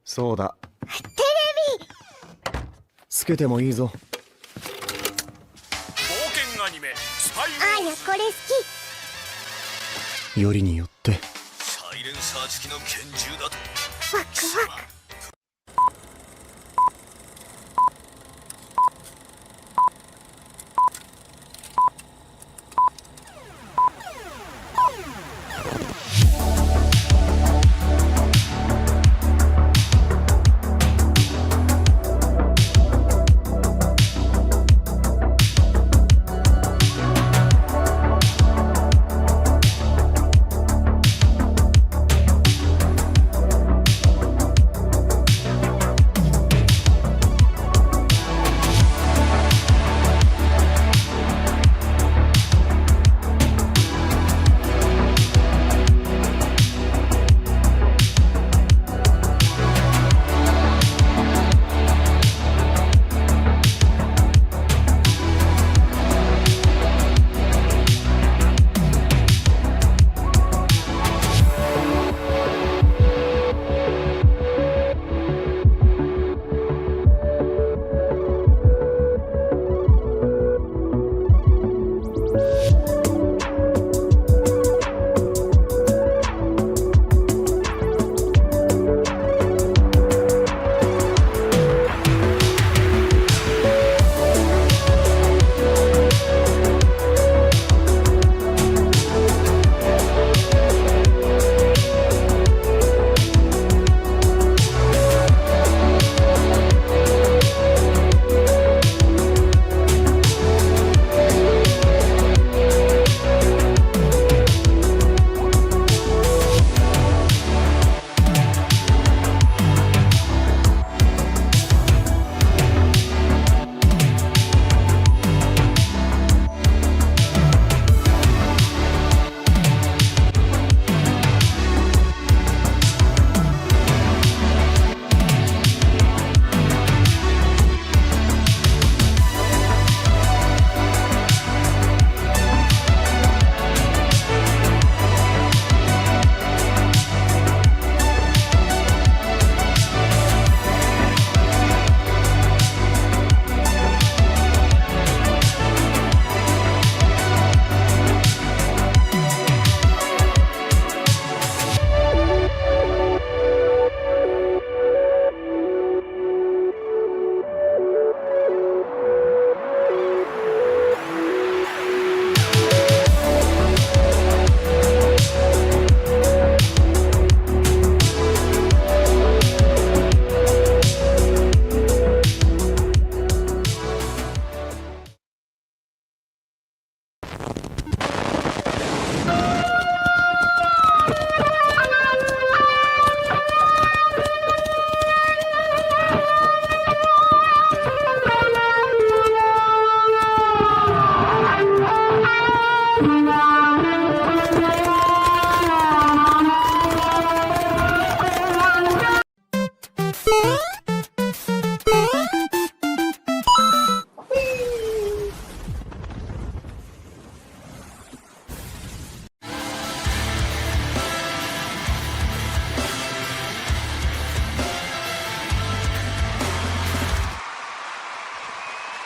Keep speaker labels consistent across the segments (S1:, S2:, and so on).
S1: そうだ。テレビつけてもいいぞ。
S2: 冒険アニメスパイ
S3: あやこれ好
S1: き。よりによって
S2: サイレンサー付きの拳銃だと。
S3: き。ワクワク。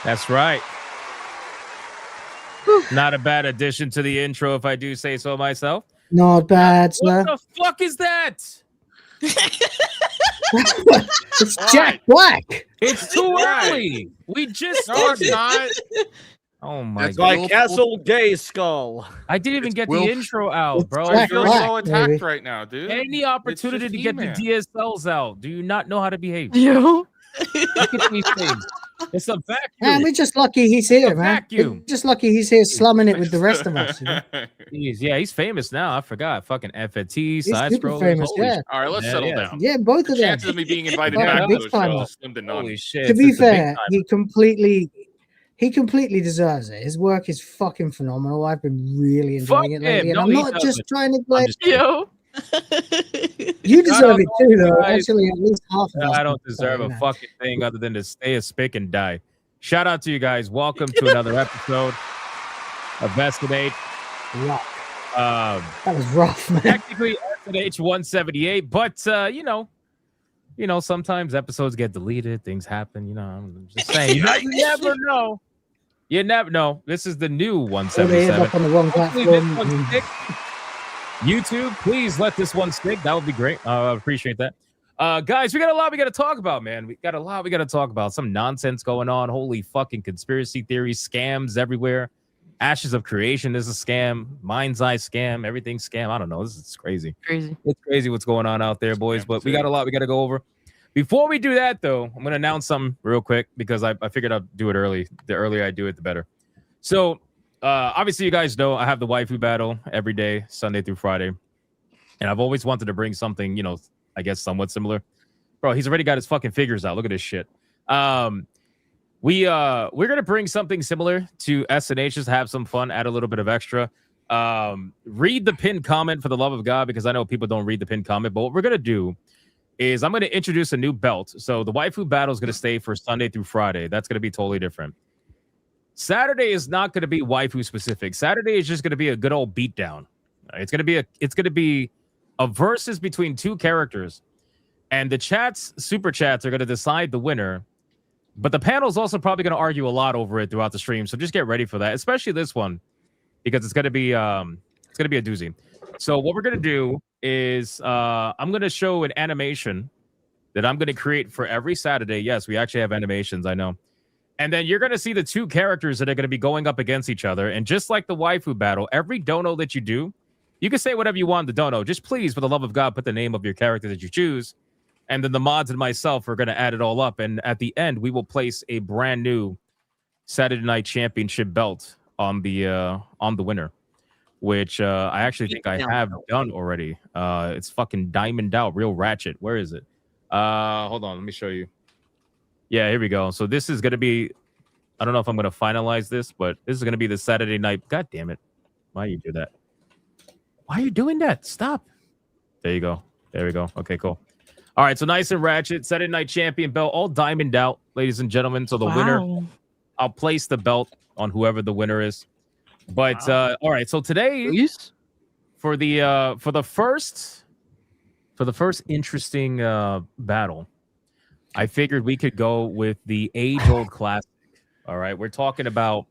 S4: That's right. Not a bad addition to the intro, if I do say so myself.
S5: Not bad, sir.
S4: What the fuck is that?
S5: It's Jack Black.
S4: It's too early. We just
S6: No, it's
S4: started.
S6: not.
S4: Oh my
S6: It's
S4: god!
S6: like
S7: Castle Gay Skull.
S4: I didn't even
S6: it's
S4: get
S6: Will-
S4: the intro out,
S5: It's
S4: bro.
S5: Jack
S6: You're
S5: Black,
S6: so attacked
S5: baby.
S6: right now, dude.
S4: Any opportunity
S6: It's
S4: to
S6: just
S4: get the
S6: He-Man.
S4: DSLs out. Do you not know how to behave?
S8: You?
S4: Look at these things. It's a vacuum.
S5: Man, we're just lucky he's here, man.
S4: vacuum.
S5: We're just lucky he's here slumming it with the rest of us. You know?
S4: Yeah, he's famous now. I forgot. Fucking FNT, side
S5: super
S4: scrollers.
S5: famous,
S4: Holy
S5: yeah.
S6: All right, let's
S4: Yeah,
S6: settle
S4: yeah.
S6: down.
S5: Yeah, both
S6: The
S5: of them.
S6: chances of me being invited
S5: Yeah,
S6: back to
S5: big
S6: those
S5: time.
S6: shows is slim to none.
S4: Holy shit.
S5: To be
S4: it's a big
S5: fair,
S4: time.
S5: he completely deserves it. His work is fucking phenomenal. I've been really enjoying
S4: Fuck
S5: it lately,
S4: him.
S5: and
S4: No,
S5: I'm
S4: he
S5: not just
S4: doesn't.
S5: trying to
S4: I'm
S5: play.
S4: just kidding.
S8: You?
S5: You deserve it too, though.
S4: guys.
S5: Actually, at least half of us.
S4: I don't deserve a fucking thing other than to stay a spick and die. Shout out to you guys. Welcome to another episode of SNH.
S5: Rough. That was rough, man.
S4: Technically SNH 178, but you know, you know, sometimes episodes get deleted, things happen. You know, I'm just saying, you never know. You never know. This is the new
S5: Or they end
S4: 177.
S5: up on the wrong
S4: Hopefully this
S5: platform.
S4: one sticks. YouTube, please let this one stick. That would be great. I appreciate that. Guys, we got a lot we got to talk about, man. We got a lot we got to talk about. Some nonsense going on. Holy fucking conspiracy theories, scams everywhere. Ashes of Creation is a scam. Mind's Eye scam. Everything's scam. I don't know. This is crazy. It's crazy what's going on out there, boys. But we got a lot we got to go over. Before we do that, though, I'm going to announce something real quick because I figured I'd do it early. The earlier I do it, the better. So, obviously, you guys know I have the waifu battle every day, Sunday through Friday. And I've always wanted to bring something, you know, I guess somewhat similar. Bro, he's already got his fucking figures out. Look at this shit. We're gonna bring something similar to SNH, just have some fun, add a little bit of extra. Read the pinned comment for the love of God, because I know people don't read the pinned comment. But what we're gonna do is I'm gonna introduce a new belt. So the waifu battle is gonna stay for Sunday through Friday. That's gonna be totally different. Saturday is not gonna be waifu specific. Saturday is just gonna be a good old beatdown. It's gonna be a versus between two characters, and the super chats are gonna decide the winner. But the panel is also probably going to argue a lot over it throughout the stream, so just get ready for that, especially this one, because it's going to be a doozy. So what we're going to do is I'm going to show an animation that I'm going to create for every Saturday. Yes, we actually have animations, I know. And then you're going to see the two characters that are going to be going up against each other. And just like the waifu battle, every dono that you do, you can say whatever you want in the dono. Just please, for the love of God, put the name of your character that you choose. And then the mods and myself are going to add it all up. And at the end, we will place a brand new Saturday Night Championship belt on the winner, which I actually think I have done already. It's fucking diamond out, real ratchet. Where is it? Hold on, let me show you. Yeah, here we go. So this is going to be, I don't know if I'm going to finalize this, but this is going to be the Saturday night. God damn it. Why you do that? Why are you doing that? Stop. There you go. There we go. Okay, cool. All right, so nice and ratchet. Saturday Night Champion belt, all diamond out, ladies and gentlemen. So the winner, I'll place the belt on whoever the winner is. But all right, so today for the first interesting battle, I figured we could go with the age-old classic. All right, we're talking about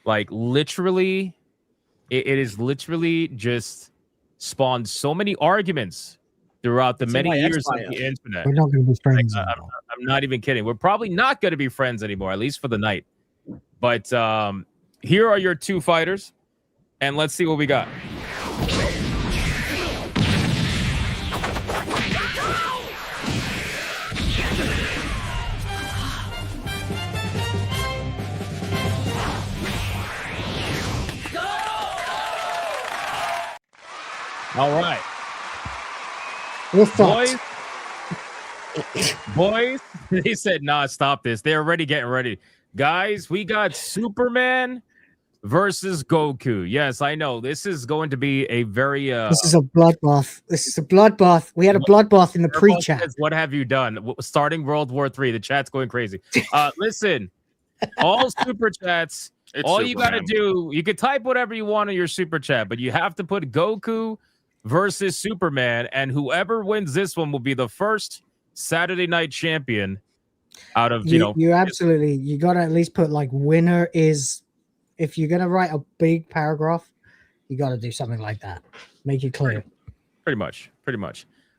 S4: like literally, it is literally just spawned so many arguments throughout the many years of the internet.
S5: We're not going to be friends.
S4: I'm not even kidding. We're probably not going to be friends anymore, at least for the night. But here are your two fighters, and let's see what we got. All right. Boys, they said, nah, stop this. They're already getting ready. Guys, we got Superman versus Goku. Yes, I know. This is going to be a very...
S5: This is a bloodbath. This is a bloodbath. We had a bloodbath in the pre-chat.
S4: What have you done? Starting World War III. The chat's going crazy. Listen, all super chats, all you got to do, you can type whatever you want in your super chat, but you have to put Goku versus Superman, and whoever wins this one will be the first Saturday Night Champion out of,
S5: you absolutely, you got to at least put like winner is, if you're going to write a big paragraph, you got to do something like that. Make it clear.
S4: Pretty much.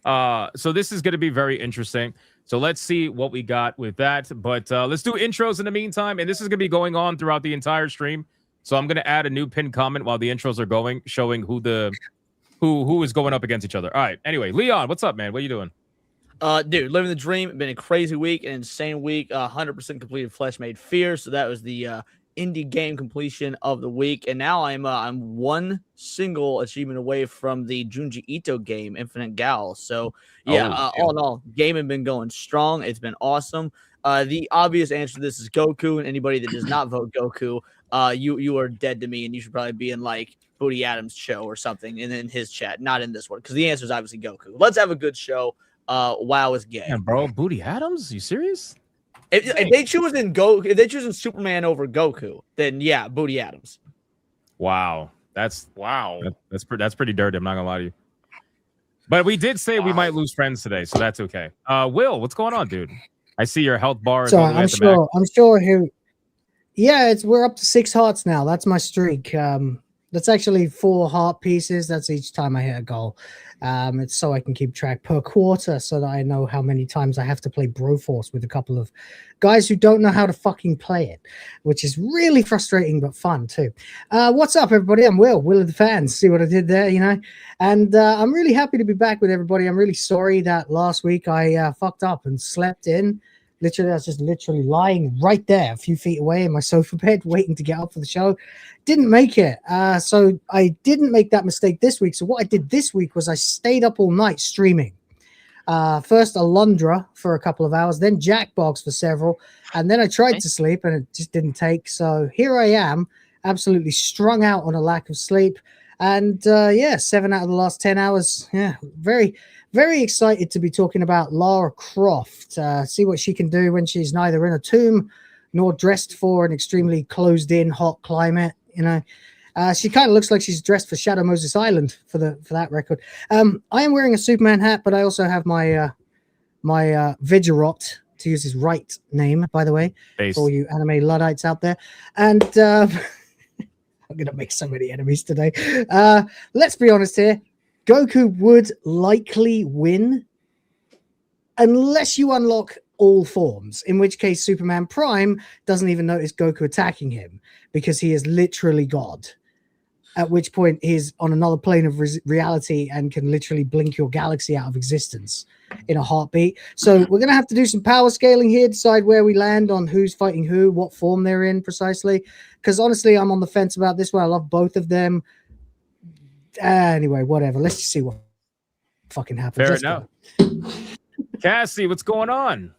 S4: So this is going to be very interesting. So let's see what we got with that. But let's do intros in the meantime. And this is going to be going on throughout the entire stream. So I'm going to add a new pinned comment while the intros are going, showing who is going up against each other. All right. Anyway, Leon, what's up, man? What are you doing?
S7: Dude, living the dream. Been a crazy week, an insane week. 100% completed Flesh Made Fierce. So that was the indie game completion of the week. And now I'm one single achievement away from the Junji Ito game, Infinite Gal. So yeah, all in all, game has been going strong. It's been awesome. The obvious answer to this is Goku, and anybody that does not vote Goku, you are dead to me, and you should probably be in like Booty Adams' show or something, and in his chat, not in this one, because the answer is obviously Goku. Let's have a good show. WoW is gay.
S4: Yeah, bro, Booty Adams? You serious?
S7: If they choose in Superman over Goku, then yeah, Booty Adams.
S4: Wow. That's pretty dirty. I'm not gonna lie to you. But we did say we might lose friends today, so that's okay. Will, what's going on, dude? I see your health bar.
S5: So
S4: all the way
S5: I'm
S4: at the back.
S5: sure. I'm sure who. Yeah, we're up to 6 hearts now. That's my streak. That's actually 4 heart pieces. That's each time I hit a goal. It's so I can keep track per quarter, so that I know how many times I have to play Broforce with a couple of guys who don't know how to fucking play it, which is really frustrating but fun too. What's up, everybody? I'm Will of the fans. See what I did there, you know? And I'm really happy to be back with everybody. I'm really sorry that last week I fucked up and slept in. Literally, I was just literally lying right there, a few feet away in my sofa bed, waiting to get up for the show. Didn't make it. So I didn't make that mistake this week. So what I did this week was I stayed up all night streaming. First Alundra for a couple of hours, then Jackbox for several, and then I tried to sleep and it just didn't take. So here I am, absolutely strung out on a lack of sleep. And 7 out of the last 10 hours. Yeah, very, very excited to be talking about Lara Croft. See what she can do when she's neither in a tomb nor dressed for an extremely closed-in hot climate. You know, she kind of looks like she's dressed for Shadow Moses Island for that record. I am wearing a Superman hat, but I also have my Vigorot, to use his right name, by the way, for all you anime Luddites out there. And I'm gonna make so many enemies today. Let's be honest here. Goku would likely win unless you unlock all forms, in which case Superman Prime doesn't even notice Goku attacking him because he is literally God. At which point he's on another plane of reality and can literally blink your galaxy out of existence in a heartbeat. So we're going to have to do some power scaling here, decide where we land on who's fighting who, what form they're in precisely. Because honestly, I'm on the fence about this one. I love both of them. Anyway, whatever. Let's just see what fucking happens.
S4: Fair enough. Cassie, what's going on?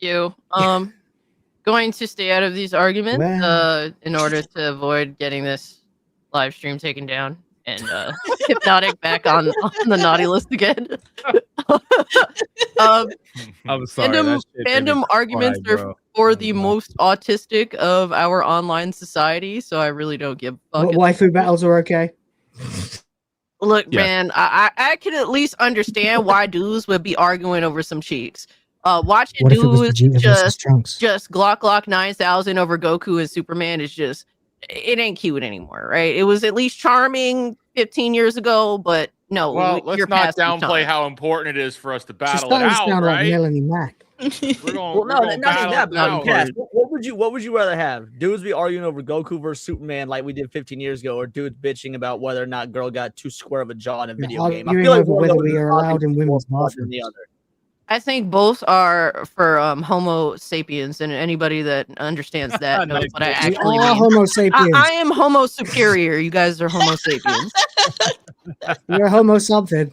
S6: Going to stay out of these arguments
S5: Well.
S6: in order to avoid getting this live stream taken down and Hypnotic back on the naughty list again.
S4: I'm sorry.
S6: Fandom arguments are for the most autistic of our online society, so I really don't give a fuck.
S5: Waifu battles are okay.
S6: Look, man, I can at least understand why dudes would be arguing over some cheeks. Watching dudes just Glock 9000 over Goku and Superman is just, it ain't cute anymore, right? It was at least charming 15 years ago, but no.
S8: Well, let's not downplay how important it is for us to battle it out, right?
S5: Like Melanie Mac.
S7: What would you rather have? Dudes be arguing over Goku versus Superman like we did 15 years ago, or dudes bitching about whether or not girl got too square of a jaw in a video game? I feel like
S5: whether we are allowed in women's bathrooms.
S6: I think both are for Homo sapiens, and anybody that understands that knows what I actually mean.
S5: Homo sapiens.
S6: I am Homo superior. You guys are Homo sapiens.
S5: You're Homo something.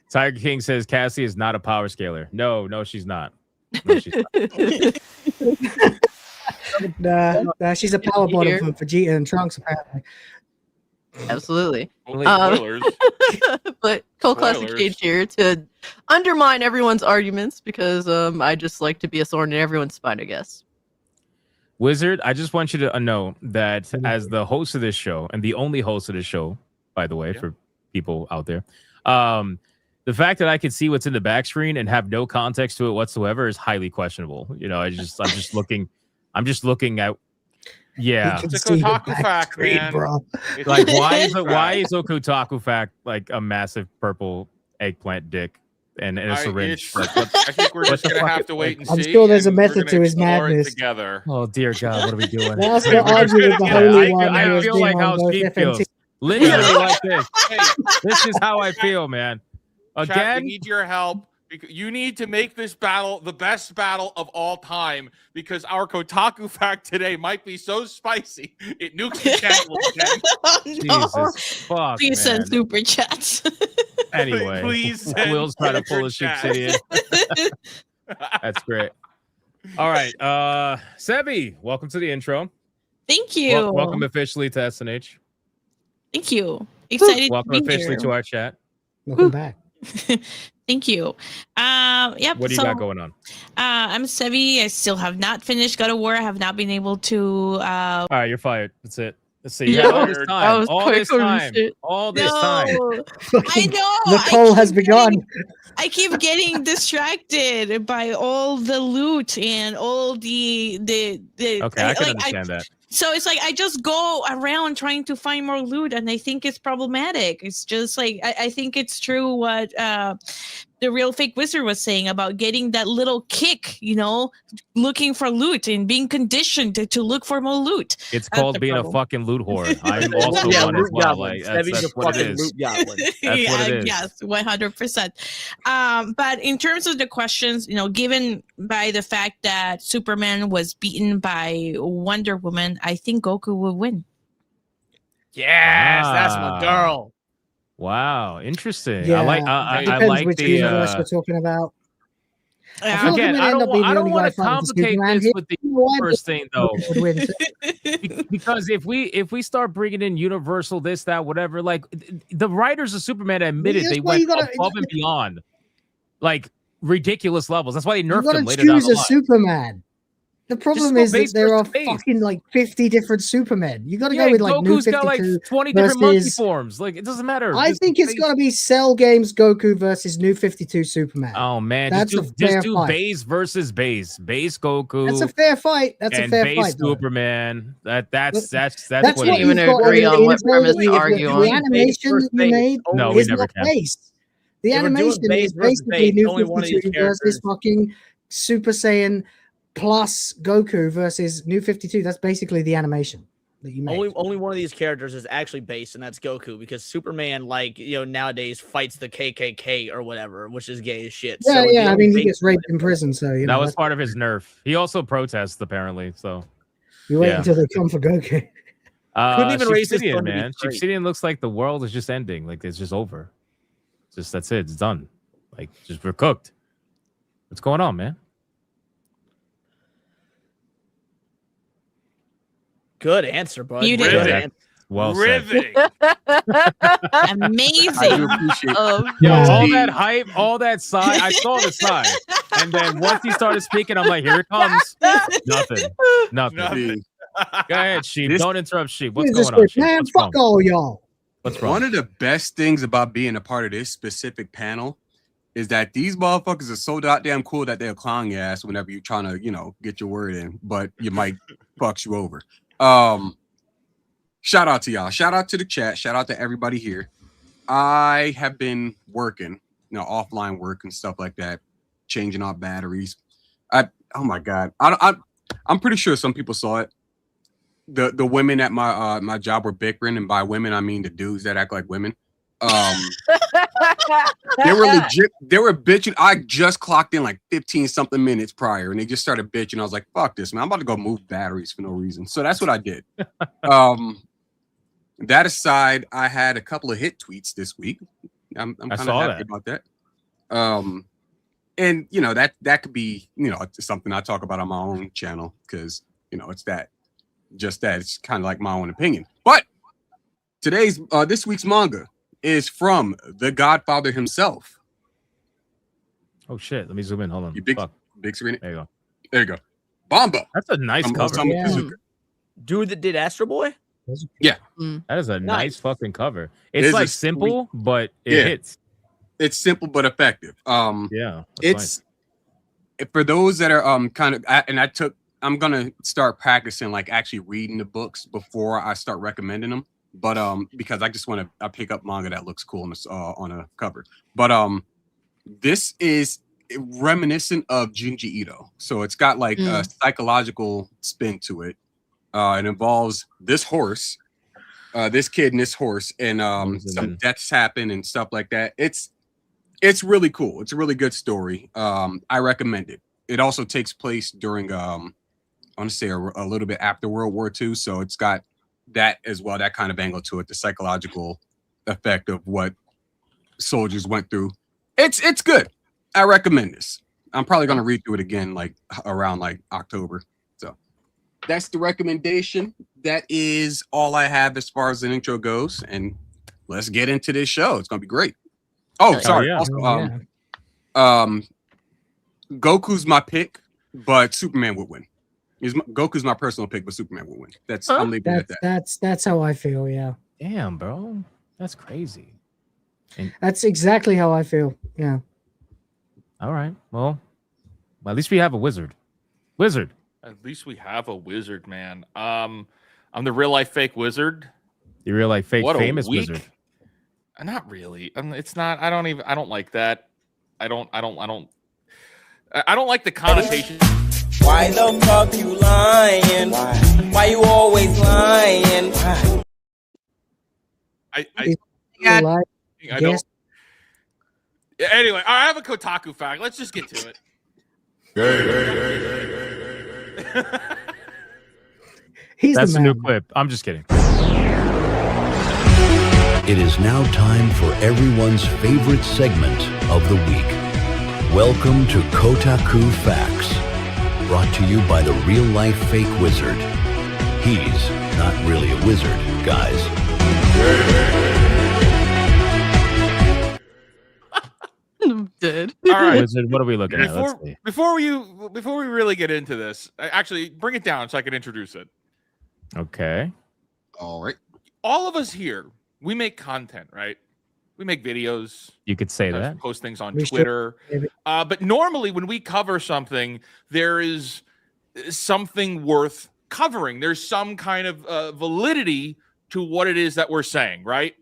S4: Tiger King says Cassie is not a power scaler. No, she's not. No, she's
S5: not. She's a power bottom from Vegeta and Trunks, apparently.
S6: Absolutely.
S8: Spoilers.
S6: But Cold Classic Cage here to undermine everyone's arguments because I just like to be a thorn in everyone's spine, I guess.
S4: Wizard, I just want you to know that as the host of this show, and the only host of this show, by the way, for people out there, the fact that I can see what's in the back screen and have no context to it whatsoever is highly questionable. You know, I'm just looking at. Yeah,
S8: it's a Kotaku fact, man.
S5: Bro.
S4: Like, why is a Kotaku fact like a massive purple eggplant dick and a syringe?
S8: I think we're just gonna have to wait and see.
S5: I'm sure there's a method to his madness.
S8: Together.
S4: Oh dear God, what are we doing?
S5: Let's argue with the Holy One.
S4: I feel like how she feels. Literally like this. Hey, this is how I feel, man. Again,
S8: Chat, we need your help. You need to make this battle the best battle of all time because our Kotaku fact today might be so spicy it nukes the channel again.
S4: Jesus fuck,
S9: Please send super chats.
S4: Anyway,
S8: please
S4: Will's trying to pull a sheep city in. That's great. All right, Sebi, welcome to the intro.
S9: Thank you.
S4: Welcome officially to SNH.
S9: Thank you. Excited.
S4: Welcome
S9: to be
S4: officially
S9: here.
S4: to our chat.
S5: Welcome back.
S9: Thank you. Yep.
S4: What do you got going on?
S9: I'm Sevi. I still have not finished God of War. I have not been able to.
S4: All right, you're fired. That's it. See, yeah, all this
S6: That
S4: time,
S6: was
S4: all
S6: quick
S4: this
S6: holy
S4: time,
S6: shit.
S4: all this time.
S9: No, I know.
S5: The poll has begun.
S9: I keep getting distracted by all the loot and all the
S4: Okay, I can understand that.
S9: So it's like I just go around trying to find more loot, and I think it's problematic. It's just like I think it's true what the real fake wizard was saying about getting that little kick, looking for loot and being conditioned to look for more loot.
S4: It's
S9: That's
S4: called
S9: the
S4: being
S9: problem.
S4: a fucking loot whore. I'm also one as
S7: loot
S4: well.
S7: goblin.
S4: Like
S7: Sevy's
S4: that's
S7: a
S4: what it
S7: fucking
S4: is.
S7: loot goblin.
S4: That's what it is.
S9: Yes, 100%. But in terms of the questions, given by the fact that Superman was beaten by Wonder Woman, I think Goku will win.
S7: Yes, that's my girl.
S4: Wow, interesting.
S5: Yeah,
S4: I
S5: depends
S4: like
S5: which
S4: the
S5: universe we're talking about. I feel like
S4: again.
S5: we might
S4: I
S5: end
S4: don't,
S5: up being
S4: I
S5: the
S4: don't
S5: only
S4: want
S5: guy
S4: to
S5: fighting for
S4: complicate
S5: Superman
S4: this
S5: here.
S4: with the
S5: You know why?
S4: universe thing though,
S5: Would win too.
S4: because if we start bringing in universal this that whatever, like the writers of Superman admitted
S5: That's
S4: they
S5: why
S4: went
S5: you gotta-
S4: above and beyond, like ridiculous levels. That's why they
S5: You
S4: nerfed
S5: gotta
S4: him later down
S5: choose
S4: the
S5: a
S4: line.
S5: Superman. The problem
S4: go
S5: is that
S4: base
S5: there are
S4: versus base.
S5: fucking like 50 different Supermen. You gotta
S4: Yeah,
S5: go with like New
S4: Goku's got like
S5: 52
S4: 20 different monkey
S5: versus.
S4: forms. Like it doesn't matter.
S5: I
S4: Just
S5: think it's
S4: base-
S5: gotta be Cell Games Goku versus New 52 Superman.
S4: Oh man,
S5: That's a fair
S4: just do
S5: fight.
S4: base versus base. Base Goku.
S5: That's a fair fight. That's a
S4: and
S5: fair
S4: base
S5: fight. though.
S4: Superman. That's
S5: That's
S4: what
S5: what
S4: it
S6: Can't even
S4: is.
S5: you've got
S6: agree
S5: in
S6: on what
S5: intro
S6: premise
S5: that
S6: to
S5: you-
S6: argue
S5: the
S6: on.
S5: animation
S7: versus
S5: you
S7: base.
S5: made
S4: No,
S7: Only
S4: we
S5: is
S4: never
S5: not
S4: can.
S5: based. The
S7: If we're doing
S5: animation
S7: base
S5: is
S7: versus
S5: basically
S7: base,
S5: New
S7: only one of these
S5: 52 versus
S7: characters-
S5: fucking Super Saiyan plus Goku versus New 52. That's basically the animation that you made.
S7: Only one of these characters is actually based, and that's Goku, because Superman, nowadays fights the KKK or whatever, which is gay as shit.
S5: Yeah,
S7: So the
S5: yeah. I
S7: only
S5: mean, he
S7: base
S5: gets raped
S7: one
S5: in
S7: is
S5: prison, so you know.
S4: That was
S5: that's-
S4: part of his nerf. He also protests apparently. So
S5: You wait
S4: yeah.
S5: until they come for Goku.
S7: Couldn't even raise his
S4: Chiefsidian,
S7: son to be
S4: man.
S7: straight.
S4: Chiefsidian looks like the world is just ending. Like it's just over. Just that's it. It's done. Like just we're cooked. What's going on, man?
S7: Good answer, bud.
S9: You
S7: Good
S9: did.
S7: answer.
S4: Well said.
S8: Riveting.
S9: Amazing.
S10: I do appreciate
S4: Yo,
S5: Yeah.
S4: all that hype, all that sigh. I saw the sigh, and then once he started speaking, I'm like, here it comes. Nothing.
S8: Nothing.
S4: Go ahead, Sheep.
S10: This-
S4: Don't interrupt, Sheep. What's
S5: Jesus
S4: going on,
S5: Christ,
S4: Sheep?
S5: man,
S4: What's
S5: fuck
S4: wrong?
S5: all y'all.
S4: What's wrong?
S10: One of the best things about being a part of this specific panel is that these motherfuckers are so goddamn cool that they'll clown your ass whenever you're trying to, get your word in, but you might fucks you over. Shout out to y'all. Shout out to the chat. Shout out to everybody here. I have been working, offline work and stuff like that, changing out batteries. Oh my god, I'm pretty sure some people saw it. The women at my job were bickering, and by women I mean the dudes that act like women. They were legit. They were bitching. I just clocked in like 15 something minutes prior, and they just started bitching. I was like, "Fuck this, man! I'm about to go move batteries for no reason." So that's what I did. That aside, I had a couple of hit tweets this week. I'm kind of happy about that. And that could be it's something I talk about on my own channel because it's just that it's kind of like my own opinion. But this week's manga is from the Godfather himself.
S4: Oh shit! Let me zoom in. Hold on.
S10: You big
S4: Fuck.
S10: screen it.
S4: There you go.
S10: There you go. Bamba.
S4: That's a nice cover.
S5: Yeah.
S7: Dude that did Astro Boy?
S4: That is a nice fucking cover. It's
S10: is a
S4: like
S10: sweet-
S4: simple, but it
S10: Yeah.
S4: hits.
S10: It's simple but effective.
S4: Yeah. that's
S10: It's for those that are I'm gonna start practicing like actually reading the books before I start recommending them. But because I just want to pick up manga that looks cool on a cover. But this is reminiscent of Junji Ito, so it's got like a psychological spin to it. It involves this horse, this kid and this horse, and some deaths happen and stuff like that. It's really cool. It's a really good story. I recommend it. It also takes place during I want to say a little bit after World War II, so it's got that as well, that kind of angle to it, the psychological effect of what soldiers went through. It's good. I recommend this. I'm probably going to read through it again like around like October. So that's the recommendation. That is all I have as far as an intro goes, and let's get into this show. It's going to be great. Oh, sorry.
S4: yeah.
S10: Also, Goku's my pick, but Superman would win. Goku's my personal pick, but Superman will win. I'm leaving it at that.
S5: That's how I feel. Yeah.
S4: Damn, bro, that's crazy.
S5: That's exactly how I feel. Yeah.
S4: All right. Well, at least we have a wizard. Wizard.
S8: At least we have a wizard, man. I'm the real life fake wizard.
S4: The real life fake
S8: What a
S4: famous
S8: week.
S4: wizard.
S8: Not really. It's not. I don't like that. I don't like the connotation.
S11: Why the fuck you lying? Why you always lying?
S8: I
S5: Yes.
S8: don't. Yeah, anyway, I have a Kotaku fact. Let's just get to it.
S4: That's a new clip. I'm just kidding.
S12: It is now time for everyone's favorite segment of the week. Welcome to Kotaku Facts, brought to you by the real-life fake wizard. He's not really a wizard, guys.
S6: I'm dead.
S8: All right,
S4: Wizard, what are we looking at? Let's see.
S8: Before we really get into this, actually bring it down so I can introduce it.
S4: Okay.
S10: All right.
S8: All of us here, we make content, right? We make videos.
S4: You could say that.
S8: Post things on
S5: We
S8: Twitter. But normally when we cover something, there is something worth covering. There's some kind of validity to what it is that we're saying, right?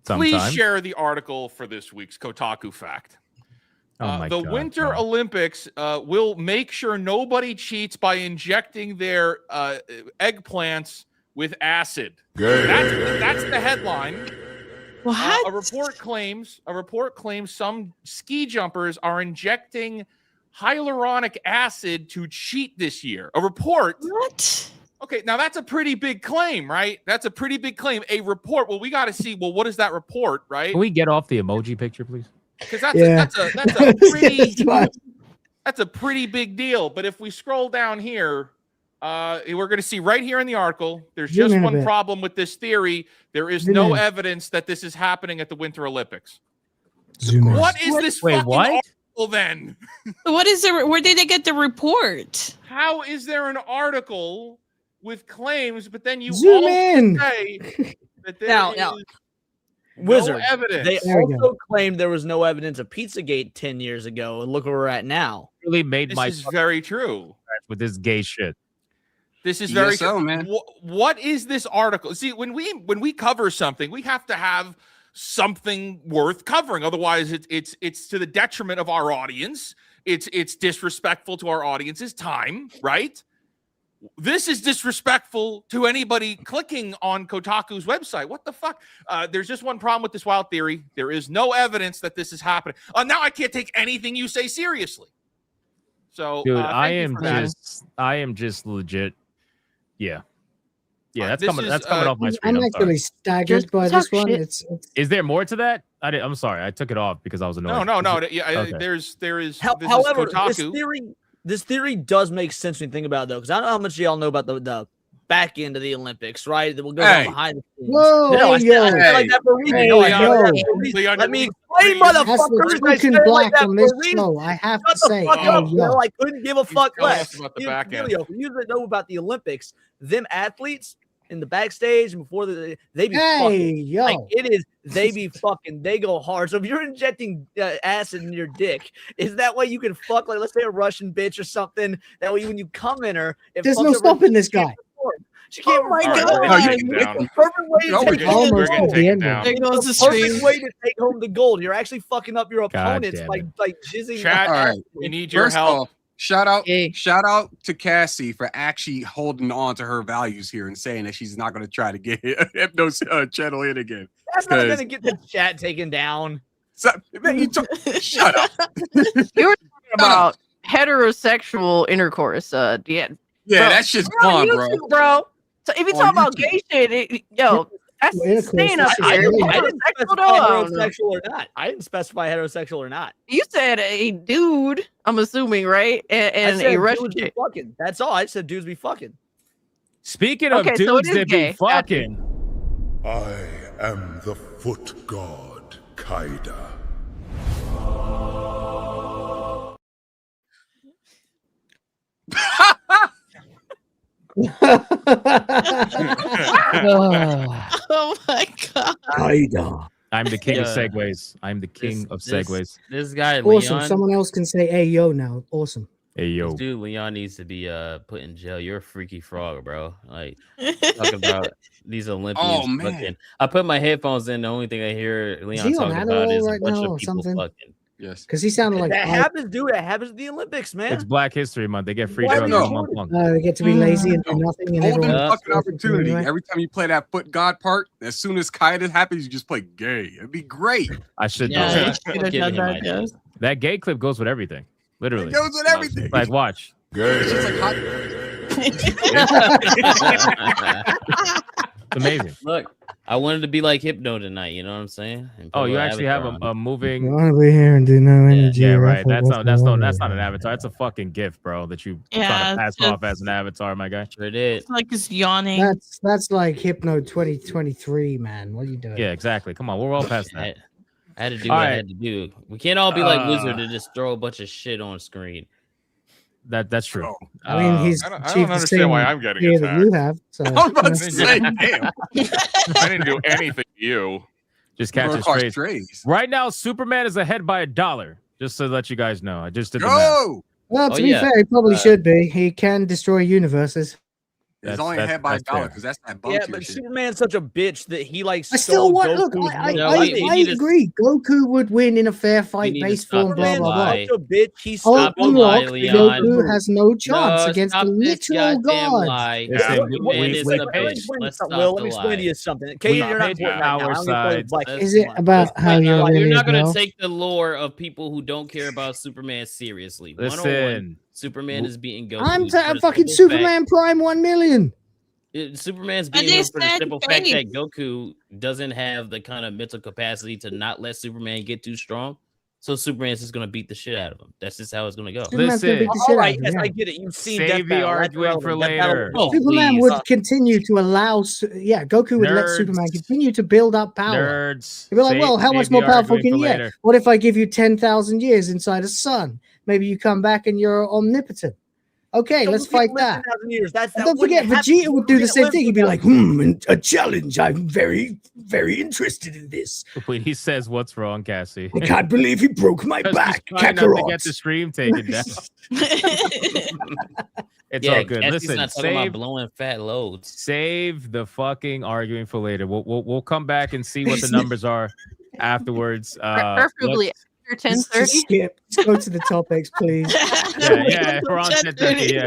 S8: Please
S4: Sometime.
S8: share the article for this week's Kotaku fact.
S4: Oh my
S8: the
S4: God,
S8: Winter
S4: no.
S8: Olympics will make sure nobody cheats by injecting their eggplants with acid. That's the headline.
S9: What?
S8: A report claims some ski jumpers are injecting hyaluronic acid to cheat this year. A report.
S9: What?
S8: Okay, now that's a pretty big claim, right? That's a pretty big claim. A report. Well, we got to see. Well, what is that report, right?
S4: Can we get off the emoji picture, please?
S8: Because that's a pretty big deal. But if we scroll down here, we're going to see right here in the article. There's just one problem with this theory. There is no evidence that this is happening at the Winter Olympics. What is this fucking article then?
S9: What is there? Where did they get the report?
S8: How is there an article with claims, but then you
S5: Zoom
S8: also
S5: in.
S8: say that there
S7: Now,
S8: is
S7: Wizard.
S8: no evidence?
S7: They
S5: There we
S7: also claimed there was no evidence of Pizzagate 10 years ago, and look where we're at now.
S4: Really made
S8: This
S4: my
S8: is very true.
S4: with this gay shit.
S8: This is very
S10: so,
S8: true.
S10: man.
S8: What is this article? See, when we cover something, we have to have something worth covering. Otherwise, it's to the detriment of our audience. It's disrespectful to our audience's time, right? This is disrespectful to anybody clicking on Kotaku's website. What the fuck? There's just one problem with this wild theory. There is no evidence that this is happening. Now I can't take anything you say seriously. So,
S4: Dude,
S8: I
S4: am just legit. Yeah. Yeah, that's
S8: this
S4: coming.
S8: is,
S4: That's coming off my screen.
S5: I'm
S4: I'm
S5: actually
S4: sorry.
S5: staggered by this one. It's
S4: Is there more to that? I'm sorry. I took it off because I was annoyed.
S8: No.
S4: Yeah,
S8: Yeah,
S4: okay.
S8: there is. This
S7: However,
S8: is Kotaku.
S7: this theory does make sense when you think about it, though, because I don't know how much y'all know about the back end of the Olympics, right? That will go down behind the scenes.
S5: Whoa,
S7: No, I
S5: yo.
S7: said like that for a reason.
S5: Hey,
S7: No, I
S5: yo.
S7: said that for a reason.
S8: Leon,
S7: Let me
S8: please.
S7: explain,
S5: That's
S7: motherfuckers.
S5: what's
S7: I
S5: looking
S7: said it like
S5: black
S7: that
S5: on
S7: for a
S5: this
S7: reason.
S5: show. I have
S7: Shut
S5: to
S7: the
S5: say,
S7: fuck
S5: hey,
S7: up,
S5: yo.
S7: Bill. I couldn't give a fuck
S8: telling
S7: less.
S8: us about the
S7: You-
S8: back end.
S7: Julio, for you that know about the Olympics, them athletes in the backstage and before they be
S5: Hey,
S7: fucking.
S5: yo.
S7: Like they be fucking. They go hard. So if you're injecting acid in your dick, is that way you can fuck like let's say a Russian bitch or something? That way when you come in her, it
S5: There's
S7: fucks
S5: no
S7: over-
S5: stopping this guy.
S7: She can't.
S9: Oh my
S7: perform.
S9: God.
S8: All right,
S10: No,
S8: we're
S10: you-
S8: getting
S7: It's
S8: taken
S7: the
S8: down.
S7: perfect way
S10: No,
S7: to
S10: we're
S7: take
S10: getting-
S7: home
S8: We're
S5: Almost
S8: getting
S5: at the
S8: taken
S5: end.
S8: down.
S9: There goes the
S7: the perfect
S9: stream.
S7: way to take home the gold. You're actually fucking up your
S4: God
S7: opponents
S4: damn
S7: by
S4: it.
S7: like jizzing.
S8: Chat,
S10: All right.
S8: we need your
S10: First
S8: help.
S10: off, shout out
S6: Hey.
S10: to Cassie for actually holding on to her values here and saying that she's not going to try to get Hypno's channel in again.
S7: That's not
S10: 'Cause-
S7: gonna get the chat taken down.
S10: So, man, shut up.
S6: You were talking about heterosexual intercourse.
S10: Yeah,
S6: Bro,
S10: that shit's
S6: we're on
S10: gone, bro.
S6: YouTube, bro. So if you
S10: On
S6: talk about
S10: YouTube.
S6: gay shit, that's
S5: Intercourse,
S6: staying up
S5: that's
S7: I
S6: here.
S5: just-
S7: didn't
S6: Heterosexual,
S7: specify
S6: no.
S7: heterosexual or not. I didn't specify heterosexual or not.
S6: You said a dude, I'm assuming, right?
S7: I
S6: And
S7: said
S6: a Russian
S7: dudes be
S6: chick.
S7: fucking. That's all. I said dudes be fucking.
S4: Speaking of
S6: Okay, so it
S4: dudes
S6: is
S4: that
S6: gay.
S4: be fucking,
S2: I am the foot god, Kaida.
S9: Oh my god.
S4: I'm the king of segues. I'm the king of segues.
S13: This guy
S5: Awesome.
S13: Leon.
S5: Someone else can say "Hey yo" now. Awesome.
S4: Hey yo.
S13: This dude Leon needs to be put in jail. You're a freaky frog, bro. Like talking about these Olympians.
S10: Oh, man.
S13: Fucking. I put my headphones in. The only thing I hear Leon
S5: he on
S13: talking about
S5: Adderall
S13: is
S5: right
S13: a bunch
S5: now
S13: of
S5: or
S13: people
S5: something?
S13: fucking.
S10: Yes.
S5: Because he sounded like
S7: that happens, dude. That happens at the Olympics, man.
S4: It's Black History Month. They get free
S10: Why
S4: drugs
S10: no?
S4: all month long.
S5: they get to be lazy and do nothing, and
S10: Golden
S5: everyone
S10: fucking opportunity.
S5: Anyway.
S10: Every time you play that foot god part, as soon as Kaida happens, you just play gay. It'd be great.
S4: I should
S9: Yeah,
S4: know.
S9: you should have done that. Yes.
S4: That gay clip goes with everything. Literally.
S10: It goes with everything.
S4: Like, watch.
S10: It's just like hot.
S4: It's amazing.
S13: Look, I wanted to be like Hypno tonight. You know what I'm saying? And put
S4: Oh, you
S13: little
S4: actually have
S13: avatar on.
S4: a moving.
S5: You want to be here and do no energy.
S4: Yeah, right.
S5: What's
S4: That's
S5: going
S4: not
S5: on?
S4: an avatar. That's a fucking gift, bro. That you try
S9: Yeah,
S4: to pass
S9: it's
S4: off as an avatar, my guy.
S13: Sure did.
S9: It's like it's yawning.
S5: That's like Hypno 2023, man. What are you doing?
S4: Yeah, exactly. Come on, we're all past that.
S13: I had to do
S4: All
S13: what I
S4: right.
S13: had to do. We can't all be like Wizard and just throw a bunch of shit on screen.
S4: That's true.
S5: I mean, he's
S8: I don't
S5: achieved the
S8: understand
S5: same
S8: why I'm getting
S5: gear that you
S8: attacked.
S5: have. So,
S10: I was about to say, damn.
S8: I didn't do anything to you.
S4: Just catch
S10: Run
S4: it
S10: across
S4: straight.
S10: strays.
S4: Right now, Superman is ahead by $1. Just to let you guys know. I just did the math.
S10: Go!
S5: well, to
S13: Oh,
S5: be
S13: yeah.
S5: fair, he probably should be. He can destroy universes.
S10: It's
S4: That's-
S10: only
S4: that's-
S10: ahead by
S4: that's
S10: $1
S4: fair.
S10: because that's that
S7: Yeah,
S10: bump
S7: but
S10: shit.
S7: Superman's such a bitch that he like.
S5: I still
S7: stole
S5: want. Look,
S7: Goku's
S5: I
S13: No,
S7: money.
S13: we
S5: I
S13: need to-
S5: agree. Goku would win in a fair fight
S13: need to
S5: based
S13: stop
S5: on blah
S13: this
S5: blah blah.
S13: lie.
S7: Such a bitch. He
S5: Oh,
S7: stole
S13: Stop the
S5: Unlock,
S13: lie, Leon.
S5: Goku has no chance
S13: No,
S5: against
S13: stop
S5: the
S13: this
S5: literal
S13: goddamn
S5: god.
S13: lie.
S4: Listen,
S13: Superman
S4: we-
S13: is
S4: we-
S13: a
S7: Let me
S13: bitch.
S7: explain
S13: Let's
S7: something,
S13: stop
S7: Will. Let
S13: the
S7: me explain
S13: lie.
S7: to you something. Katie, you're not
S4: picked
S7: important right now. I'm gonna play
S4: our
S7: with Black
S13: sides.
S5: Is
S7: History
S5: it
S7: Month.
S5: about how you're
S13: You're
S5: really
S13: not going
S5: girl?
S13: to take the lore of people who don't care about Superman seriously. 101,
S4: Listen.
S13: Superman is beating Goku.
S5: I'm
S13: for the
S5: fucking
S13: simple
S5: Superman Prime 1 million.
S13: Superman's
S9: But
S13: beating
S9: they
S13: him for the
S9: said
S13: simple fact
S9: face.
S13: that Goku doesn't have the kind of mental capacity to not let Superman get too strong. So Superman's just gonna beat the shit out of him. That's just how it's gonna go.
S5: Superman's gonna beat
S4: Listen.
S5: the shit
S7: All
S5: out
S7: right,
S5: of him,
S7: yes,
S5: yeah.
S7: I get it. You've seen
S4: Save
S7: Death
S4: the
S7: Battle. That's
S4: arguing for
S7: irrelevant. Death Battle
S4: later.
S7: was wrong.
S5: Superman
S13: please.
S5: would continue to allow, Goku would let
S4: Nerds.
S5: Superman continue to build up power.
S4: Nerds.
S5: He'd be like,
S4: save-
S5: well, how
S4: save
S5: much
S4: the
S5: more powerful
S4: arguing
S5: can
S4: for
S5: you get?
S4: later.
S5: What if I give you 10,000 years inside a sun? Maybe you come back and you're omnipotent. Okay, let's fight that.
S7: That's
S5: And don't forget, Vegeta would do the same thing. He'd be like, a challenge. I'm very, very interested in this.
S4: When he says what's wrong, Cassie.
S5: I can't believe he broke my
S4: 'Cause he's
S5: back.
S4: trying not to
S5: Kakarot.
S4: get the stream taken down. It's all good.
S13: Cassie's
S4: Listen,
S13: not talking about
S4: save
S13: blowing fat loads.
S4: save the fucking arguing for later. We'll come back and see what the numbers are afterwards.
S6: Preferably
S4: let's-
S6: after
S5: Just
S6: 10:30.
S5: skip. Just go to the topics, please.
S4: yeah, we're on 10:30. Yeah,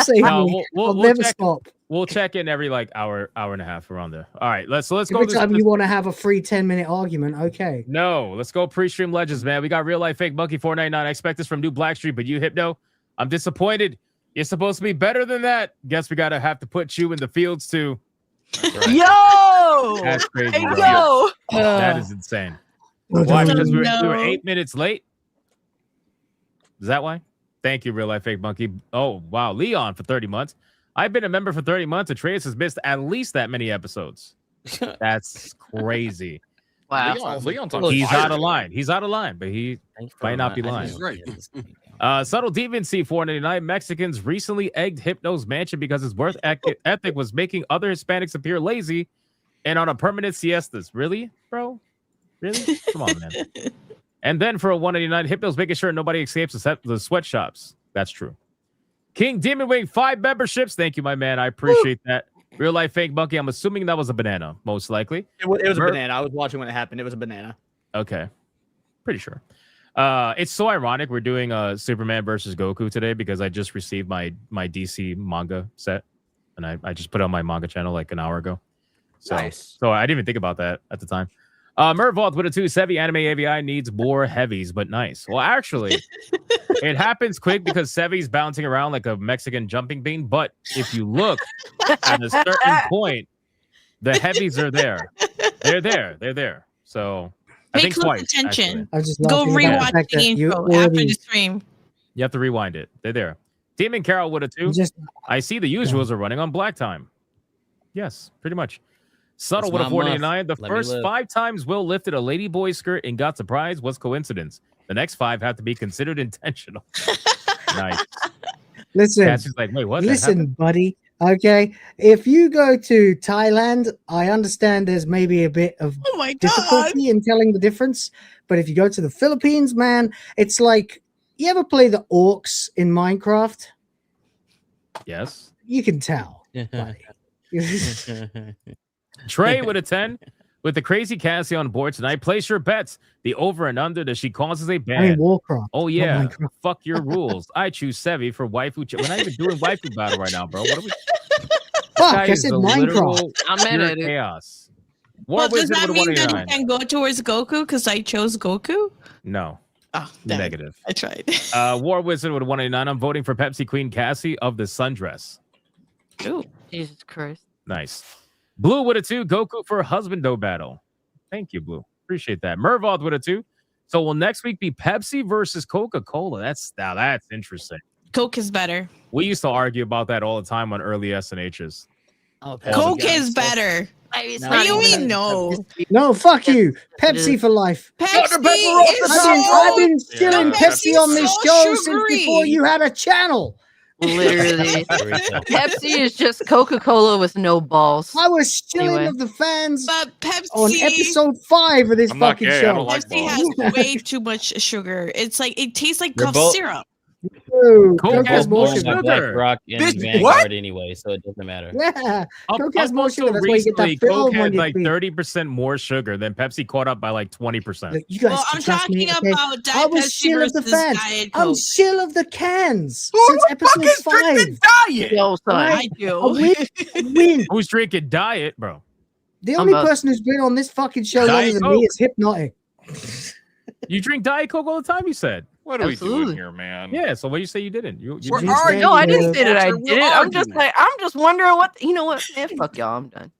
S5: Save
S4: No,
S5: me.
S4: we'll
S5: I'll
S4: we'll
S5: never
S4: check.
S5: stop.
S4: We'll check in every like hour and a half around there. All right, let's go.
S5: Every
S4: This-
S5: time
S4: this-
S5: you want to have a free 10-minute argument, okay.
S4: No, let's go pre-stream legends, man. We got real life fake monkey 499. I expect this from New Blackstreet, but you Hypno, I'm disappointed. You're supposed to be better than that. Guess we gotta have to put you in the fields too.
S6: Yo!
S4: That's crazy.
S6: Hey,
S4: bro.
S6: yo!
S4: That is insane. Why? Because we were
S9: No.
S4: 8 minutes late. Is that why? Thank you, real life fake monkey. Oh wow, Leon for 30 months. I've been a member for 30 months. Atreus has missed at least that many episodes. That's crazy.
S6: Wow.
S8: Leon's on
S4: He's
S8: fire.
S4: out of line. He's out of line, but he
S13: Thank you for
S4: might not be
S13: reminding
S4: lying.
S13: me.
S10: He's right.
S4: Subtle Deviancy 499. Mexicans recently egged Hypno's mansion because his work ethic was making other Hispanics appear lazy and on a permanent siestas. Really, bro? Really? Come on, man. And then for a 189, Hypno's making sure nobody escapes the sweatshops. That's true. King Demon Wing, 5 memberships. Thank you, my man. I appreciate that. Real life fake monkey. I'm assuming that was a banana, most likely.
S7: It was a banana. I was watching when it happened. It was a banana.
S4: Okay. Pretty sure. It's so ironic we're doing Superman versus Goku today because I just received my DC manga set and I just put it on my manga channel like an hour ago. So,
S7: Nice.
S4: So I didn't even think about that at the time. Mervault with a 2 Sevi anime AVI needs more heavies, but nice. Well, actually, it happens quick because Sevi's bouncing around like a Mexican jumping bean. But if you look at a certain point, the heavies are there. They're there. They're there. So I
S9: Pay
S4: think
S9: close
S4: twice.
S9: attention.
S5: I was just
S9: Go
S5: laughing about the
S9: rewatch
S5: fact
S9: the
S5: that you
S9: intro after
S5: already-
S9: the stream.
S4: You have to rewind it. They're there. Demon Carol with a 2.
S5: you just
S4: I see the usuals are running on black time. Yes, pretty much. Subtle
S13: It's
S4: with a
S13: my
S4: 489. The
S13: month. Let me
S4: first
S13: live.
S4: 5 times Will lifted a ladyboy skirt and got surprised was coincidence. The next 5 have to be considered intentional. Nice.
S5: Listen,
S4: Cassie's like, wait, what?
S5: listen, buddy. Okay, if you go to Thailand, I understand there's maybe a bit of
S9: Oh my god.
S5: difficulty in telling the difference. But if you go to the Philippines, man, it's like, you ever play the orcs in Minecraft?
S4: Yes.
S5: You can tell.
S4: Trey with a 10. With the crazy Cassie on board tonight, place your bets. The over and under that she causes a ban.
S5: I mean, Warcraft.
S4: Oh yeah,
S5: Minecraft.
S4: fuck your rules. I choose Sevi for waifu. We're not even doing waifu battle right now, bro. What are we?
S5: Fuck,
S4: Guy
S5: I
S4: is
S5: said
S4: a
S5: Minecraft.
S4: literal
S6: I'm mad
S4: pure
S6: at it.
S4: chaos. War
S9: Well, does
S4: Wizard
S9: that
S4: with a
S9: mean that
S4: 189.
S9: you can go towards Goku because I chose Goku?
S4: No,
S9: Oh, damn.
S4: negative.
S9: I tried.
S4: War Wizard with a 189. I'm voting for Pepsi Queen Cassie of the sundress.
S6: Ooh, Jesus Christ.
S4: Nice. Blue with a 2. Goku for husbando battle. Thank you, Blue. Appreciate that. Mervold with a 2. So will next week be Pepsi versus Coca-Cola? That's interesting.
S9: Coke is better.
S4: We used to argue about that all the time on early SNHs.
S7: Oh,
S9: Coke is better.
S6: It's
S7: No,
S9: What
S6: not
S9: do you
S6: even-
S9: mean no?
S5: No, fuck you.
S6: It is.
S5: Pepsi for life.
S9: Pepsi is
S5: I've been stealing
S9: Pepsi
S5: Pepsi
S9: is
S5: on this
S9: so
S5: show since
S9: sugary.
S5: before you had a channel.
S6: Literally. Pepsi is just Coca-Cola with no balls.
S5: I was stealing
S6: Anyway.
S5: of the fans
S9: But Pepsi
S5: on episode 5 of this
S8: I'm not
S5: fucking
S8: gay, I
S5: show.
S8: don't like
S9: Pepsi
S8: balls.
S9: has way too much sugar. It's like it tastes like
S13: They're
S9: cough
S13: both-
S9: syrup.
S5: Dude,
S4: Coke
S5: Coke
S4: has
S5: has more
S4: more
S13: Owned
S5: sugar.
S13: by Black
S4: sugar.
S13: Rock and
S10: This-
S13: Vanguard
S10: what?
S13: anyway, so it doesn't matter.
S5: Yeah,
S4: Up,
S5: Coke has
S4: up
S5: more
S4: until
S5: sugar. That's why you get that
S4: recently,
S5: film
S4: Coke
S5: when
S4: had
S5: you
S4: like
S5: feed.
S4: 30% more sugar than Pepsi, caught up by like 20%.
S5: Look, you guys
S9: Well, I'm
S5: can trust me,
S9: talking
S5: okay?
S9: about
S5: I
S9: Diet
S5: was
S9: Pepsi
S5: shill of the
S9: versus
S5: fans.
S9: Diet
S5: I'm
S9: Coke.
S5: shill of the cans
S10: Who
S5: since
S10: the fuck
S5: episode
S10: is drinking
S5: 5.
S10: diet?
S6: Yo, son.
S5: Right.
S9: I do.
S5: I win. I win.
S4: Who's drinking diet, bro?
S5: The
S6: I'm
S5: only
S6: about-
S5: person who's been on this fucking show
S4: Diet
S5: longer than me
S4: Coke.
S5: is Hypnotic.
S4: You drink Diet Coke all the time, you said.
S8: What are we
S6: Absolutely.
S8: doing here, man?
S4: Yeah, so what you say you didn't? You
S10: We're
S4: didn't-
S10: arguing.
S6: No, I didn't say that I
S10: We're
S6: did it. I'm just
S10: arguing.
S6: like, I'm just wondering what, you know what, man, fuck y'all, I'm done.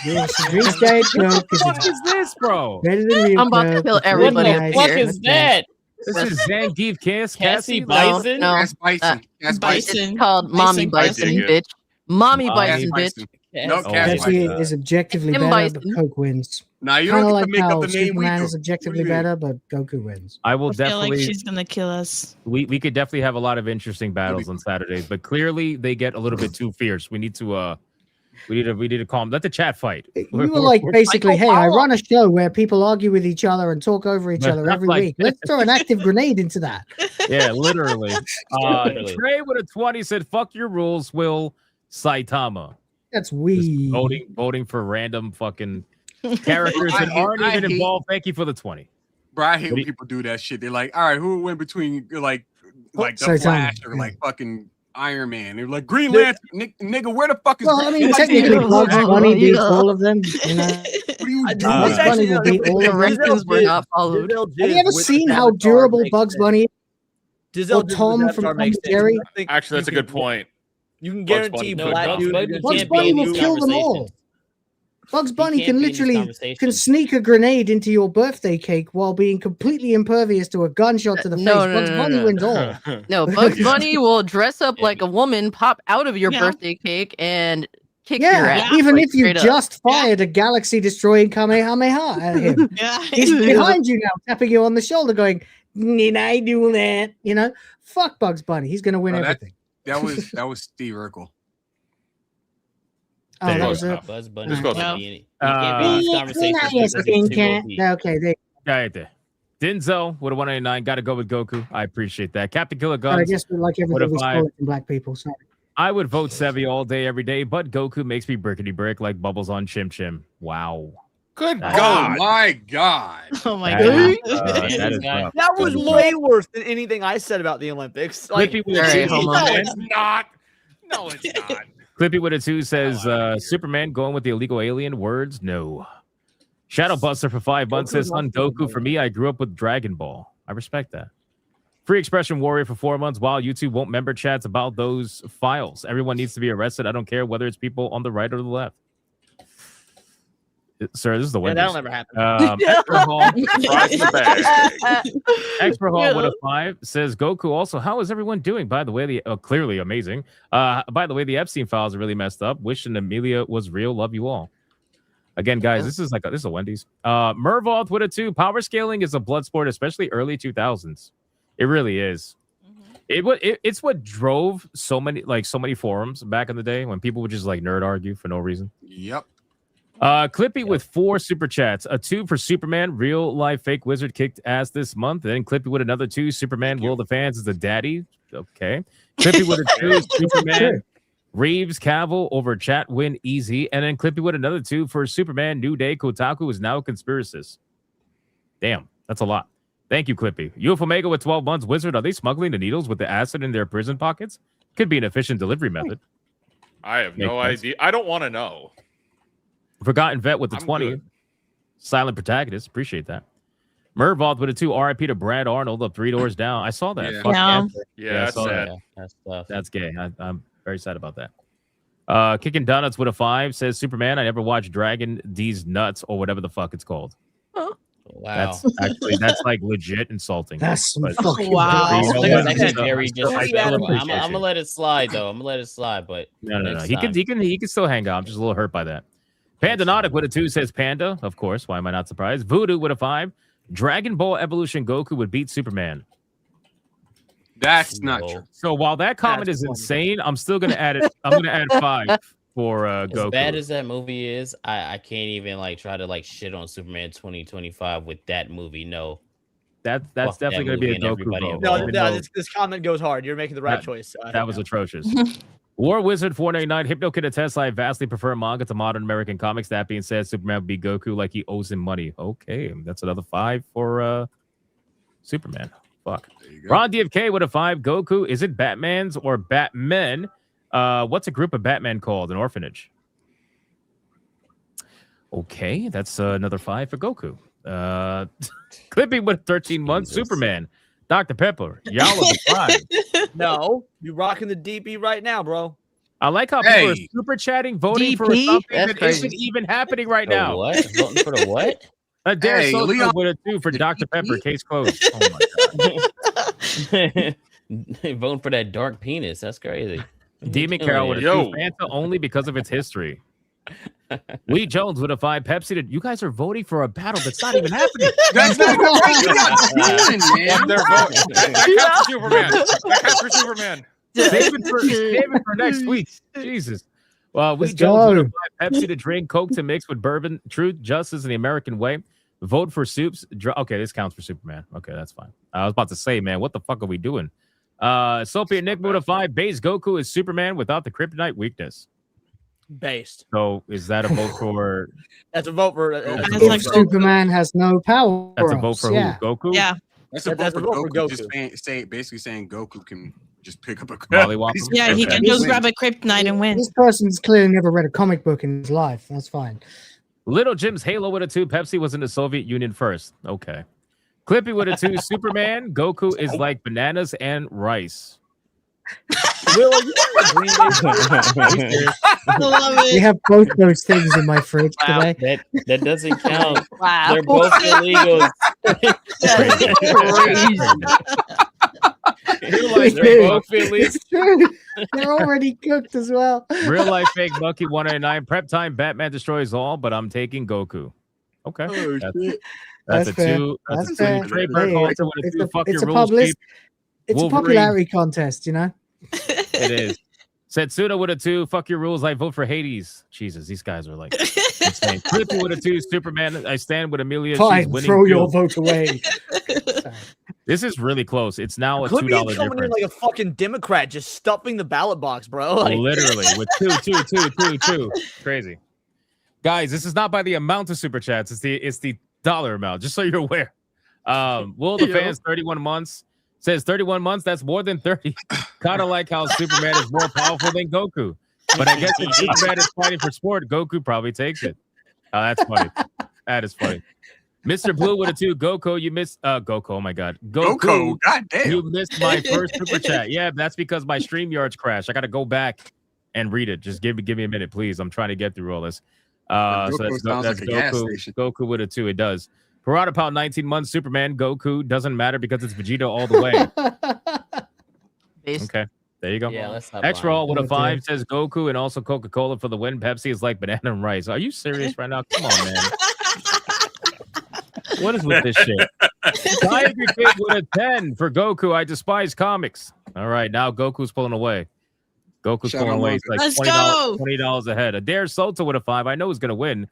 S5: Yeah, she drinks Diet Coke
S4: What the
S5: 'cause
S4: fuck
S5: it's
S4: is this, bro?
S5: better than real
S6: I'm about to
S5: Coke.
S6: kill
S5: It's
S6: everybody
S5: really
S6: up
S5: nice.
S13: What
S6: here.
S13: is that?
S4: This is Zangief
S13: Cassie
S4: Cassie.
S13: Bison?
S6: No,
S10: That's bison. That's bison.
S6: it's called Mommy
S9: Bison.
S6: Bison,
S8: I dig it.
S6: bitch. Mommy
S4: Mommy
S6: Bison, bitch.
S10: Bison. No,
S13: Cassie
S10: Cassie
S5: Pepsi
S10: Bison.
S5: is objectively
S6: Tim
S5: better,
S6: Bison.
S5: but Coke wins.
S10: Now you
S5: Kind
S10: don't
S5: of
S10: get
S5: like
S10: to make
S5: how
S10: up the name we
S5: Superman
S10: do.
S5: is objectively
S10: What do you mean?
S5: better, but Goku wins.
S4: I will
S9: I feel like
S4: definitely.
S9: she's gonna kill us.
S4: We could definitely have a lot of interesting battles on Saturdays, but clearly they get a little bit too fierce. We need to we need to calm. Let the chat fight.
S5: You were like basically, hey, I
S6: power.
S5: run a show where people argue with each other and talk over each
S4: But
S5: other
S4: not
S5: every
S4: like
S5: week. Let's throw an active grenade into that.
S4: Yeah, literally.
S13: Literally.
S4: Trey with a 20 said, "Fuck your rules, Will Saitama."
S5: That's
S4: Just
S5: we.
S4: voting for random fucking characters that aren't
S10: I
S4: even
S10: hate-
S4: involved. Thank you for the 20.
S10: Bro, I hate
S4: What
S10: when
S4: do you-
S10: people do that shit. They're like, all right, who went between like the
S5: Sorry,
S10: Flash
S5: Tom.
S10: or like fucking Iron Man? They're like Green
S7: Dude.
S10: Lantern, nigga. Where the fuck is?
S5: Well, I mean,
S10: Like,
S5: technically,
S10: nigga,
S5: Bugs Bunny beats
S6: yeah.
S5: all of them. You know,
S10: What are you
S7: I-
S10: doing?
S5: Bugs Bunny will beat all of them.
S6: Directions were not followed.
S5: Have you ever seen how durable Bugs Bunny is?
S7: Giselle
S5: or Tom from Tom and Jerry?
S8: Actually, that's a good point.
S7: You can
S8: Bugs
S7: guarantee
S8: Bunny
S7: black
S8: could
S7: dude.
S13: Bugs
S7: against
S5: Bugs
S13: can't
S5: Bunny
S13: be in
S5: will
S13: these
S5: kill them all.
S13: conversations.
S5: Bugs Bunny
S13: can't
S5: can
S13: be in these
S5: literally can
S13: conversations.
S5: sneak a grenade into your birthday cake while being completely impervious to a gunshot to the face.
S6: No, no,
S5: Bugs
S6: no,
S5: Bunny
S6: no.
S5: wins all.
S6: No, Bugs Bunny will dress up like a woman, pop out of your
S9: Yeah.
S6: birthday cake, and kick your
S5: Yeah,
S6: ass.
S5: even
S6: like,
S5: if you
S6: straight up.
S5: just fired a galaxy-destroying Kamehameha at him.
S9: Yeah.
S5: He's behind you now, tapping you on the shoulder, going, "Need I do that?" You know, fuck Bugs Bunny. He's gonna win
S10: Oh, that-
S5: everything.
S10: That was Steve Urkel.
S5: Oh,
S4: There
S5: that
S4: you
S5: was
S4: go.
S5: it.
S13: Buzz Bunny
S8: Just go
S13: can't
S8: now.
S13: be in it. He can't be in these
S5: You're
S13: conversations
S5: not
S13: because
S5: asking,
S13: he's too
S5: cat.
S13: OP.
S5: Okay, there.
S4: Right there. Denzel with a 189. Got to go with Goku. I appreciate that. Captain Killer
S5: I
S4: Guns.
S5: guess we like
S4: What
S5: everything
S4: if
S5: we
S4: I-
S5: stole from black people. Sorry.
S4: I would vote Sevi all day, every day, but Goku makes me brickety brick like bubbles on Chim Chim. Wow.
S8: Good
S4: That's-
S8: God.
S10: Oh my god.
S9: Oh my
S4: That
S9: god.
S4: is, that is
S13: Guy.
S4: rough.
S7: That was way worse than anything I said about the Olympics. Like,
S4: Clippy with a
S6: Very
S4: 2.
S6: homo.
S8: No, it's not. No, it's not.
S4: Clippy with a 2 says Superman going with the illegal alien words. No. Shadow Buster for 5 months says Son Goku. For me, I grew up with Dragon Ball. I respect that. Free Expression Warrior for 4 months. While YouTube won't member chats about those files. Everyone needs to be arrested. I don't care whether it's people on the right or the left. Sir, this is the
S7: yeah,
S4: Wendy's.
S7: that'll never happen.
S4: Extra Hall,
S8: Fries in the bag.
S4: Extra Hall with a 5 says Goku. Also, how is everyone doing? By the way, the clearly amazing. By the way, the Epstein files are really messed up. Wishing Amelia was real. Love you all. Again, guys, this is a Wendy's. Mervoth with a 2. Power scaling is a blood sport, especially early 2000s. It really is. It's what drove so many forums back in the day when people would just like nerd argue for no reason.
S10: Yep.
S4: Clippy with 4 super chats, a 2 for Superman, real life fake wizard kicked ass this month. Then Clippy with another 2, Superman, Will the Fans is the daddy. Okay. Clippy with a 2, Superman, Reeves, Cavill over chat win easy. And then Clippy with another 2 for Superman, New Day, Kotaku is now a conspiracist. Damn, that's a lot. Thank you, Clippy. UF Omega with 12 months, Wizard, are they smuggling the needles with the acid in their prison pockets? Could be an efficient delivery method.
S8: I have no idea. I don't want to know.
S4: Forgotten Vet with the
S8: I'm
S4: 20.
S8: good.
S4: Silent Protagonist. Appreciate that. Mervoth with a 2. RIP to Brad Arnold up 3 doors down. I saw that.
S10: Yeah.
S4: Fuck
S9: Yeah.
S4: Panther.
S8: Yeah,
S4: I
S8: that's
S4: saw
S8: sad.
S4: that.
S13: That's tough.
S4: That's gay. I'm very sad about that. Kicking Donuts with a 5 says Superman. I never watched Dragon D's Nuts or whatever the fuck it's called.
S13: Wow.
S4: That's like legit insulting.
S5: That's some
S4: But-
S5: fucking
S9: Wow.
S4: You know
S13: That
S4: what?
S13: got
S4: I still-
S13: very
S4: I still
S13: disrespectful.
S4: appreciate
S13: I'm gonna
S4: you.
S13: let it slide though. I'm gonna let it slide, but
S4: No.
S13: next
S4: He
S13: time.
S4: can still hang out. I'm just a little hurt by that. Pandanautic with a 2 says Panda. Of course. Why am I not surprised? Voodoo with a 5. Dragon Ball Evolution Goku would beat Superman.
S10: That's not
S13: No.
S10: true.
S4: So while that comment
S5: That's
S4: is
S5: funny.
S4: insane, I'm still gonna add it. I'm gonna add 5 for
S13: As
S4: Goku.
S13: bad as that movie is, I can't even like try to like shit on Superman 2025 with that movie. No.
S4: That's
S13: Fuck that
S4: definitely gonna be a
S13: movie and
S4: Goku
S13: everybody
S4: vote.
S13: involved.
S7: No,
S4: even
S7: no,
S4: though
S7: this comment goes hard. You're making the right
S4: That-
S7: choice.
S4: that was atrocious. War Wizard 499 Hypno can attest I vastly prefer manga to modern American comics. That being said, Superman would be Goku like he owes him money. Okay, that's another 5 for Superman. Fuck.
S10: There you go.
S4: Ron DFK with a 5. Goku, is it Batman's or Batmen? What's a group of Batman called? An orphanage. Okay, that's another 5 for Goku. Clippy with 13 months.
S13: Jesus.
S4: Superman. Dr. Pepper. Y'all with a 5.
S7: No, you rocking the DP right now, bro.
S4: I like how people are
S10: Hey.
S4: super chatting, voting for
S6: DP?
S4: something
S6: That's
S4: that
S6: crazy.
S4: not even happening right
S13: The
S4: now.
S13: what? Voting for the what?
S4: Dare
S10: Hey,
S4: Social
S10: Leon-
S4: with a 2 for
S10: the
S4: Dr. Pepper.
S10: DP?
S4: Case closed. Oh my God.
S13: Voting for that dark penis. That's crazy.
S4: Demon Carol with a 2.
S8: Yo.
S4: Fanta only because of its history. Lee Jones with a 5. Pepsi. You guys are voting for a battle that's not even happening.
S10: That's not what you got doing, man.
S8: They're voting. That counts for Superman. That counts for Superman.
S4: Save it for next week. Jesus. Well, we
S5: Let's
S4: Jones with
S5: go.
S4: a 5. Pepsi to drink, Coke to mix with bourbon. Truth, justice, and the American way. Vote for soups. Okay, this counts for Superman. Okay, that's fine. I was about to say, man, what the fuck are we doing? Sophie and Nick with a 5. Base Goku is Superman without the kryptonite weakness.
S7: Based.
S4: So is that a vote for?
S7: That's a vote for.
S4: That's a
S5: If
S4: vote for-
S5: Superman has no power,
S4: That's a vote for who?
S5: yeah.
S4: Goku?
S9: Yeah.
S10: That's a
S7: That's
S10: vote
S7: a
S10: for
S7: vote for
S10: Goku. Just
S7: Goku.
S10: basically saying Goku can just pick up a
S4: Mollywop him?
S9: Yeah, he
S4: Okay.
S9: can just grab a kryptonite and win.
S5: This person's clearly never read a comic book in his life. That's fine.
S4: Little Jim's Halo with a 2. Pepsi was in the Soviet Union first. Okay. Clippy with a 2. Superman. Goku is like bananas and rice.
S7: Will, are you wearing a Green Bay
S9: I love
S5: We
S9: it.
S5: have both those things in my fridge
S13: Wow,
S5: today.
S13: that doesn't count.
S6: Wow.
S13: They're both illegals. They're both illegal.
S5: It's true. They're already cooked as well.
S4: Real life fake Bucky 189. Prep time. Batman destroys all, but I'm taking Goku. Okay.
S10: Oh,
S4: That's,
S10: shit.
S4: that's
S5: That's
S4: a
S5: fair.
S4: 2. That's
S5: That's
S4: a 2.
S5: fair.
S4: Trey
S5: Hey,
S4: Burke also
S5: it's a-
S4: with a
S5: it's
S4: 2.
S5: a-
S4: Fuck
S5: it's
S4: your
S5: a
S4: rules,
S5: public-
S4: cheap.
S5: It's a
S4: Wolverine.
S5: popularity contest, you know.
S4: It is. Setsuna with a 2. Fuck your rules. I vote for Hades. Jesus, these guys are like insane. Clippy with a 2. Superman. I stand with Amelia. She's
S5: Fine,
S4: winning
S5: throw your
S4: field.
S5: vote away. Sorry.
S4: This is really close. It's now a
S7: Clippy
S4: $2
S7: is coming in
S4: difference.
S7: like a fucking Democrat, just stuffing the ballot box, bro. Like,
S4: Literally with 2. Crazy. Guys, this is not by the amount of super chats. It's the dollar amount, just so you're aware. Will the fans 31 months says 31 months, that's more than 30. Kind of like how Superman is more powerful than Goku. But I guess if Superman is fighting for sport, Goku probably takes it. That's funny. That is funny. Mr. Blue with a 2. Goku, you missed Goku. Oh my god.
S10: Goku, goddamn.
S4: You missed my first super chat. Yeah, that's because my StreamYard's crashed. I gotta go back and read it. Just give me a minute, please. I'm trying to get through all this. So
S10: Goku sounds
S4: that's
S10: like a gas
S4: Goku.
S10: station.
S4: Goku with a 2. It does. Parada Pound 19 months. Superman. Goku doesn't matter because it's Vegeta all the way.
S6: Based.
S4: Okay, there you go.
S13: Yeah, let's not
S4: Extra
S13: lie.
S4: all with a
S5: Oh,
S4: 5
S5: dear.
S4: says Goku and also Coca-Cola for the win. Pepsi is like banana and rice. Are you serious right now? Come on, man. What is with this shit? Tiger Kid with a 10 for Goku. I despise comics. All right, now Goku's pulling away. Goku's
S10: Shout
S4: pulling
S10: out
S4: away.
S10: manga.
S4: He's like
S9: Let's
S4: $20,
S9: go.
S4: $20 ahead. Adair Soto with a 5. I know he's gonna win.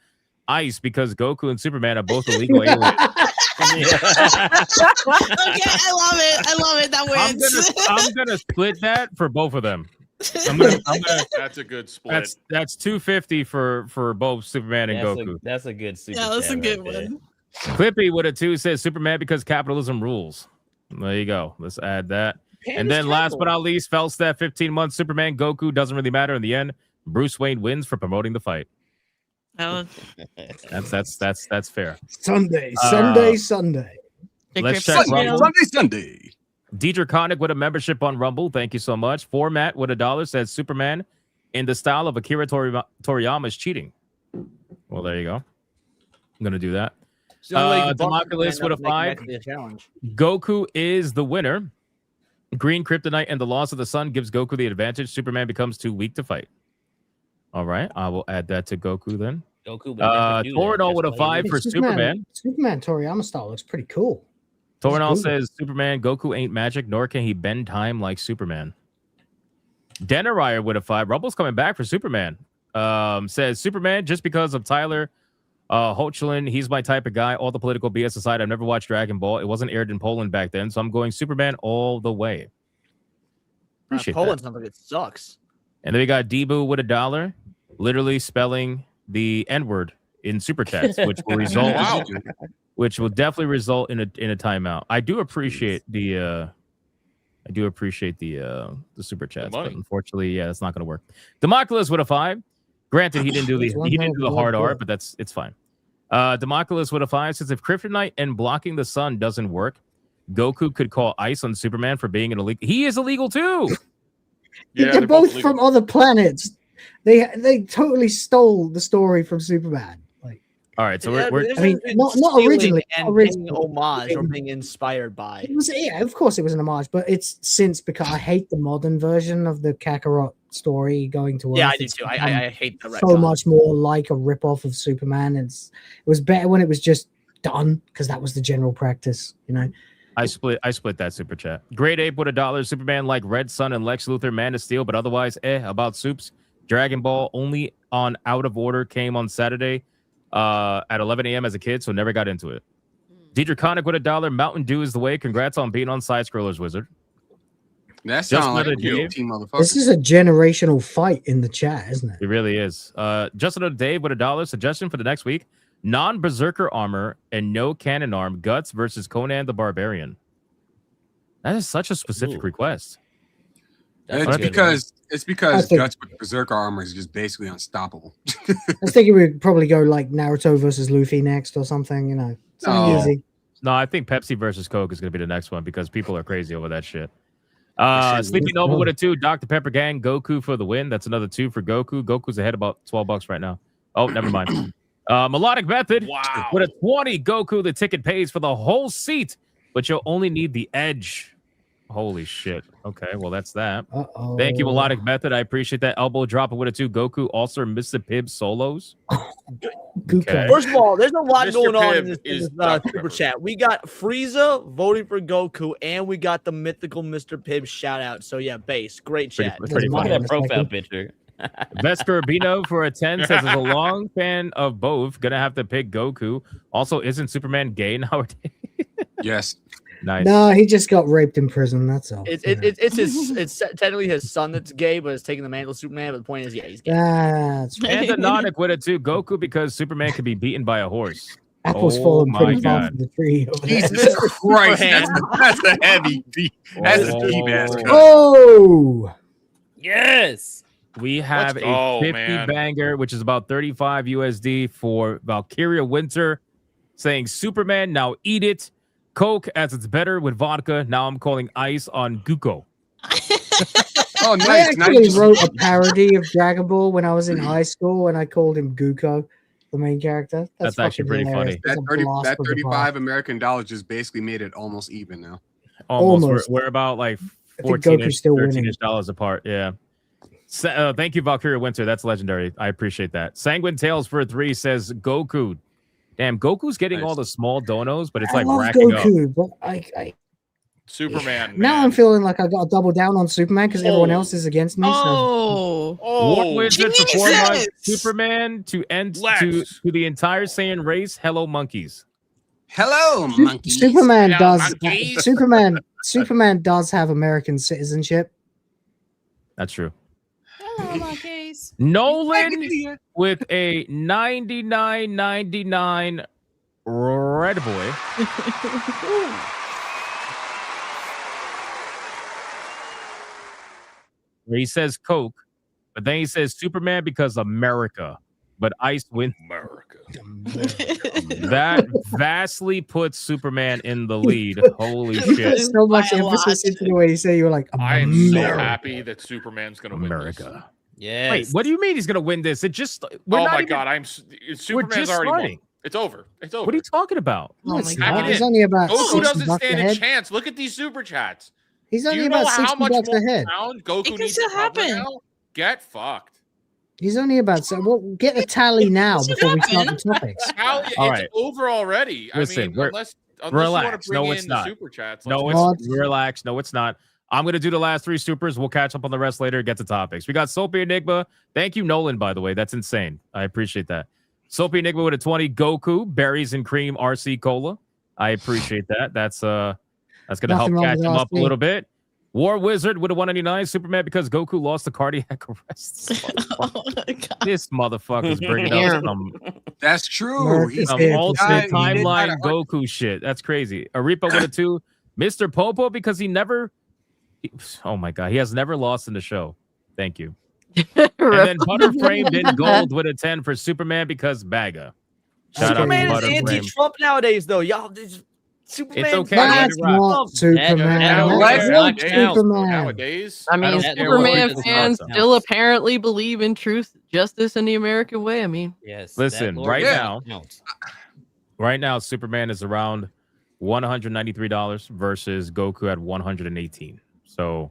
S4: Ice because Goku and Superman are both illegal aliens.
S9: Okay, I love it. I love it. That wins.
S4: I'm gonna split that for both of them. I'm gonna
S8: That's a good split.
S4: that's 250 for both Superman and Goku.
S13: That's a good super
S9: Yeah, that's a
S13: chat
S9: good
S13: right there.
S9: one.
S4: Clippy with a 2 says Superman because capitalism rules. There you go. Let's add that. And then last but not least, Felstad, 15 months Superman Goku doesn't really matter in the end. Bruce Wayne wins for promoting the fight.
S9: Oh,
S4: That's fair.
S5: Sunday.
S4: Let's check Rumble.
S10: Sunday.
S4: Deidre Connick with a membership on Rumble. Thank you so much. Format with $1 says Superman in the style of Akira Toriyama is cheating. Well, there you go. I'm gonna do that. Democulus with a 5. Goku is the winner. Green Kryptonite and the loss of the sun gives Goku the advantage. Superman becomes too weak to fight. All right, I will add that to Goku then.
S13: Goku would never do that.
S4: Torino
S13: That's
S4: with a
S13: why
S4: 5
S13: he
S4: for
S13: is.
S4: Superman.
S5: Superman Toriyama style looks pretty cool.
S4: Torino says Superman Goku ain't magic, nor can he bend time like Superman. Denarier with a 5. Rumble's coming back for Superman. Says Superman just because of Tyler Hoechlin. He's my type of guy. All the political BS aside, I've never watched Dragon Ball. It wasn't aired in Poland back then, so I'm going Superman all the way. Appreciate
S7: Poland
S4: that.
S7: sounds like it sucks.
S4: And then we got Debu with $1, literally spelling the N-word in super chats, which will result, which will definitely result in a timeout. I do appreciate the super chats, but unfortunately, yeah, that's not going to work. Democulus with a 5. Granted, he didn't do the hard R, but it's fine. Democulus with a 5 says if Kryptonite and blocking the sun doesn't work, Goku could call ice on Superman for being an illegal. He is illegal too.
S5: Yeah, they're both from other planets. They totally stole the story from Superman.
S4: All right, so we're
S5: I mean, not originally,
S7: and
S5: originally
S7: homage or being inspired by.
S5: It was, yeah, of course it was an homage, but it's since because I hate the modern version of the Kakarot story going to Earth.
S7: Yeah, I do too. I hate the
S5: so much more like a ripoff of Superman. It was better when it was just done because that was the general practice, you know.
S4: I split that super chat. Great Ape with $1. Superman like Red Sun and Lex Luthor, Man of Steel, but otherwise, about soups. Dragon Ball only on Out of Order came on Saturday at 11 a.m. as a kid, so never got into it. Deidre Connick with $1. Mountain Dew is the way. Congrats on being on Side Scrollers, Wizard.
S10: That sounds like a guilty motherfucker.
S5: This is a generational fight in the chat, isn't it?
S4: It really is. Justin Dave with $1. Suggestion for the next week: non-berserker armor and no cannon arm. Guts versus Conan the Barbarian. That is such a specific request.
S10: It's because Guts with berserker armor is just basically unstoppable.
S5: I was thinking we'd probably go like Naruto versus Luffy next or something, you know. Something easy.
S4: No, I think Pepsi versus Coke is going to be the next one because people are crazy over that shit. Sleepy Nova with a 2. Dr. Pepper Gang, Goku for the win. That's another 2 for Goku. Goku's ahead about $12 right now. Oh, never mind. Melodic Method with a 20. Goku, the ticket pays for the whole seat, but you'll only need the edge. Holy shit. Okay, well, that's that. Thank you, Melodic Method. I appreciate that. Elbow drop with a 2. Goku, also Mr. Pibb solos.
S5: Okay.
S7: First of all, there's a lot
S8: Mr.
S7: going on
S8: Pibb
S7: in this
S8: is
S7: super chat. We got Frieza voting for Goku, and we got the mythical Mr. Pibb shout out. So yeah, base. Great chat.
S4: Pretty
S13: Look
S4: funny.
S13: at that profile picture.
S4: Vesper Urbino for a 10 says, as a long fan of both, gonna have to pick Goku. Also, isn't Superman gay nowadays?
S10: Yes.
S4: Nice.
S5: No, he just got raped in prison. That's all.
S7: It's technically his son that's gay, but it's taking the mantle of Superman. But the point is, yeah, he's gay.
S5: That's right.
S4: And the Nonic with it too. Goku because Superman can be beaten by a horse.
S5: Apple's falling pretty far from the tree. Over there.
S10: Jesus Christ, that's a heavy beat. That's a deep ass cut.
S5: Oh,
S13: Yes.
S4: We have a 50 banger, which is about 35 USD for Valkyria Winter, saying Superman, now eat it. Coke, as it's better with vodka. Now I'm calling ice on Guko.
S10: Oh, nice.
S5: I actually wrote a parody of Dragon Ball when I was in high school, and I called him Guko, the main character.
S4: That's actually pretty
S5: hilarious.
S4: funny.
S10: That 35 American dollars just basically made it almost even now.
S4: Almost. We're about like
S5: Goku's still winning.
S4: $13 apart. Yeah. Thank you, Valkyria Winter. That's legendary. I appreciate that. Sanguine Tales for a 3 says Goku. Damn, Goku's getting all the small donos, but it's like
S5: I love
S4: racking
S5: Goku,
S4: up.
S5: but I
S8: Superman.
S5: Now
S8: man.
S5: I'm feeling like I got to double down on Superman because everyone else is against me.
S9: Oh,
S4: War Wizard for 4 months.
S9: Jesus.
S4: Superman to end
S8: Lex.
S4: to the entire Saiyan race. Hello, monkeys.
S10: Hello, monkeys.
S5: Superman
S8: Hello,
S5: does.
S8: monkeys.
S5: Superman does have American citizenship.
S4: That's true.
S9: hello, monkeys.
S4: Nolan with a 99.99 Red Boy. Where he says Coke, but then he says Superman because America. But Ice wins.
S8: America.
S4: That vastly puts Superman in the lead. Holy shit.
S5: So much
S9: By a
S5: emphasis
S9: lot.
S5: into the way you say you were like,
S8: I am so
S5: America.
S8: happy that Superman's going to win this.
S4: America.
S13: Yes.
S4: Wait, what do you mean he's going to win this? It just. We're
S8: Oh
S4: not
S8: my
S4: even-
S8: God, Superman's
S4: just
S8: already
S4: starting.
S8: won. It's over. It's over.
S4: What are you talking about?
S5: No,
S9: Oh
S5: it's
S9: my
S5: not.
S8: God.
S5: He's only about
S8: Goku
S5: 60
S8: doesn't
S5: bucks
S8: stand a
S5: ahead.
S8: chance. Look at these super chats.
S5: He's
S8: Do
S5: only
S8: you know
S5: about
S8: how
S5: 60
S8: much
S5: bucks
S8: more
S5: ahead.
S8: ground Goku
S9: It can
S8: needs
S9: still
S8: to cover
S9: happen.
S8: now? Get fucked.
S5: He's only about so. Well, get a tally now
S9: It can
S5: before we start
S9: happen.
S5: the topics.
S8: How,
S4: All
S8: it's
S4: right.
S8: over already.
S4: Listen,
S8: I mean,
S4: we're-
S8: unless you
S4: relax.
S8: want to bring
S4: No,
S8: in
S4: it's
S8: the
S4: not.
S8: super chats.
S4: No,
S8: let's
S5: What?
S4: it's relax. No, it's not. I'm going to do the last 3 supers. We'll catch up on the rest later. Get to topics. We got Soapy Enigma. Thank you, Nolan, by the way. That's insane. I appreciate that. Soapy Enigma with a 20. Goku, berries and cream, RC Cola. I appreciate that. That's going to help
S5: Nothing wrong
S4: catch
S5: with
S4: him up a
S5: RC.
S4: little bit. War Wizard with a 199. Superman because Goku lost the cardiac arrest.
S9: Oh my God.
S4: This motherfucker's bringing up some
S10: That's true.
S5: America's
S4: some
S5: here to
S4: alternate
S5: stay.
S4: timeline Goku shit. That's crazy. Arepa with a 2. Mr. Popo because oh my God, he has never lost in the show. Thank you. And then Butterframed in gold with a 10 for Superman because Baga. Shout out
S7: Superman
S4: to
S7: is
S4: Butterframe.
S7: anti-Trump nowadays, though. Y'all, Superman.
S4: It's okay.
S5: That's
S4: Let it rock.
S5: not Superman.
S13: that
S5: That's
S13: works
S5: not
S13: nowadays.
S5: Superman.
S8: Nowadays,
S6: I mean,
S4: don't
S13: care
S6: Superman
S13: what
S6: fans
S13: people
S6: still apparently believe in truth, justice, and the American way. I mean,
S13: Yes.
S4: Listen,
S13: that Lord
S4: right
S13: is
S4: now-
S13: counts.
S4: Right now, Superman is around $193 versus Goku at 118. So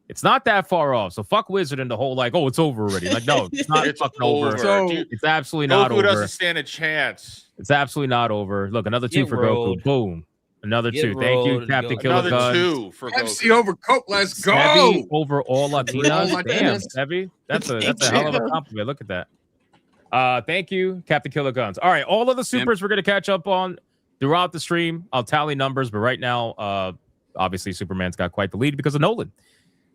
S4: it's not that far off. So fuck Wizard and the whole like, oh, it's over already. Like, no, it's not
S8: It's
S4: fucking over.
S8: over.
S10: So-
S8: Dude,
S4: It's absolutely not
S8: Goku
S4: over.
S8: doesn't stand a chance.
S4: It's absolutely not over. Look, another 2
S13: Get
S4: for
S13: rolled.
S4: Goku. Boom. Another
S13: Get
S4: 2. Thank you,
S13: rolled,
S4: Captain
S13: go.
S4: Killer
S8: Another
S4: Gun.
S8: 2 for
S10: MC
S8: Goku.
S10: over Coke. Let's go.
S4: Heavy over all Latinas.
S10: All
S4: Damn,
S10: Latinas.
S4: Heavy. That's a
S9: Thank
S4: hell of a
S9: you.
S4: compliment. Look at that. Thank you, Captain Killer Guns. All right, all of the supers we're gonna catch up on throughout the stream. I'll tally numbers, but right now, obviously Superman's got quite the lead because of Nolan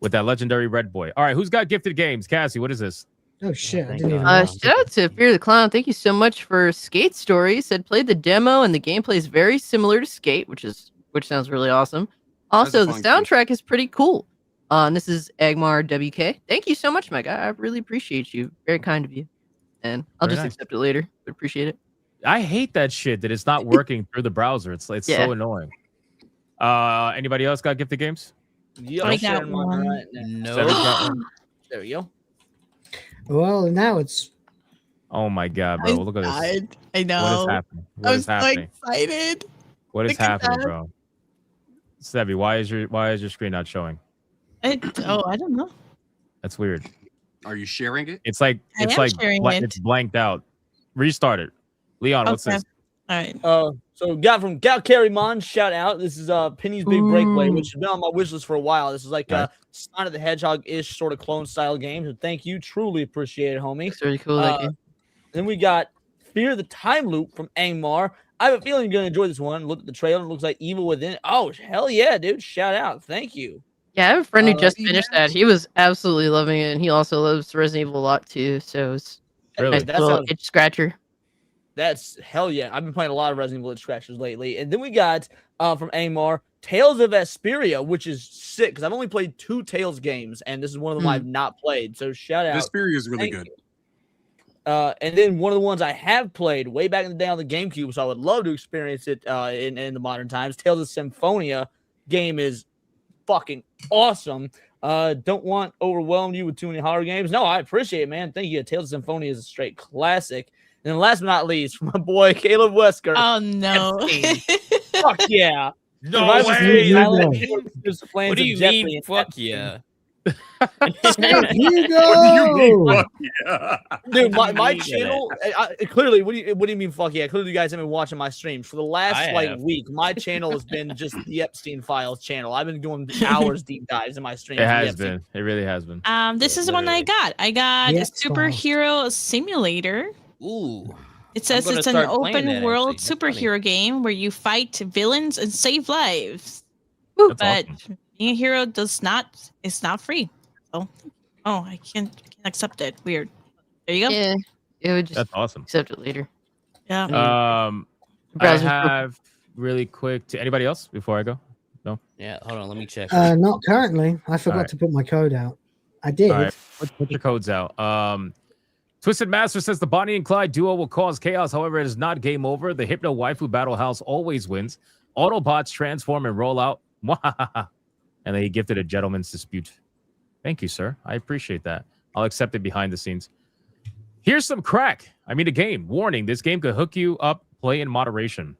S4: with that legendary red boy. All right, who's got gifted games? Cassie, what is this?
S5: Oh shit! I
S13: thank
S5: didn't even.
S13: God.
S5: know.
S6: shout out to Fear the Clown. Thank you so much for Skate Story. Said played the demo and the gameplay is very similar to Skate, which sounds really awesome. Also, the
S10: That's a fun
S6: soundtrack is pretty cool. And this is Agmar WK. Thank you so much, my guy. I really appreciate you. Very kind of you. And I'll
S4: Very
S6: just
S4: nice.
S6: accept it later. But appreciate it.
S4: I hate that shit that it's not working through the browser. It's
S6: Yeah.
S4: so annoying. Anybody else got gifted games?
S7: Yo,
S9: I got
S7: sharing mine
S9: one.
S7: right now.
S4: Seven's
S13: No.
S4: got one.
S7: There we go.
S5: Well, now it's.
S4: Oh my god, bro! Look at this.
S9: I know.
S4: What is happening? What
S9: I'm
S4: is
S9: so
S4: happening?
S9: excited.
S4: What is
S9: Look at
S4: happening,
S9: that.
S4: bro? Sevi, why is your screen not showing?
S9: I don't know.
S4: That's weird.
S10: Are you sharing it?
S4: It's like
S9: I am sharing it.
S4: it's blanked out. Restart it. Leon, what's
S9: Okay.
S4: this?
S9: All right.
S7: So got from Gal Carrymon, shout out. This is Penny's Big Breakaway, which has been on my wish list for a while. This is like a Sonic the Hedgehog-ish sort of clone style game. So thank you. Truly appreciate it, homie.
S6: It's really cool. That game.
S7: Then we got Fear the Time Loop from Angmar. I have a feeling you're gonna enjoy this one. Look at the trailer, it looks like Evil Within. Oh, hell yeah, dude. Shout out. Thank you.
S6: Yeah, I have a friend who just
S10: yeah.
S6: finished that. He was absolutely loving it, and he also loves Resident Evil a lot too. So it's
S4: Really?
S6: a nice
S7: That
S6: little
S7: sounds-
S6: itch scratcher.
S7: That's hell yeah. I've been playing a lot of Resident Evil Itch Scratchers lately. And then we got from Angmar, Tales of Asperia, which is sick because I've only played 2 Tales games, and this is one of them I've not played. So shout out.
S10: Vesperia is really
S7: Thank
S10: good.
S7: And then one of the ones I have played way back in the day on the GameCube, so I would love to experience it in the modern times. Tales of Symphonia game is fucking awesome. Don't want to overwhelm you with too many horror games. No, I appreciate it, man. Thank you. Tales of Symphonia is a straight classic. And then last but not least, my boy Caleb Wesker.
S9: Oh no.
S7: Fuck yeah.
S8: No way.
S5: way.
S13: What do you mean? Fuck yeah.
S5: Hugo.
S7: Dude, my channel clearly. What do you mean? Fuck yeah! Clearly, you guys have been watching my streams for the last week. My channel has been just the Epstein Files channel. I've been doing hours deep dives in my streams.
S4: It has been. It really has been.
S9: This is the one I got. I got a superhero simulator.
S13: Ooh.
S9: It says it's an open world superhero game where you fight villains and save lives. But
S4: awesome.
S9: being a hero it's not free. So, I can't accept it. Weird. There you go.
S6: Yeah, it would just
S4: That's awesome.
S6: accept it later.
S9: Yeah.
S4: I have really quick to anybody else before I go? No?
S13: Yeah, hold on, let me check.
S5: Not currently. I forgot to put my code out. I did.
S4: All right, put your codes out. Twisted Master says the Bonnie and Clyde duo will cause chaos. However, it is not game over. The Hypno Waifu Battle House always wins. Autobots transform and roll out. And then he gifted a gentleman's dispute. Thank you, sir. I appreciate that. I'll accept it behind the scenes. Here's some crack. I mean, a game. Warning, this game could hook you up. Play in moderation.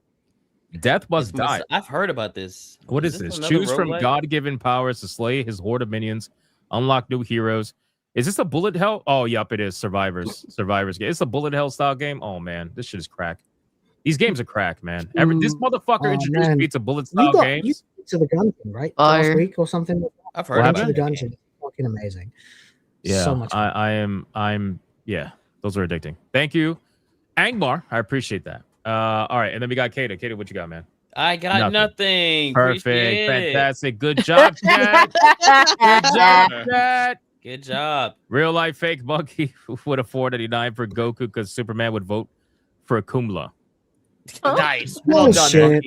S4: Death must die.
S13: I've heard about this.
S4: What is this? Choose from God-given powers to slay his horde of minions. Unlock new heroes. Is this a bullet hell? Oh, yep, it is. Survivors game. It's a bullet hell style game. Oh, man. This shit is crack. These games are crack, man. This motherfucker introduced me to bullet style games.
S5: You to the dungeon, right? Last week or something.
S13: I've heard about
S5: the dungeon. It's fucking amazing.
S4: Yeah,
S5: so much fun.
S4: I'm yeah, those are addicting. Thank you, Angmar. I appreciate that. All right, and then we got Kata. Kata, what you got, man?
S13: I got nothing.
S4: Perfect.
S13: Appreciate
S4: Fantastic. Good job, Chad. Good job, Chad.
S13: Good job.
S4: Real life fake monkey with a 499 for Goku because Superman would vote for Kumla.
S7: Nice.
S5: Well done,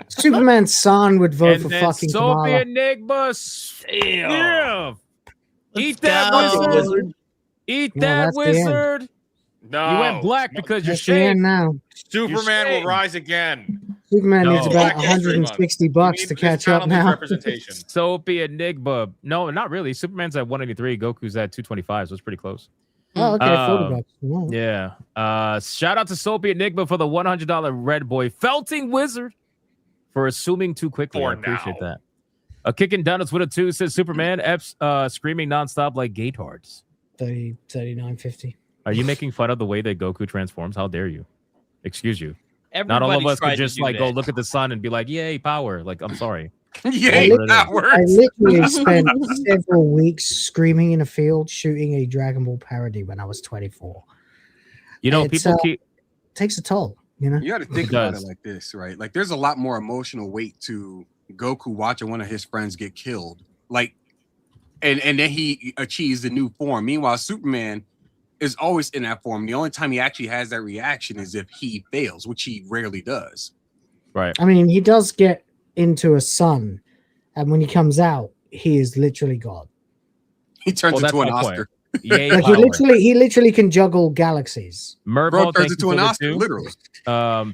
S5: Superman's son would vote for fucking
S4: Sophie
S5: Kamala.
S4: Enigma. Yeah. Eat that wizard. Eat
S5: No,
S4: that
S5: that's the end.
S4: wizard.
S8: No.
S4: You went black because you're
S5: That's the end
S4: shaved.
S5: now.
S8: Superman will rise again.
S5: Superman
S4: No.
S5: needs about
S8: Black History Month.
S5: $160 to catch up now.
S8: Representation.
S4: Soapy Enigma. No, not really. Superman's at 183. Goku's at 225, so it's pretty close.
S5: Oh, okay, $40. Wow.
S4: Yeah. Shout out to Soapy Enigma for the $100 Red Boy Felting Wizard for assuming too quickly. I appreciate that. A Kicking Donuts with a 2 says Superman F's screaming nonstop like Gatords.
S5: 39.50.
S4: Are you making fun of the way that Goku transforms? How dare you? Excuse you.
S13: Everybody
S4: Not all of us
S13: tried
S4: could
S13: to
S4: just
S13: do
S4: like go
S13: that.
S4: look at the sun and be like, yay, power. Like, I'm sorry.
S10: Yay, power.
S5: I literally spent several weeks screaming in a field shooting a Dragon Ball parody when I was 24.
S4: You know,
S5: It's,
S4: people keep
S5: takes a toll, you know?
S10: You got to think about it like this, right? Like, there's a lot more emotional weight to Goku watching one of his friends get killed, like, and then he achieves the new form. Meanwhile, Superman is always in that form. The only time he actually has that reaction is if he fails, which he rarely does.
S4: Right.
S5: I mean, he does get into a sun, and when he comes out, he is literally God.
S10: He turns into an Oscar.
S4: Yay,
S5: Like, he literally can juggle galaxies.
S4: Merbo
S10: turns into an Oscar, literally.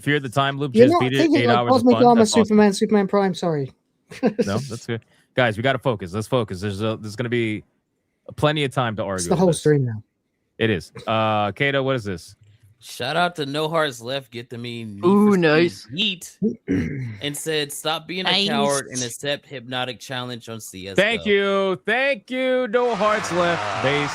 S4: Fear the Time Loop
S5: You're
S4: just
S5: not
S4: beat it.
S5: thinking
S4: 8
S5: like
S4: hours
S5: Cosmic
S4: of fun.
S5: Armor,
S4: That's awesome.
S5: Superman, Superman Prime. Sorry.
S4: No, that's good. Guys, we got to focus. Let's focus. There's going to be plenty of time to argue.
S5: It's the whole stream now.
S4: It is. Kato, what is this?
S13: Shout out to No Hearts Left. Get to me.
S6: Ooh, nice.
S13: Heat. And said, stop being a coward and accept Hypnotic Challenge on CS.
S4: Thank you. Thank you. No Hearts Left. Based.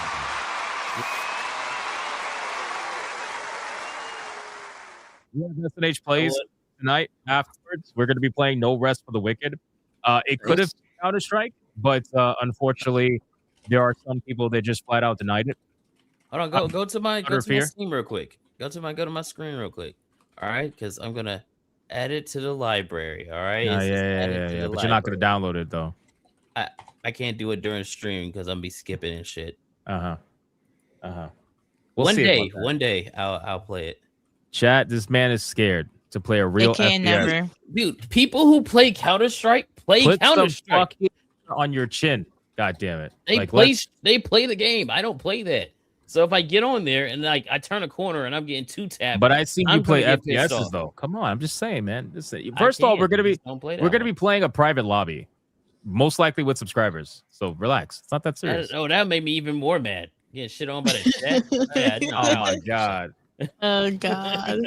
S4: Yeah, SNH plays tonight. Afterwards, we're going to be playing No Rest for the Wicked. It could have been Counter-Strike, but unfortunately, there are some people that just flat out denied it.
S13: Hold on, go to my Steam real quick. Go to my screen real quick. All right, because I'm gonna add it to the library. All right.
S4: Yeah. But you're not gonna download it though.
S13: I can't do it during stream because I'm be skipping and shit.
S4: We'll
S13: one
S4: see
S13: day I'll play it.
S4: Chat, this man is scared to play a real FPS.
S9: Never.
S13: Dude, people who play Counter-Strike play
S4: Put some
S13: Counter-Strike
S4: fucking on your chin. God damn it.
S13: They
S4: Like,
S13: they play the game. I don't play that. So if I get on there and like I turn a corner and I'm getting two tapped,
S4: but I see you play
S13: gonna get pissed
S4: FPSs
S13: off.
S4: though. Come on, I'm just saying, man. First of all, we're gonna be playing a private lobby, most likely with subscribers. So relax. It's not that serious.
S13: That made me even more mad. Getting shit on by the chat.
S4: Oh my god.
S9: Oh God.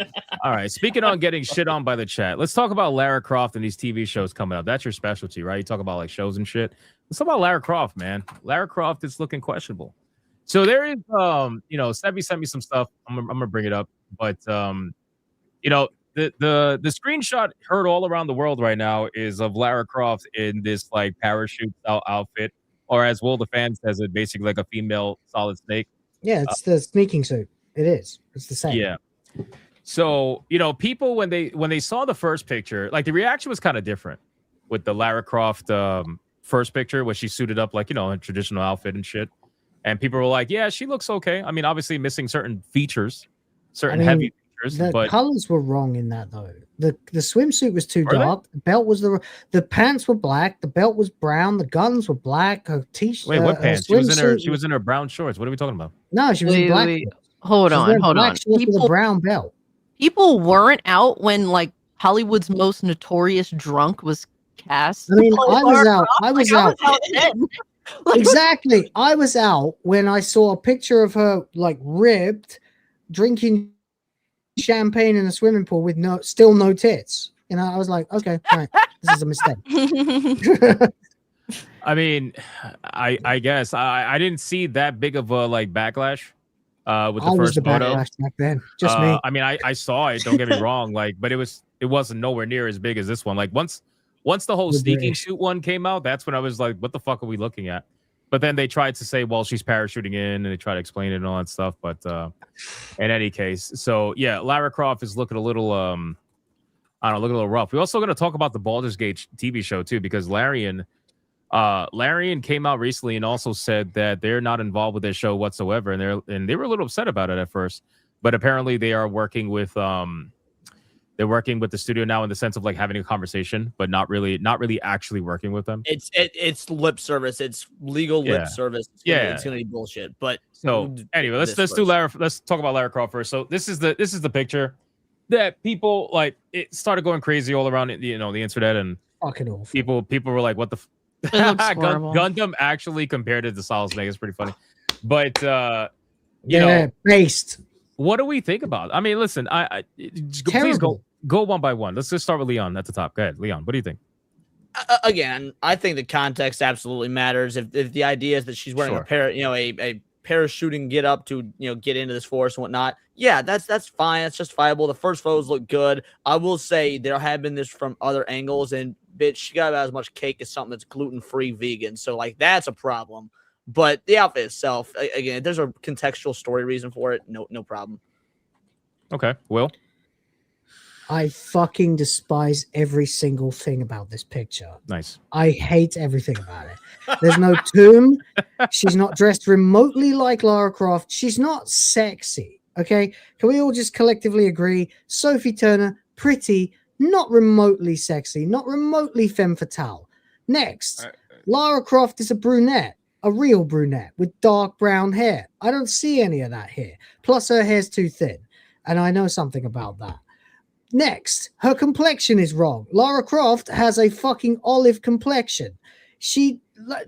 S4: All right. Speaking on getting shit on by the chat, let's talk about Lara Croft and these TV shows coming up. That's your specialty, right? You talk about like shows and shit. Let's talk about Lara Croft, man. Lara Croft is looking questionable. So there is, Sebby sent me some stuff. I'm gonna bring it up, but the screenshot heard all around the world right now is of Lara Croft in this like parachute style outfit, or as Will the fan says, it basically like a female Solid Snake.
S5: Yeah, it's the sneaking suit. It is. It's the same.
S4: Yeah. So people when they saw the first picture, like the reaction was kind of different with the Lara Croft first picture, where she suited up like a traditional outfit and shit. And people were like, yeah, she looks okay. I mean, obviously missing certain features, heavy features.
S5: The colors were wrong in that though. The swimsuit was too dark. The belt was the pants were black. The belt was brown. The guns were black. Her t-shirt.
S4: Wait, what pants? She was in her brown shorts. What are we talking about?
S5: No, she was in black.
S6: Hold on.
S5: People, a brown belt.
S6: People weren't out when like Hollywood's most notorious drunk was cast.
S5: I mean, I was out. I was out. Exactly. I was out when I saw a picture of her like ribbed, drinking champagne in a swimming pool with still no tits. I was like, okay, right, this is a mistake.
S4: I mean, I guess I didn't see that big of a like backlash with the first photo
S5: backlash back then. Just me.
S4: I mean, I saw it. Don't get me wrong, like, but it wasn't nowhere near as big as this one. Like once the whole sneaking suit one came out, that's when I was like, what the fuck are we looking at? But then they tried to say, well, she's parachuting in, and they try to explain it and all that stuff. But in any case, so yeah, Lara Croft is looking a little, looking a little rough. We're also going to talk about the Baldur's Gate TV show too, because Larian came out recently and also said that they're not involved with their show whatsoever, and they were a little upset about it at first. But apparently, they are working with They're working with the studio now in the sense of like having a conversation, but not really actually working with them.
S7: It's lip service. It's legal lip service. It's gonna be bullshit. But
S4: so anyway, let's do Lara. Let's talk about Lara Croft first. So this is the picture that people like. It started going crazy all around the internet, and
S5: fucking awful.
S4: People were like, "What the." Gundam actually compared it to Solid Snake is pretty funny, but
S5: based.
S4: What do we think about it? I mean, listen, please go one by one. Let's just start with Leon at the top. Go ahead, Leon. What do you think?
S7: Again, I think the context absolutely matters. If the idea is that she's wearing a parachuting get up to get into this force and whatnot, yeah, that's fine. That's justifiable. The first photos look good. I will say there have been this from other angles, and bitch, she got about as much cake as something that's gluten-free vegan. So like that's a problem. But the outfit itself, again, if there's a contextual story reason for it, no problem.
S4: Okay, Will?
S5: I fucking despise every single thing about this picture.
S4: Nice.
S5: I hate everything about it. There's no tomb. She's not dressed remotely like Lara Croft. She's not sexy. Okay? Can we all just collectively agree? Sophie Turner, pretty, not remotely sexy, not remotely femme fatale. Next, Lara Croft is a brunette. A real brunette with dark brown hair. I don't see any of that here. Plus, her hair's too thin. And I know something about that. Next, her complexion is wrong. Lara Croft has a fucking olive complexion.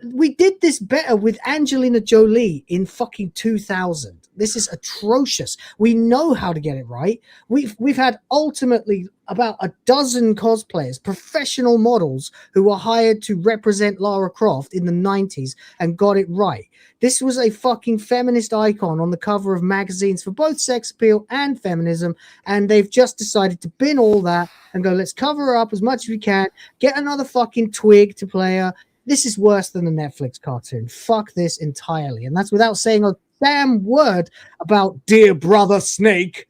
S5: We did this better with Angelina Jolie in fucking 2000. This is atrocious. We know how to get it right. We've had ultimately about a dozen cosplayers, professional models who were hired to represent Lara Croft in the 90s and got it right. This was a fucking feminist icon on the cover of magazines for both sex appeal and feminism, and they've just decided to bin all that and go, let's cover her up as much as we can, get another fucking twig to play her. This is worse than a Netflix cartoon. Fuck this entirely. And that's without saying a damn word about dear brother Snake.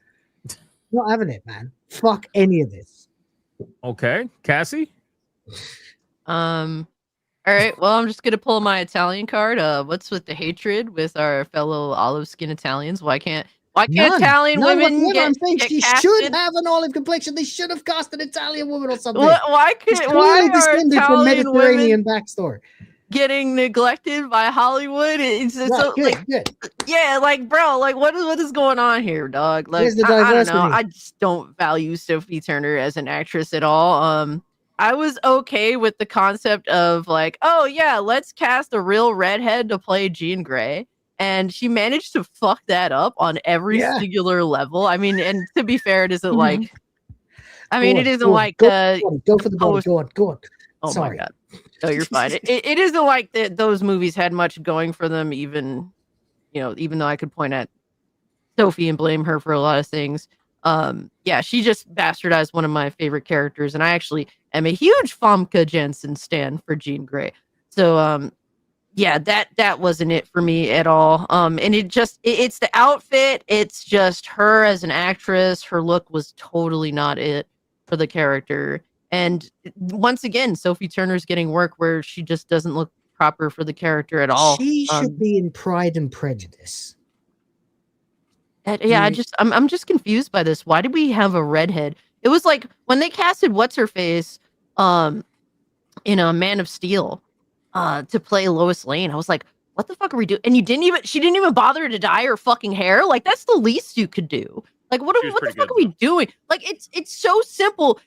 S5: Not having it, man. Fuck any of this.
S4: Okay. Cassie?
S6: All right. Well, I'm just gonna pull my Italian card. What's with the hatred with our fellow olive skin Italians? Why can't Italian women get
S5: she
S6: casted?
S5: should have an olive complexion. They should have cast an Italian woman or something.
S6: Why are
S5: descended from Mediterranean backstory
S6: getting neglected by Hollywood? It's
S5: right,
S6: so,
S5: good,
S6: like,
S5: good.
S6: Yeah, like bro, like what is going on here, dog? Like
S5: Here's the
S6: I don't
S5: diversity.
S6: know. I just don't value Sophie Turner as an actress at all. I was okay with the concept of like, oh yeah, let's cast a real redhead to play Jean Grey. and she managed to fuck that up on every singular level. I mean, and to be fair, it isn't like, I mean, it isn't like
S5: go for the body. Go on.
S6: Oh
S5: Sorry.
S6: my god. No, you're fine. It isn't like those movies had much going for them, even though I could point at Sophie and blame her for a lot of things. Yeah, she just bastardized one of my favorite characters, and I actually am a huge Famke Janssen stan for Jean Grey. So yeah, that wasn't it for me at all. And it's the outfit, it's just her as an actress, her look was totally not it for the character. And once again, Sophie Turner's getting work where she just doesn't look proper for the character at all.
S5: She should be in Pride and Prejudice.
S6: Yeah, I'm just confused by this. Why did we have a redhead? It was like when they casted what's her face in a Man of Steel to play Lois Lane. I was like, what the fuck are we doing? And she didn't even bother to dye her fucking hair. Like, that's the least you could do. Like, what the fuck are we doing? Like, it's so simple.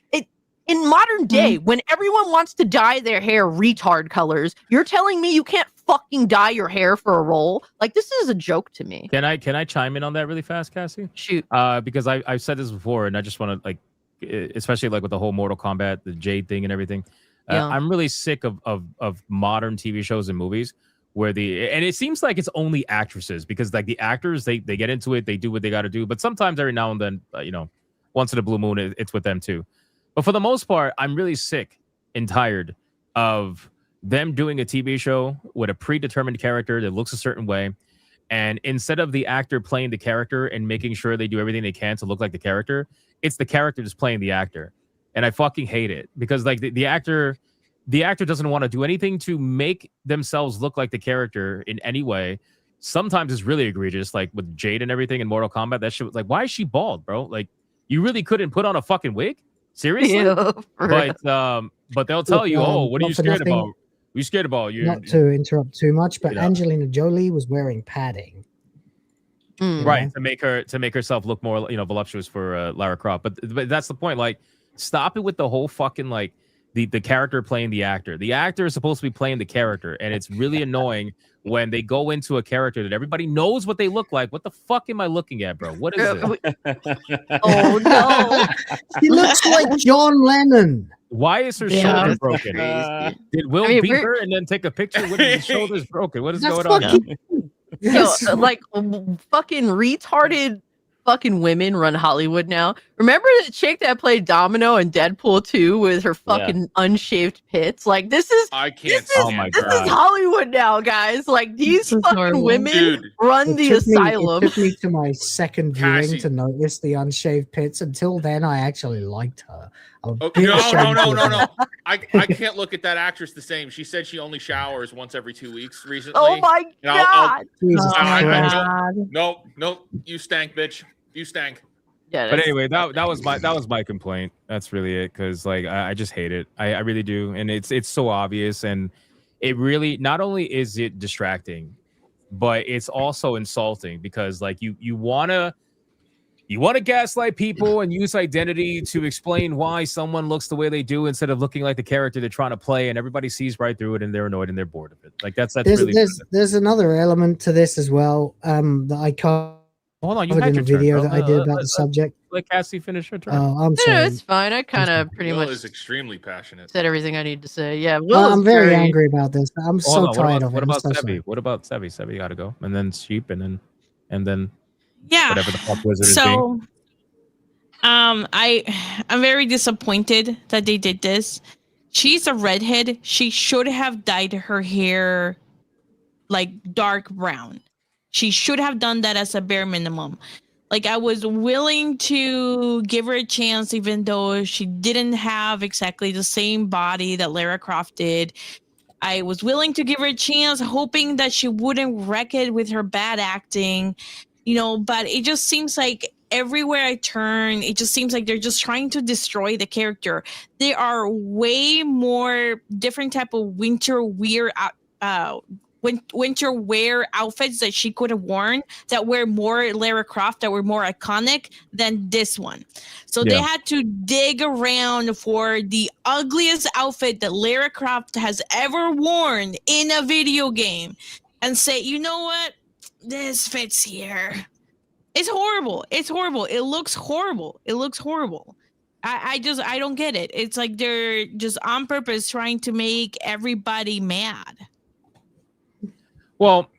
S6: In modern day, when everyone wants to dye their hair retard colors, you're telling me you can't fucking dye your hair for a role? Like, this is a joke to me.
S4: Can I chime in on that really fast, Cassie?
S6: Shoot.
S4: Because I've said this before, and I just want to, like, especially like with the whole Mortal Kombat, the Jade thing and everything. I'm really sick of modern TV shows and movies where and it seems like it's only actresses, because like the actors, they get into it, they do what they got to do, but sometimes every now and then, once in a blue moon, it's with them too. But for the most part, I'm really sick and tired of them doing a TV show with a predetermined character that looks a certain way. And instead of the actor playing the character and making sure they do everything they can to look like the character, it's the character just playing the actor. And I fucking hate it, because like the actor doesn't want to do anything to make themselves look like the character in any way. Sometimes it's really egregious, like with Jade and everything in Mortal Kombat. That shit was like, why is she bald, bro? Like, you really couldn't put on a fucking wig? Seriously?
S6: Yeah,
S4: but they'll tell you, what are you scared about? You scared about you?
S5: Not to interrupt too much, but Angelina Jolie was wearing padding,
S4: right, to make herself look more, voluptuous for Lara Croft. But that's the point. Like, stop it with the whole fucking like the character playing the actor. The actor is supposed to be playing the character, and it's really annoying when they go into a character that everybody knows what they look like. What the fuck am I looking at, bro? What is it?
S6: Oh no,
S5: he looks like John Lennon.
S4: Why is her shoulder broken? Did Will beat her and then take a picture with his shoulders broken? What is going on?
S6: Like fucking retarded fucking women run Hollywood now. Remember the chick that played Domino in Deadpool 2 with her fucking unshaved pits? Like, this is
S4: oh my God.
S6: This is Hollywood now, guys. Like, these fucking women run the asylum.
S5: It took me to my second viewing to notice the unshaved pits. Until then, I actually liked her.
S8: No. I can't look at that actress the same. She said she only showers once every 2 weeks recently.
S6: Oh my God.
S8: No, you stank, bitch. You stank.
S6: Yeah,
S4: but anyway, that was my complaint. That's really it, because like I just hate it. I really do, and it's so obvious, and it really, not only is it distracting, but it's also insulting, because like you want to gaslight people and use identity to explain why someone looks the way they do instead of looking like the character they're trying to play, and everybody sees right through it and they're annoyed and they're bored of it. Like
S5: there's another element to this as well that I can't.
S4: Hold on, you had
S5: in a video that I did about the subject.
S4: Let Cassie finish her turn.
S5: Oh, I'm sorry.
S6: No, it's fine. I kind of pretty much
S8: is extremely passionate.
S6: said everything I need to say. Yeah,
S5: I'm very angry about this. I'm so tired of it.
S4: What about Sebi? What about Sebi? Sebi got to go, and then Sheep, and then
S9: yeah,
S4: whatever the fuck wizard is being.
S9: I'm very disappointed that they did this. She's a redhead. She should have dyed her hair like dark brown. She should have done that as a bare minimum. Like, I was willing to give her a chance, even though she didn't have exactly the same body that Lara Croft did. I was willing to give her a chance, hoping that she wouldn't wreck it with her bad acting, but it just seems like everywhere I turn, it just seems like they're just trying to destroy the character. There are way more different type of winter wear outfits that she could have worn that were more Lara Croft, that were more iconic than this one. So they had to dig around for the ugliest outfit that Lara Croft has ever worn in a video game and say, you know what? this fits here. It's horrible. It's horrible. It looks horrible. It looks horrible. I don't get it. It's like they're just on purpose trying to make everybody mad.
S4: Well,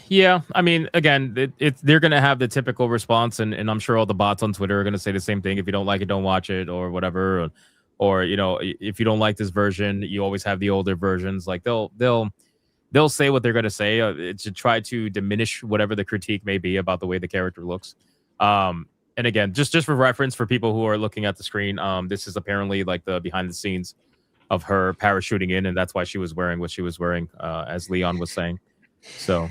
S4: yeah. I mean, again, they're going to have the typical response, and I'm sure all the bots on Twitter are going to say the same thing. If you don't like it, don't watch it, or whatever. Or you know, if you don't like this version, you always have the older versions. Like they'll say what they're going to say to try to diminish whatever the critique may be about the way the character looks. And again, just for reference for people who are looking at the screen, this is apparently like the behind the scenes of her parachuting in, and that's why she was wearing what she was wearing, as Leon was saying. So,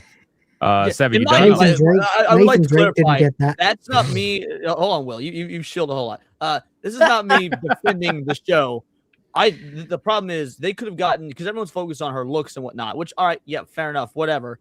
S4: Seven, you done?
S7: I would like to clarify. That's not me. Hold on, Will. You shielded a whole lot. This is not me defending the show. The problem is they could have gotten, because everyone's focused on her looks and whatnot, which, all right, yeah, fair enough, whatever.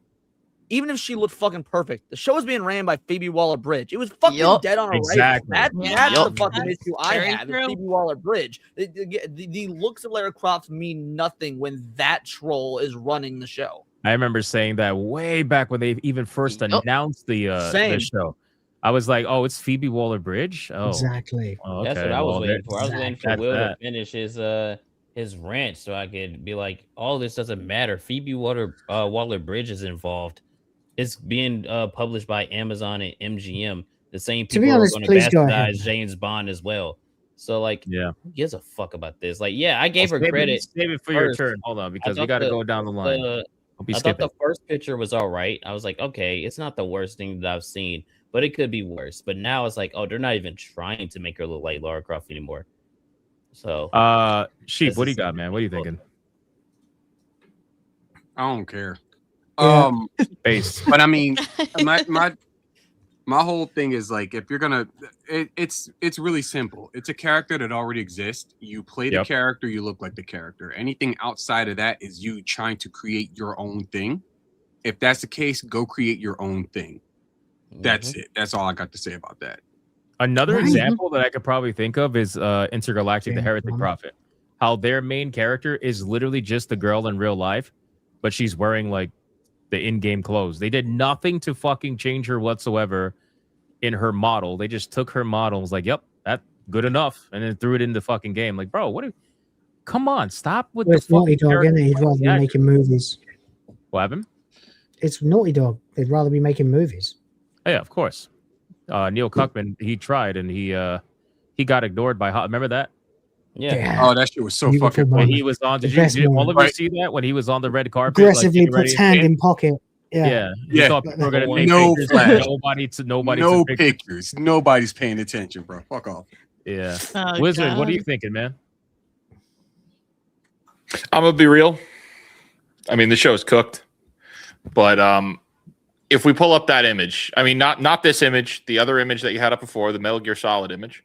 S7: Even if she looked fucking perfect, the show was being ran by Phoebe Waller-Bridge. It was fucking dead on arrival. That's the fucking issue I have. Is Phoebe Waller-Bridge. The looks of Lara Croft mean nothing when that troll is running the show.
S4: I remember saying that way back when they even first announced the show. I was like, "Oh, it's Phoebe Waller-Bridge." Oh,
S5: exactly.
S4: Oh, okay.
S13: That's what I was waiting for. I was waiting for Will
S4: that.
S13: to finish his rant so I could be like, "All this doesn't matter. Phoebe Waller-Bridge is involved. It's being published by Amazon and MGM. The same people are going to bastardize James Bond as well. So, like,
S4: yeah,
S13: who gives a fuck about this? Like, yeah, I gave her credit.
S4: Save it for your turn. Hold on, because we got to go down the line.
S13: I thought the first picture was all right. I was like, okay, it's not the worst thing that I've seen, but it could be worse. But now it's like, oh, they're not even trying to make her look like Lara Croft anymore. So,
S4: Sheep, what do you got, man? What are you thinking?
S10: I don't care.
S4: Base.
S10: But I mean, my whole thing is like, if you're gonna, it's really simple. It's a character that already exists. You play the character, you look like the character. Anything outside of that is you trying to create your own thing. If that's the case, go create your own thing. That's it. That's all I got to say about that.
S4: Another example that I could probably think of is Intergalactic, the Heretic Prophet. How their main character is literally just the girl in real life, but she's wearing like the in-game clothes. They did nothing to fucking change her whatsoever in her model. They just took her model, was like, yep, that's good enough, and then threw it in the fucking game. Like, bro, come on, stop with
S5: it's Naughty Dog, isn't it? He'd rather be making movies.
S4: What happened?
S5: It's Naughty Dog. They'd rather be making movies.
S4: Oh, yeah, of course. Neil Cuckman, he tried, and he got ignored by remember that?
S10: Yeah. Oh, that shit was so fucking
S4: funny. When he was on, did all of you see that? When he was on the red carpet,
S5: aggressively puts hand in pocket.
S4: Yeah. He thought people were gonna take pictures. Nobody.
S10: No pictures. Nobody's paying attention, bro. Fuck off.
S4: Yeah. Wizard, what are you thinking, man?
S8: I'm gonna be real. I mean, the show's cooked, but if we pull up that image, I mean, not this image, the other image that you had up before, the Metal Gear Solid image.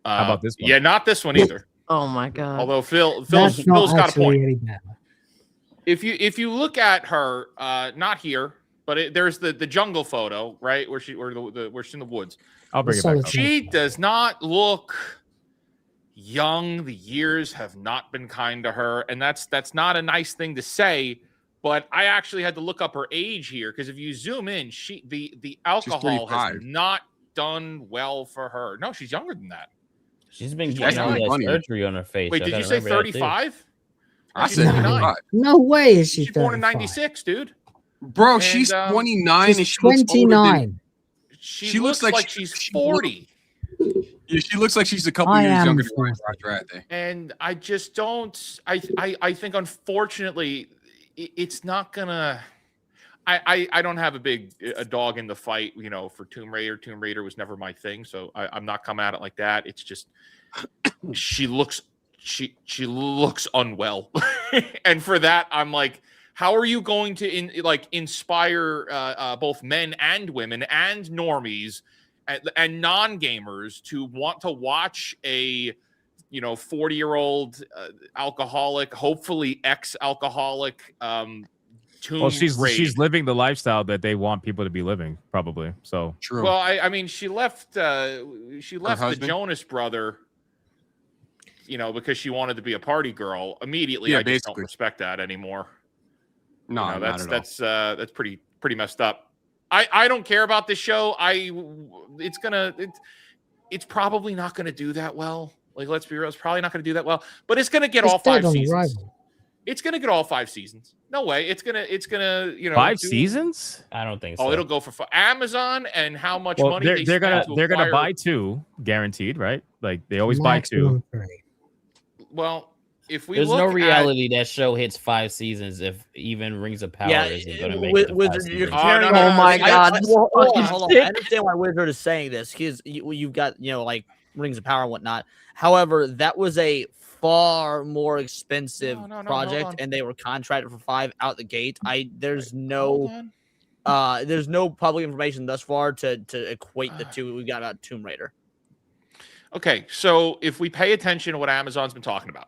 S4: How about this one?
S8: Yeah, not this one either.
S6: Oh my god!
S8: Although Phil's got a point. If you look at her, not here, but there's the jungle photo, right, where she's in the woods.
S4: I'll bring it back up.
S8: She does not look young. The years have not been kind to her, and that's not a nice thing to say. But I actually had to look up her age here, because if you zoom in, the alcohol has not done well for her. No, she's younger than that.
S13: She's been getting all that surgery on her face.
S8: Wait, did you say 35?
S10: I said 35.
S5: No way is she
S8: born in 96, dude.
S10: Bro, she's 29 and she
S5: 29.
S8: She looks like she's 40.
S10: Yeah, she looks like she's a couple years younger than Roger.
S8: And I just don't. I think, unfortunately, it's not gonna. I don't have a dog in the fight, for Tomb Raider. Tomb Raider was never my thing, so I'm not coming at it like that. It's just she looks unwell, and for that I'm like, how are you going to inspire both men and women and normies and non-gamers to want to watch a 40-year-old alcoholic, hopefully ex-alcoholic.
S4: Well, she's living the lifestyle that they want people to be living, probably. So
S10: true.
S8: Well, I mean, she left the Jonas brother, because she wanted to be a party girl. Immediately,
S10: yeah,
S8: I just don't respect that anymore.
S10: No,
S8: that's pretty messed up. I don't care about this show. It's probably not gonna do that well. Like, let's be real, it's probably not gonna do that well. But it's gonna get all 5 seasons. It's gonna get all 5 seasons. No way. It's gonna
S4: 5 seasons?
S13: I don't think so.
S8: Oh, it'll go for Amazon, and how much money
S4: they're gonna buy 2 guaranteed, right? Like they always buy 2.
S8: Well, if we
S13: there's
S8: look
S13: no reality that show hits 5 seasons if even Rings of Power isn't going to make it.
S7: Wizard, you're
S6: comparing. Oh my God!
S7: Hold on. I understand why Wizard is saying this because you've got like Rings of Power and whatnot. However, that was a far more expensive project, and they were contracted for 5 out the gate. There's no public information thus far to equate the two. We got about Tomb Raider.
S8: Okay, so if we pay attention to what Amazon's been talking about,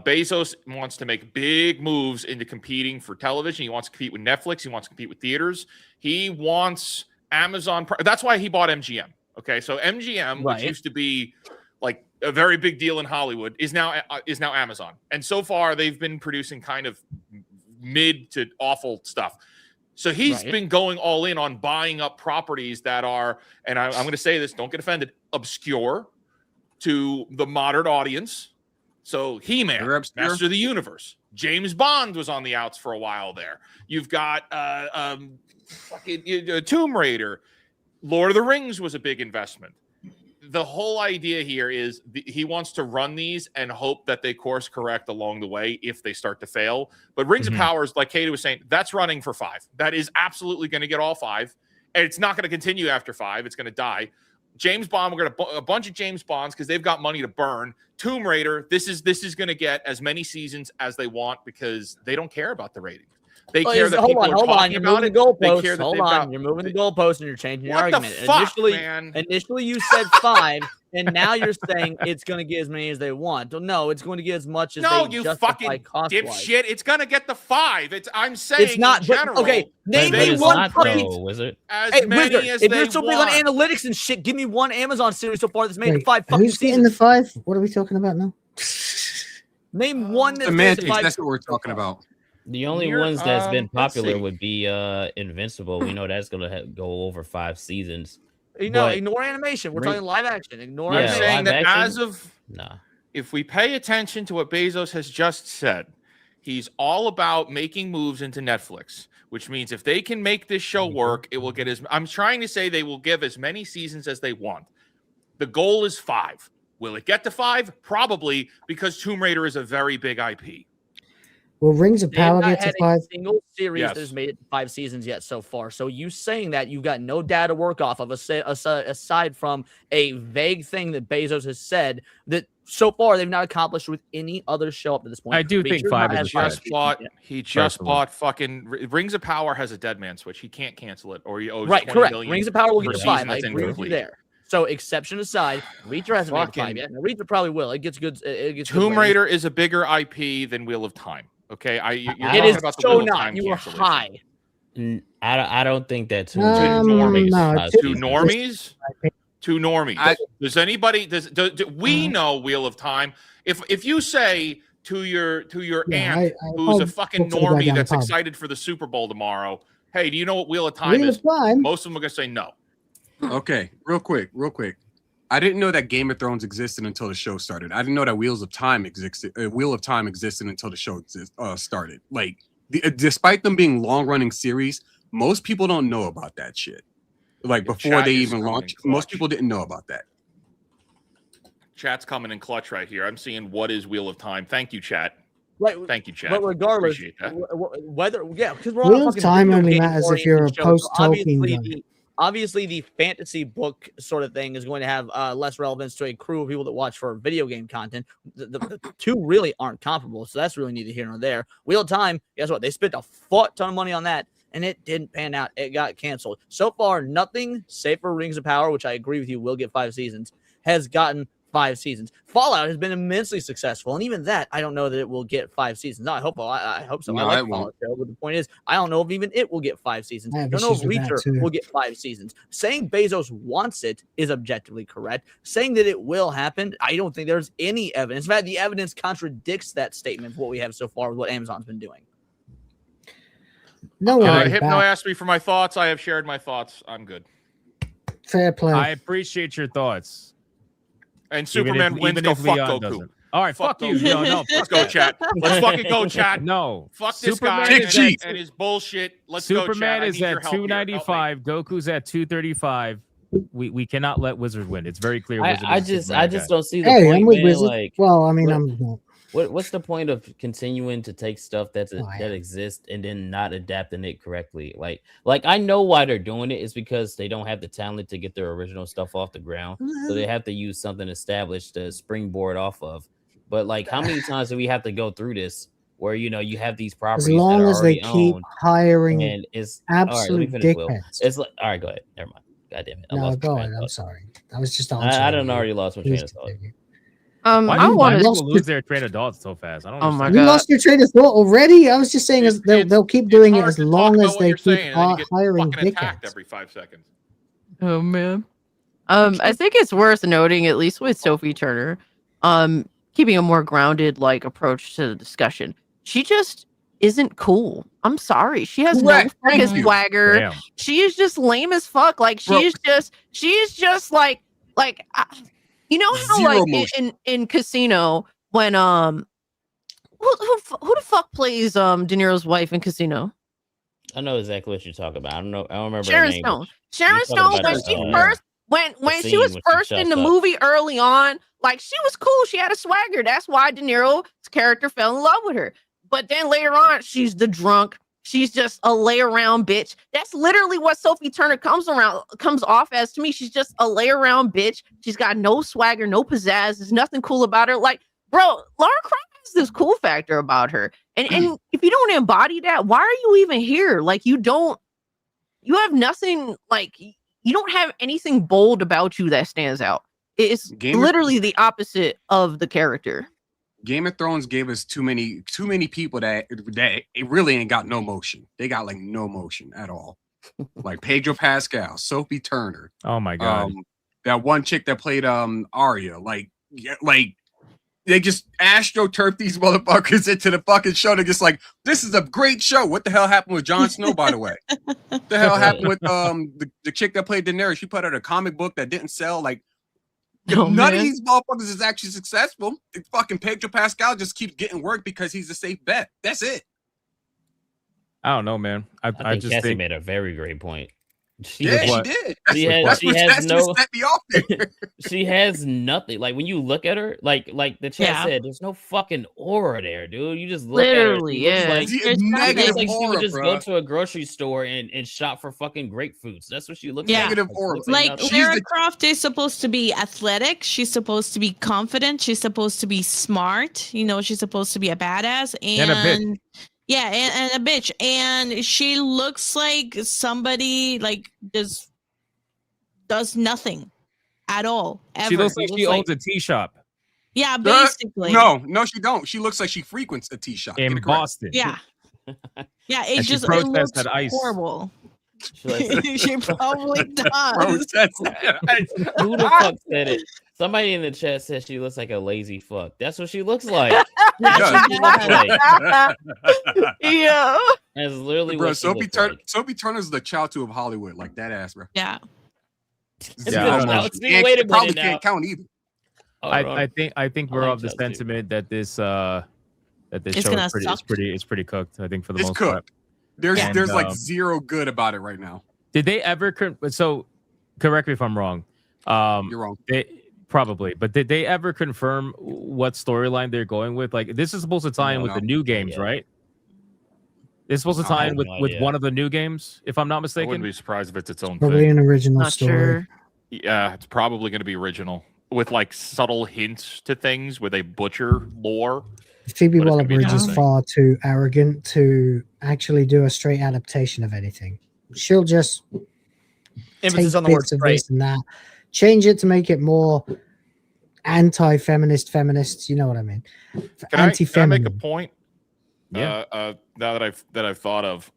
S8: Bezos wants to make big moves into competing for television. He wants to compete with Netflix. He wants to compete with theaters. He wants Amazon. That's why he bought MGM. Okay, so MGM, which used to be like a very big deal in Hollywood, is now Amazon. And so far, they've been producing kind of mid to awful stuff. So he's been going all in on buying up properties that are, and I'm going to say this, don't get offended, obscure to the modern audience. So He-Man, Master of the Universe, James Bond was on the outs for a while there. You've got Tomb Raider, Lord of the Rings was a big investment. The whole idea here is he wants to run these and hope that they course correct along the way if they start to fail. But Rings of Power, like Katie was saying, that's running for 5. That is absolutely going to get all 5. And it's not going to continue after 5. It's going to die. James Bond, we're going to a bunch of James Bonds because they've got money to burn. Tomb Raider, this is going to get as many seasons as they want because they don't care about the ratings. They care that people are talking about it.
S7: Hold on, you're moving the goalposts and you're changing your argument. Initially, you said 5, and now you're saying it's going to get as many as they want. No, it's going to get as much as they
S8: you fucking dipshit. It's going to get the 5. I'm saying
S7: it's not.
S8: In general,
S7: okay, name me one puppy.
S8: Wizard.
S7: Hey, Wizard, if you're so big on analytics and shit, give me one Amazon series so far that's made it 5 fucking
S5: who's
S7: seasons.
S5: Getting the 5? What are we talking about now?
S7: Name one.
S10: Semantics. That's what we're talking about.
S13: The only ones that's been popular would be Invincible. We know that's gonna go over 5 seasons.
S7: Ignore animation. We're talking live action. Ignore animation.
S8: I'm saying that as of if we pay attention to what Bezos has just said, he's all about making moves into Netflix, which means if they can make this show work, it will get I'm trying to say they will give as many seasons as they want. The goal is 5. Will it get to 5? Probably, because Tomb Raider is a very big IP.
S5: Will Rings of Power get to 5?
S7: A single series that has made it to 5 seasons yet so far. So you saying that you've got no data to work off of aside from a vague thing that Bezos has said that so far they've not accomplished with any other show up to this point.
S4: I do think 5 is
S8: He just bought fucking Rings of Power has a dead man switch. He can't cancel it, or he owes
S7: right.
S8: 20
S7: correct.
S8: million
S7: Rings of Power will get to 5. I
S8: that's
S7: agree with you there. So exception aside, Reacher hasn't made 5 yet. Reacher probably will. It gets good.
S8: Tomb Raider is a bigger IP than Wheel of Time. Okay,
S7: it is about so not. You were high.
S13: I don't think that too.
S8: Two normies. Does anybody? Do we know Wheel of Time? If you say to your aunt who's a fucking normie that's excited for the Super Bowl tomorrow, hey, do you know what Wheel of Time is? Most of them are gonna say no.
S10: Okay, real quick. I didn't know that Game of Thrones existed until the show started. I didn't know that Wheel of Time existed until the show started. Like, despite them being long-running series, most people don't know about that shit. Like, before they even launched, most people didn't know about that.
S8: Chat's coming in clutch right here. I'm seeing what is Wheel of Time. Thank you, chat.
S7: Right.
S8: Thank you, chat.
S7: But regardless, because we're
S5: Wheel of Time only matters if you're a post-Tolkien guy.
S7: Obviously, the fantasy book sort of thing is going to have less relevance to a crew of people that watch for video game content. The two really aren't comparable, so that's really neither here nor there. Wheel of Time, guess what? They spent a fuck ton of money on that, and it didn't pan out. It got canceled. So far, nothing, save for Rings of Power, which I agree with you will get 5 seasons, has gotten 5 seasons. Fallout has been immensely successful, and even that, I don't know that it will get 5 seasons. No, I hope so.
S10: No,
S7: I like Fallout, but the point is, I don't know if even it will get 5 seasons. I don't know if Reacher will get 5 seasons. Saying Bezos wants it is objectively correct. Saying that it will happen, I don't think there's any evidence. In fact, the evidence contradicts that statement of what we have so far with what Amazon's been doing.
S5: No one.
S8: Hypno asked me for my thoughts. I have shared my thoughts. I'm good.
S5: Fair play.
S4: I appreciate your thoughts.
S8: And Superman wins. Go fuck
S4: Leon
S8: Goku.
S4: Doesn't. All right, fuck you.
S8: Goku.
S4: No,
S8: Let's go, chat. Let's fucking go, chat.
S4: No,
S8: fuck this
S4: Superman
S8: guy and his bullshit. Let's go, chat.
S4: Superman
S8: I
S4: is
S8: need your
S4: at
S8: help here.
S4: 295. Goku's at 235. We cannot let Wizard win. It's very clear. Wizard
S13: I
S4: is the
S13: just
S4: Superman guy.
S13: don't see the
S5: Hey,
S13: point,
S5: I'm with
S13: man.
S5: Wizard.
S13: Like,
S5: Well, I mean, I'm not.
S13: what's the point of continuing to take stuff that exists and then not adapting it correctly? Like I know why they're doing it is because they don't have the talent to get their original stuff off the ground, so they have to use something established to springboard off of. But like, how many times do we have to go through this where you have these properties
S5: As long
S13: that are
S5: as they
S13: already
S5: keep
S13: owned,
S5: hiring
S13: and it's
S5: absolute
S13: Will.
S5: dickheads.
S13: It's like, all right, go ahead. Never mind. God damn it. I
S5: No,
S13: lost my
S5: go
S13: train
S5: ahead.
S13: of
S5: I'm
S13: thought.
S5: sorry. I was just on.
S13: I don't know. Already lost my train of thought.
S4: Why do
S6: want
S4: people lose their train of thought so fast? I don't.
S6: Oh my
S4: understand.
S5: You
S6: God.
S5: lost your train of thought already? I was just saying they'll keep doing it as long as they keep hiring dickheads.
S8: Every 5 seconds.
S6: Oh man. I think it's worth noting, at least with Sophie Turner, keeping a more grounded approach to the discussion. She just isn't cool. I'm sorry. She has no fucking swagger.
S4: Damn.
S6: She is just lame as fuck. Like she is just like you know how
S10: Zero
S6: in Casino when who the fuck plays De Niro's wife in Casino?
S13: I know exactly what you're talking about. I don't know. I don't remember
S6: Sharon
S13: her name.
S6: Stone. Sharon Stone, when she first when she was first in the movie early on, she was cool. She had a swagger. That's why De Niro's character fell in love with her. But then later on, she's the drunk. She's just a lay around bitch. That's literally what Sophie Turner comes off as to me. She's just a lay around bitch. She's got no swagger, no pizzazz. There's nothing cool about her. Like, bro, Lara Croft has this cool factor about her. And if you don't embody that, why are you even here? Like, you have nothing, you don't have anything bold about you that stands out. It's literally the opposite of the character.
S10: Game of Thrones gave us too many people that it really ain't got no motion. They got no motion at all. Like Pedro Pascal, Sophie Turner.
S4: Oh my god.
S10: That one chick that played Arya. They just astroturf these motherfuckers into the fucking show. They're just like, this is a great show. What the hell happened with Jon Snow, by the way? What the hell happened with the chick that played Daenerys? She put out a comic book that didn't sell. None of these motherfuckers is actually successful. Fucking Pedro Pascal just keeps getting work because he's a safe bet. That's it.
S4: I don't know, man. I just
S13: Cassie
S4: think
S13: made a very great point.
S10: She did.
S13: She has nothing. Like when you look at her, like the chat said, there's no fucking aura there, dude. You just look
S6: literally,
S13: at her. She looks
S10: negative
S13: like
S10: aura,
S13: she would just
S10: bro.
S13: go to a grocery store and shop for fucking grapefruits. That's what she looks like.
S10: Negative aura.
S9: Lara Croft is supposed to be athletic. She's supposed to be confident. She's supposed to be smart. She's supposed to be a badass and a bitch. Yeah, and a bitch. And she looks like somebody does nothing at all. Ever.
S4: She looks like she owns a tea shop.
S9: Yeah, basically.
S10: No, she don't. She looks like she frequents a tea shop
S4: in Boston.
S9: Yeah. Yeah, it
S4: just
S9: looks
S4: ice.
S9: horrible. She probably does.
S13: Who the fuck said it? Somebody in the chat said she looks like a lazy fuck. That's what she looks like.
S6: Yeah.
S13: That's literally
S10: bro,
S13: what she looks like.
S10: Sophie Turner's the Chowtu of Hollywood, like that ass, bro.
S9: Yeah.
S10: Zero motion.
S13: Wait a minute
S10: probably
S13: now.
S10: can't count either.
S4: I think we're of the sentiment that this show is pretty cooked. I think for the most part.
S10: There's zero good about it right now.
S4: Did they ever? So, correct me if I'm wrong.
S10: You're wrong.
S4: Probably, but did they ever confirm what storyline they're going with? Like, this is supposed to tie in with the new games, right? It's supposed to tie in with one of the new games, if I'm not mistaken.
S8: I wouldn't be surprised if it's its own
S5: Probably
S8: thing.
S5: an original story.
S6: Sure.
S8: Yeah, it's probably going to be original with subtle hints to things with a butcher lore.
S5: Phoebe Waller-Bridge is far too arrogant to actually do a straight adaptation of anything. She'll just
S7: emphasis
S5: take
S7: on the word
S5: bits of
S7: straight.
S5: this and that, change it to make it more anti-feminist. You know what I mean?
S8: Can I
S5: Anti-feminine.
S8: make a point?
S4: Yeah.
S8: Now that I've thought of,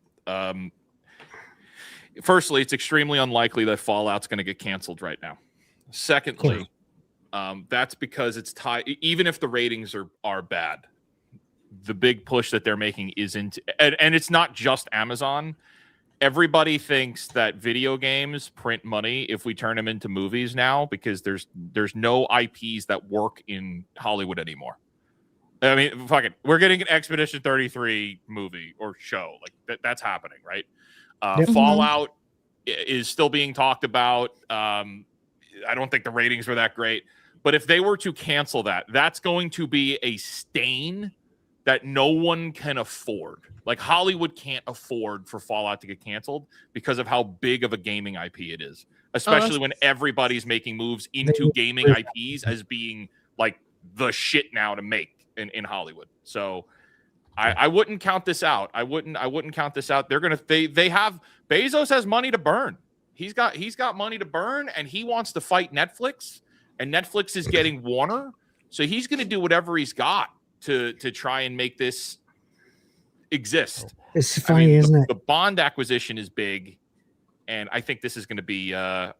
S8: firstly, it's extremely unlikely that Fallout's going to get canceled right now. Secondly, that's because it's tied. Even if the ratings are bad, the big push that they're making isn't, and it's not just Amazon. Everybody thinks that video games print money if we turn them into movies now, because there's no IPs that work in Hollywood anymore. I mean, fuck it, we're getting an Expedition 33 movie or show, like that's happening, right? Fallout is still being talked about. I don't think the ratings were that great, but if they were to cancel that, that's going to be a stain that no one can afford. Like Hollywood can't afford for Fallout to get canceled because of how big of a gaming IP it is, especially when everybody's making moves into gaming IPs as being like the shit now to make in Hollywood. So I wouldn't count this out. I wouldn't count this out. They have Bezos has money to burn. He's got money to burn, and he wants to fight Netflix, and Netflix is getting Warner. So he's going to do whatever he's got to try and make this exist.
S5: It's funny, isn't it?
S8: The Bond acquisition is big, and I think this is going to be. I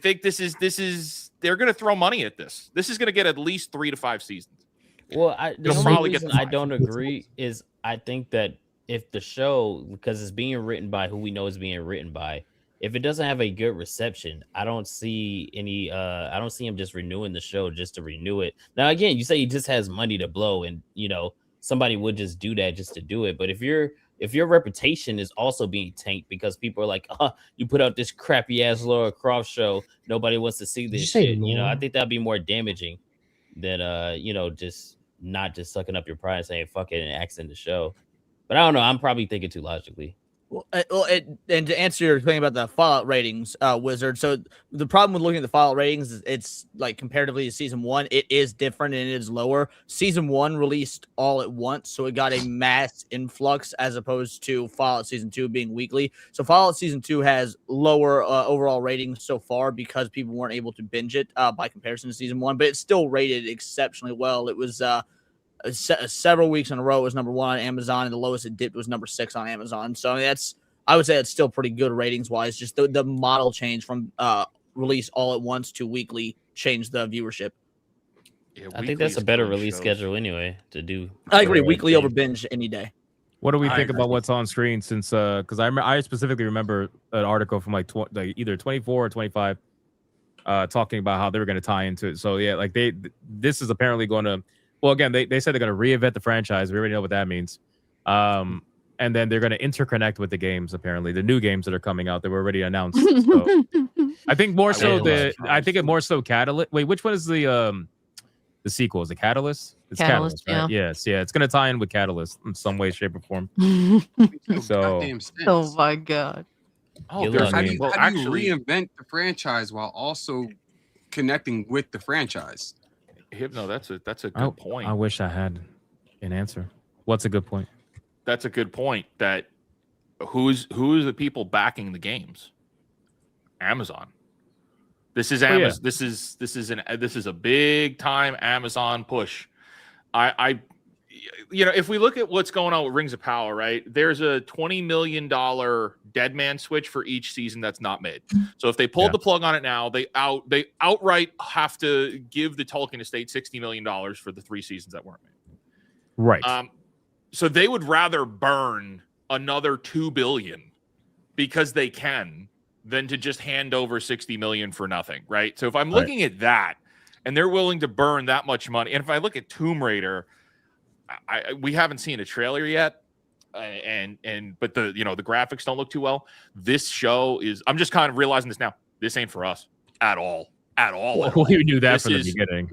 S8: think this is. They're going to throw money at this. This is going to get at least 3 to 5 seasons.
S13: Well, the only reason I don't agree is I think that if the show, because it's being written by who we know is being written by, if it doesn't have a good reception, I don't see him just renewing the show just to renew it. Now, again, you say he just has money to blow, and somebody would just do that just to do it. But if your reputation is also being tanked because people are like, you put out this crappy ass Lara Croft show, nobody wants to see this shit. I think that'd be more damaging than just not just sucking up your pride and saying fuck it and axing the show. But I don't know. I'm probably thinking too logically.
S7: And to answer your thing about the Fallout ratings, Wizard. So the problem with looking at the Fallout ratings is it's like comparatively to season 1, it is different and it is lower. Season 1 released all at once, so it got a mass influx as opposed to Fallout season 2 being weekly. So Fallout season 2 has lower overall ratings so far because people weren't able to binge it by comparison to season 1, but it's still rated exceptionally well. It was several weeks in a row, it was number 1 on Amazon, and the lowest it dipped was number 6 on Amazon. So I mean, I would say it's still pretty good ratings wise. Just the model change from release all at once to weekly changed the viewership.
S8: Yeah,
S13: I think that's a better release schedule anyway to do.
S7: I agree. Weekly over binge any day.
S4: What do we think about what's on screen? Since because I specifically remember an article from like either 24 or 25 talking about how they were going to tie into it. So yeah, like this is apparently going to. Well, again, they said they're going to reinvent the franchise. We already know what that means. And then they're going to interconnect with the games, apparently. The new games that are coming out that were already announced. So I think more so Catalyst. Wait, which one is the sequel? Is it Catalyst? It's Catalyst, right?
S6: Yeah.
S4: Yes, yeah. It's going to tie in with Catalyst in some way, shape, or form. So,
S6: oh my god.
S10: How do you reinvent the franchise while also connecting with the franchise?
S8: Hypno, that's a good point.
S4: I wish I had an answer. What's a good point?
S8: That's a good point. That who's the people backing the games? Amazon. This is Amazon. Yeah. This is a big time Amazon push. If we look at what's going on with Rings of Power, right? There's a $20 million dead man switch for each season that's not made. So if they pulled the plug on it now, they outright have to give the Tolkien estate $60 million for the 3 seasons that weren't made.
S4: Right.
S8: So they would rather burn another $2 billion because they can than to just hand over $60 million for nothing, right? So if I'm looking at that and they're willing to burn that much money, and if I look at Tomb Raider, we haven't seen a trailer yet, but the graphics don't look too well. This show is. I'm just kind of realizing this now. This ain't for us at all. Well,
S4: we knew that from the beginning.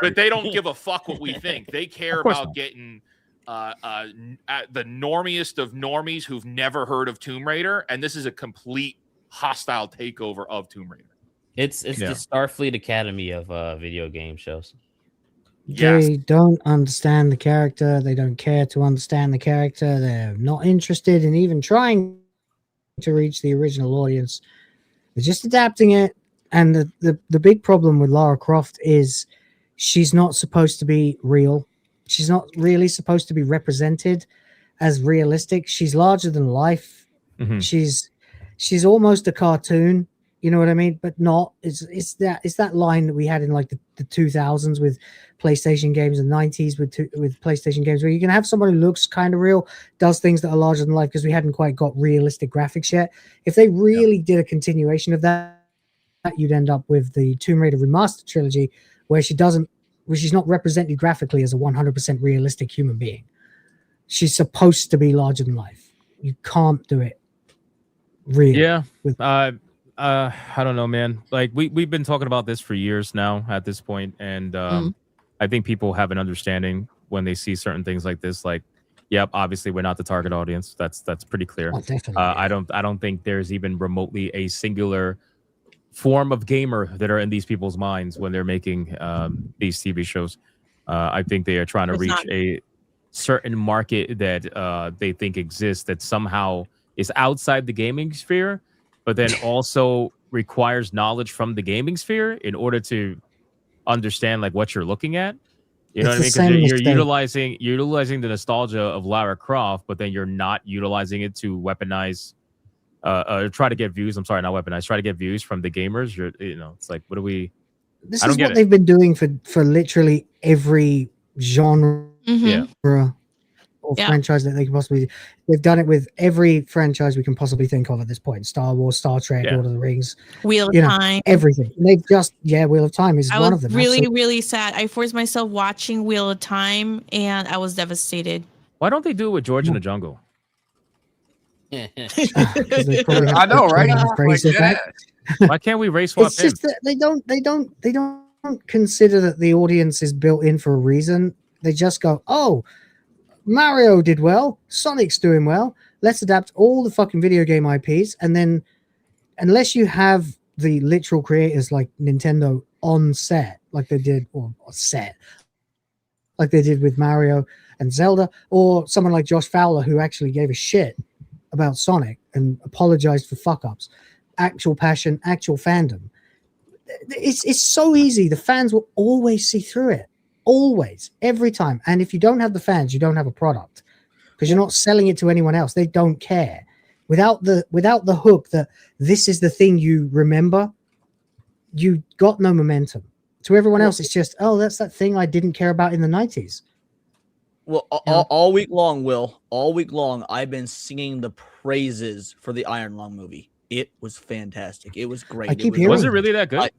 S8: But they don't give a fuck what we think. They care about getting the normiest of normies who've never heard of Tomb Raider, and this is a complete hostile takeover of Tomb Raider.
S13: It's the Starfleet Academy of video game shows.
S5: They don't understand the character. They don't care to understand the character. They're not interested in even trying to reach the original audience. They're just adapting it. And the big problem with Lara Croft is she's not supposed to be real. She's not really supposed to be represented as realistic. She's larger than life.
S4: Mm-hmm.
S5: She's almost a cartoon. You know what I mean? But not it's that line that we had in like the 2000s with PlayStation games and 90s with PlayStation games, where you can have someone who looks kind of real, does things that are larger than life, because we hadn't quite got realistic graphics yet. If they really did a continuation of that, you'd end up with the Tomb Raider remastered trilogy, where she's not represented graphically as a 100% realistic human being. She's supposed to be larger than life. You can't do it. Really?
S4: Yeah. I don't know, man. Like we've been talking about this for years now at this point, and I think people have an understanding when they see certain things like this. Like, yep, obviously we're not the target audience. That's pretty clear.
S5: Oh, definitely.
S4: I don't think there's even remotely a singular form of gamer that are in these people's minds when they're making these TV shows. I think they are trying to reach a certain market that they think exists that somehow is outside the gaming sphere, but then also requires knowledge from the gaming sphere in order to understand like what you're looking at. You know what I mean? Because you're utilizing the nostalgia of Lara Croft, but then you're not utilizing it to weaponize, try to get views. I'm sorry, not weaponize. Try to get views from the gamers. It's like, what do we?
S5: This is what they've been doing for literally every genre. Or franchise that they can possibly. They've done it with every franchise we can possibly think of at this point: Star Wars, Star Trek, Lord of the Rings,
S9: Wheel of Time,
S5: everything. They've just Wheel of Time is one of them.
S9: I was really sad. I forced myself watching Wheel of Time, and I was devastated.
S4: Why don't they do it with George in the Jungle?
S10: I know, right?
S4: Why can't we race swap?
S5: It's just that they don't consider that the audience is built in for a reason. They just go, oh, Mario did well, Sonic's doing well, let's adapt all the fucking video game IPs, and then unless you have the literal creators like Nintendo on set, like they did, like they did with Mario and Zelda, or someone like Josh Fowler who actually gave a shit about Sonic and apologized for fuck-ups, actual passion, actual fandom. It's so easy. The fans will always see through it. Always, every time. And if you don't have the fans, you don't have a product, because you're not selling it to anyone else. They don't care. Without the hook that this is the thing you remember, you got no momentum. To everyone else, it's just, oh, that's that thing I didn't care about in the 90s.
S7: Well, all week long, all week long, I've been singing the praises for the Iron Lung movie. It was fantastic. It was great.
S4: Was it really that good?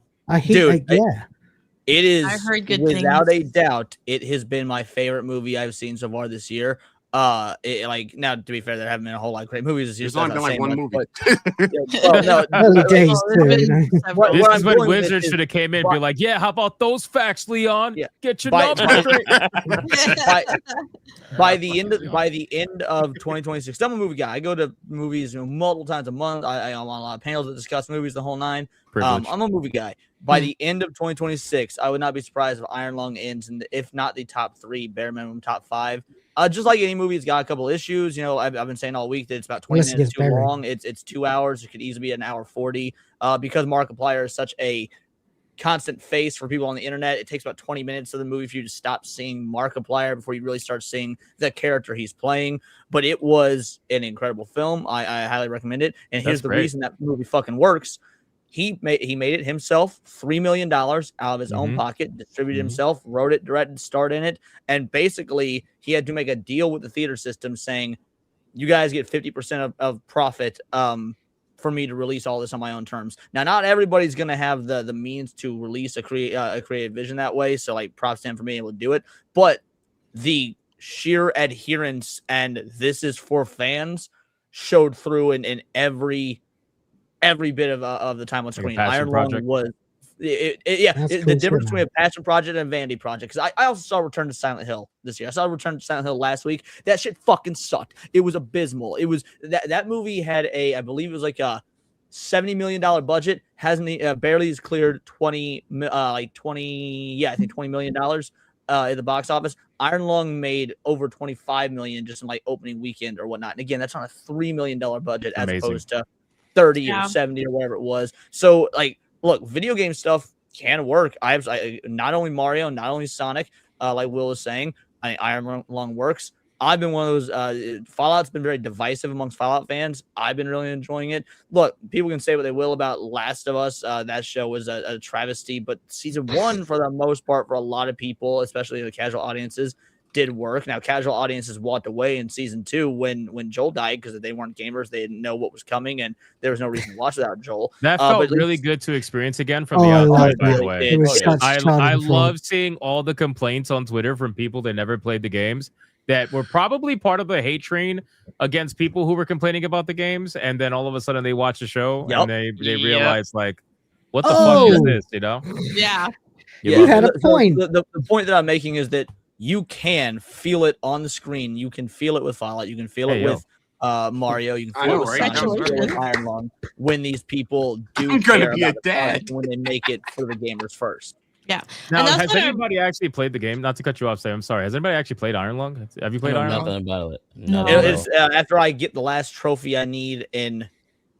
S7: It is.
S9: I heard good
S7: without
S9: things.
S7: a doubt. It has been my favorite movie I've seen so far this year. Now to be fair, there haven't been a whole lot of great movies this year.
S10: There's only been like one movie.
S5: Early days too.
S4: This is when Wizard should have came in and be like, yeah, how about those facts, Leon?
S7: Yeah.
S4: Get your numbers straight.
S7: By the end of 2026, I'm a movie guy. I go to movies multiple times a month. I'm on a lot of panels that discuss movies, the whole nine. I'm a movie guy. By the end of 2026, I would not be surprised if Iron Lung ends, and if not the top 3, bare minimum top 5. Just like any movie, it's got a couple issues. I've been saying all week that it's about 20 minutes too long. It's 2 hours. It could easily be an hour 40. Because Markiplier is such a constant face for people on the internet, it takes about 20 minutes of the movie for you to stop seeing Markiplier before you really start seeing the character he's playing. But it was an incredible film. I highly recommend it. And here's the reason that movie fucking works. He made it himself, $3 million out of his own pocket, distributed himself, wrote it, directed, starred in it, and basically he had to make a deal with the theater system saying, you guys get 50% of profit for me to release all this on my own terms. Now, not everybody's going to have the means to release a creative vision that way, so like props to him for being able to do it, but the sheer adherence and this is for fans showed through in every bit of the time on screen. Iron Lung was the difference between a passion project and a vanity project. Because I also saw Return to Silent Hill this year. I saw Return to Silent Hill last week. That shit fucking sucked. It was abysmal. It was that movie had I believe it was like a $70 million budget. Hasn't barely has cleared $20 million at the box office. Iron Lung made over 25 million just in like opening weekend or whatnot. And again, that's on a $3 million budget as opposed to 30 or 70 or whatever it was. So like, look, video game stuff can work. I not only Mario, not only Sonic, like Will is saying, Iron Lung works. I've been one of those. Fallout's been very divisive amongst Fallout fans. I've been really enjoying it. Look, people can say what they will about Last of Us. That show was a travesty, but season 1, for the most part, for a lot of people, especially the casual audiences, did work. Now, casual audiences walked away in season 2 when Joel died because they weren't gamers. They didn't know what was coming, and there was no reason to watch without Joel.
S4: That felt really good to experience again from the outside, by the way.
S5: It was such
S4: I love seeing all the complaints on Twitter from people that never played the games that were probably part of the hate train against people who were complaining about the games, and then all of a sudden they watch the show and they realize, like, what the fuck is this, you know?
S9: Yeah.
S5: You had a point.
S7: The point that I'm making is that you can feel it on the screen. You can feel it with Fallout. You can feel it with Mario. You can feel it with Iron Lung when these people do care about the when they make it for the gamers first.
S9: Yeah.
S4: Now, has anybody actually played the game? Not to cut you off, Sam. I'm sorry. Has anybody actually played Iron Lung? Have you played Iron Lung?
S13: Nothing about it.
S7: It's after I get the last trophy I need in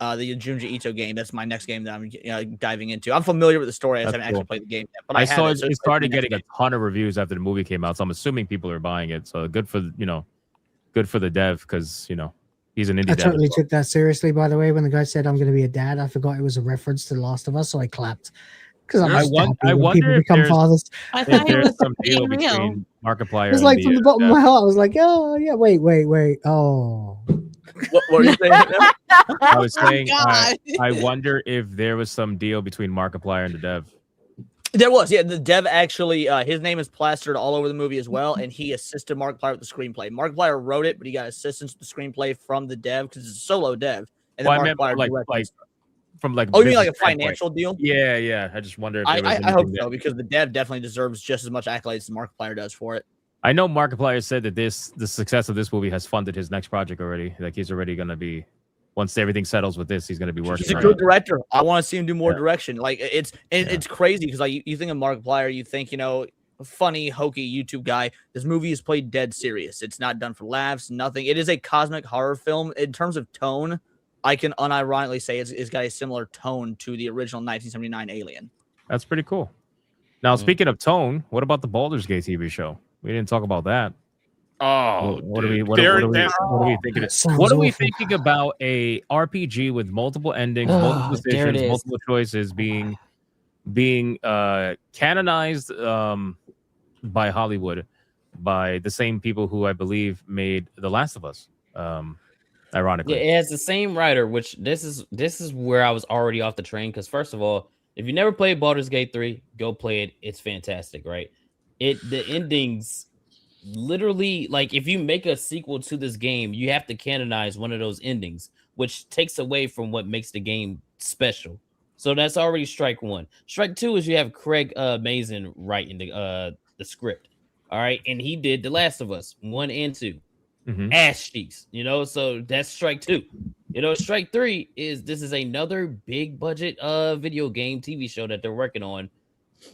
S7: the Junji Ito game. That's my next game that I'm diving into. I'm familiar with the story. I just haven't actually played the game yet. But I
S4: saw it started getting a ton of reviews after the movie came out, so I'm assuming people are buying it. So good for the dev, because he's an indie dev.
S5: I totally took that seriously, by the way. When the guy said I'm going to be a dad, I forgot it was a reference to The Last of Us, so I clapped. Because I wonder if
S4: there's
S9: some
S4: deal between Markiplier.
S5: It was like from the bottom of my heart. I was like, oh yeah, wait. Oh.
S7: What were you saying?
S4: I was saying, I wonder if there was some deal between Markiplier and the dev.
S7: There was, yeah. The dev actually, his name is plastered all over the movie as well, and he assisted Markiplier with the screenplay. Markiplier wrote it, but he got assistance with the screenplay from the dev because it's a solo dev. And then Markiplier
S4: from like
S7: you mean like a financial deal?
S4: Yeah. I just wonder if
S7: I hope so, because the dev definitely deserves just as much accolades as Markiplier does for it.
S4: I know Markiplier said that the success of this movie has funded his next project already. Like, he's already gonna be, once everything settles with this, he's gonna be working.
S7: He's a good director. I want to see him do more direction. Like, it's crazy because like you think of Markiplier, you think funny, hokey YouTube guy. This movie is played dead serious. It's not done for laughs, nothing. It is a cosmic horror film. In terms of tone, I can unironically say it's got a similar tone to the original 1979 Alien.
S4: That's pretty cool. Now, speaking of tone, what about the Baldur's Gate TV show? We didn't talk about that.
S8: Oh,
S4: what are we thinking? What are we thinking about a RPG with multiple endings, multiple decisions, multiple choices being canonized by Hollywood, by the same people who I believe made The Last of Us? Ironically,
S13: yeah, it has the same writer. Which this is where I was already off the train, because first of all, if you never played Baldur's Gate 3, go play it. It's fantastic, right? The endings, literally, like, if you make a sequel to this game, you have to canonize one of those endings, which takes away from what makes the game special. So that's already strike one. Strike two is you have Craig Mazin writing the script. All right, and he did The Last of Us 1 and 2. Ass cheeks, so that's strike two. Strike three is this is another big budget video game TV show that they're working on,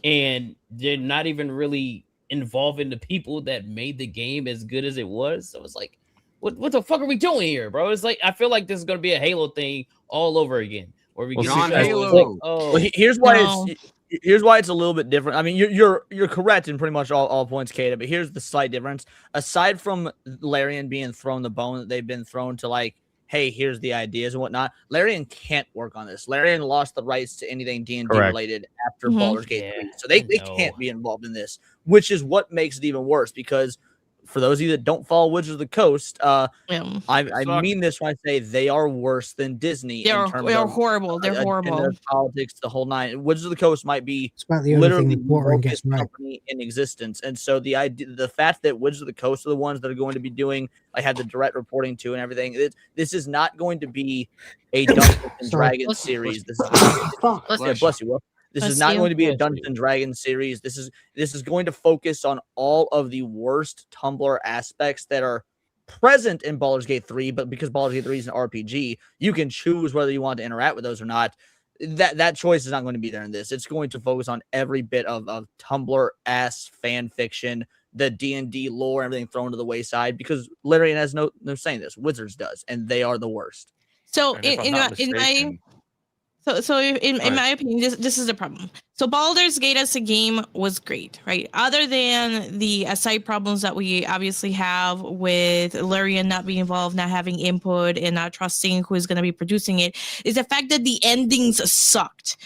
S13: and they're not even really involving the people that made the game as good as it was. So it's like, what the fuck are we doing here, bro? It's like, I feel like this is gonna be a Halo thing all over again, where we get
S7: Halo. Well, here's why it's a little bit different. I mean, you're correct in pretty much all points, Kata, but here's the slight difference. Aside from Larian being thrown the bone that they've been thrown to, like, hey, here's the ideas and whatnot, Larian can't work on this. Larian lost the rights to anything D&D related after Baldur's Gate 3. So they can't be involved in this, which is what makes it even worse, because for those of you that don't follow Wizards of the Coast, I mean this when I say they are worse than Disney.
S9: They're horrible. They're horrible.
S7: Their politics, the whole nine. Wizards of the Coast might be literally the worst company in existence. And so the fact that Wizards of the Coast are the ones that are going to be doing, I had the direct reporting to and everything. This is not going to be a Dungeons and Dragons series. This is bless you, Will. This is not going to be a Dungeons and Dragons series. This is going to focus on all of the worst Tumblr aspects that are present in Baldur's Gate 3, but because Baldur's Gate 3 is an RPG, you can choose whether you want to interact with those or not. That choice is not going to be there in this. It's going to focus on every bit of Tumblr ass fan fiction, the D&D lore, everything thrown to the wayside, because Larian has no saying this. Wizards does, and they are the worst.
S9: So So in my opinion, this is the problem. So Baldur's Gate as a game was great, right? Other than the side problems that we obviously have with Larian not being involved, not having input, and not trusting who is going to be producing it, is the fact that the endings sucked.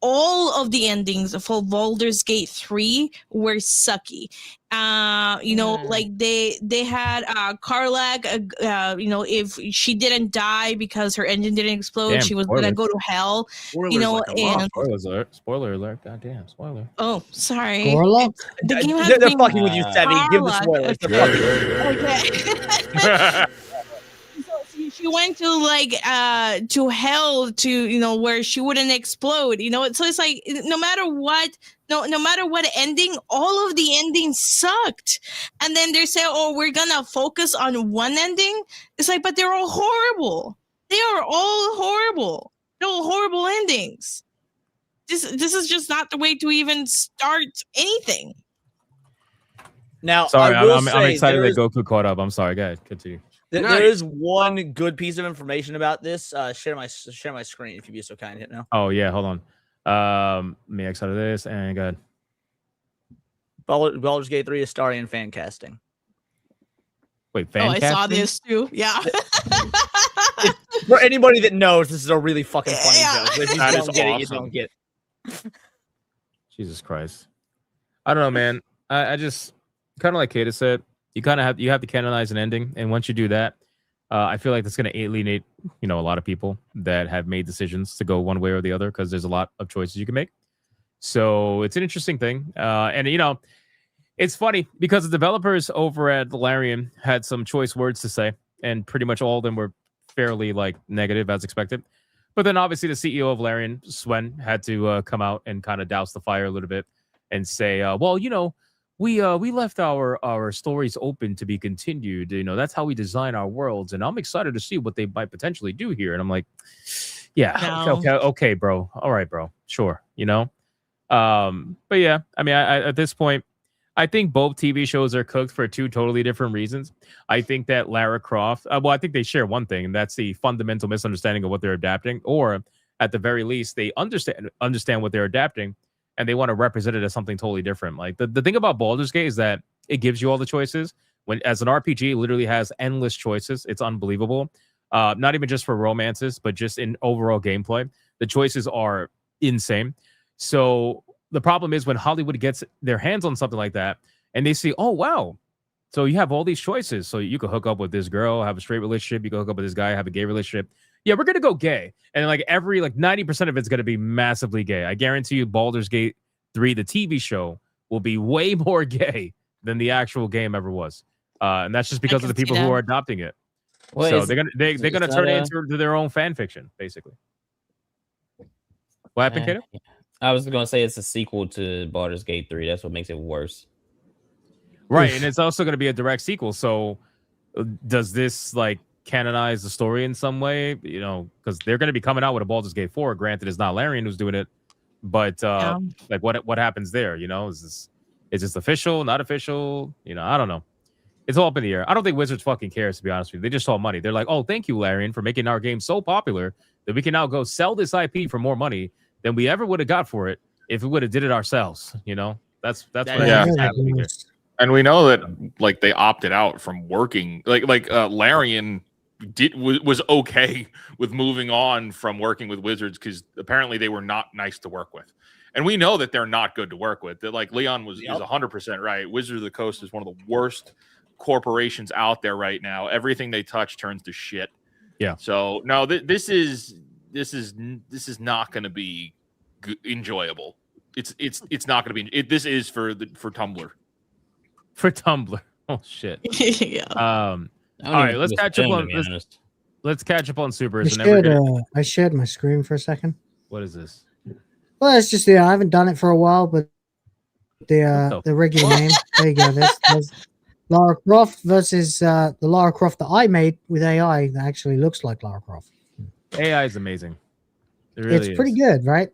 S9: All of the endings for Baldur's Gate 3 were sucky. Like they had Karlach, if she didn't die because her engine didn't explode,
S4: Damn,
S9: she was gonna go to hell.
S4: Spoiler alert, goddamn, spoiler.
S9: Oh, sorry.
S5: Karlach?
S9: The game has
S7: They're
S9: been
S7: fucking with you, Sevi. Give the spoilers.
S9: Okay. So she went to hell to where she wouldn't explode. So it's like no matter what ending, all of the endings sucked. And then they say, "Oh, we're gonna focus on one ending." It's like, but they're all horrible. They are all horrible. They're all horrible endings. This is just not the way to even start anything.
S7: Now,
S4: sorry,
S7: I'm
S4: excited that Goku caught up. I'm sorry, guys. Continue.
S7: There is one good piece of information about this. Share my screen if you'd be so kind. Hit now.
S4: Oh yeah, hold on. Me excited this and go ahead.
S7: Baldur's Gate 3 is starring in fan casting.
S4: Wait, fan casting?
S9: I saw this too. Yeah.
S7: For anybody that knows, this is a really fucking funny joke. If you
S8: That
S7: don't
S8: is
S7: get it, you
S8: awesome.
S7: don't get it.
S4: Jesus Christ. I don't know, man. I just kind of like Kata said, you have to canonize an ending, and once you do that, I feel like that's going to alienate a lot of people that have made decisions to go one way or the other because there's a lot of choices you can make. So it's an interesting thing, and it's funny because the developers over at Larian had some choice words to say, and pretty much all of them were fairly negative as expected. But then obviously the CEO of Larian, Swen, had to come out and kind of douse the fire a little bit and say, well, we left our stories open to be continued. That's how we design our worlds, and I'm excited to see what they might potentially do here. And I'm like, yeah, okay, bro. All right, bro. Sure, But yeah, I mean, I at this point, I think both TV shows are cooked for two totally different reasons. I think that Lara Croft, I think they share one thing, and that's the fundamental misunderstanding of what they're adapting, or at the very least, they understand what they're adapting, and they want to represent it as something totally different. Like the thing about Baldur's Gate is that it gives you all the choices. When as an RPG, it literally has endless choices. It's unbelievable. Not even just for romances, but just in overall gameplay. The choices are insane. So the problem is when Hollywood gets their hands on something like that and they see, oh, wow, so you have all these choices. So you could hook up with this girl, have a straight relationship. You can hook up with this guy, have a gay relationship. Yeah, we're going to go gay. And every 90% of it's going to be massively gay. I guarantee you Baldur's Gate 3, the TV show, will be way more gay than the actual game ever was. And that's just because of the people who are adopting it.
S13: Well,
S4: so they're gonna turn it into their own fan fiction, basically. What happened, Kato?
S13: I was gonna say it's a sequel to Baldur's Gate 3. That's what makes it worse.
S4: Right, and it's also gonna be a direct sequel. So does this canonize the story in some way? Because they're gonna be coming out with a Baldur's Gate 4. Granted, it's not Larian who's doing it, but what happens there? Is this official? Not official? I don't know. It's all up in the air. I don't think Wizards fucking cares, to be honest with you. They just saw money. They're like, oh, thank you, Larian, for making our game so popular that we can now go sell this IP for more money than we ever would have got for it if we would have did it ourselves. That's what happening here.
S8: And we know that they opted out from working. Larian was okay with moving on from working with Wizards because apparently they were not nice to work with. And we know that they're not good to work with. That Leon is 100% right. Wizards of the Coast is one of the worst corporations out there right now. Everything they touch turns to shit.
S4: Yeah.
S8: So no, this is not going to be enjoyable. It's not going to be. This is for Tumblr.
S4: For Tumblr. Oh shit.
S9: Yeah.
S4: All right. Let's catch up on. Let's catch up on supers.
S5: I shared my screen for a second.
S4: What is this?
S5: Well, it's just I haven't done it for a while, but the regular name. There you go. There's Lara Croft versus the Lara Croft that I made with AI that actually looks like Lara Croft.
S4: AI is amazing. Really
S5: it's pretty good, right?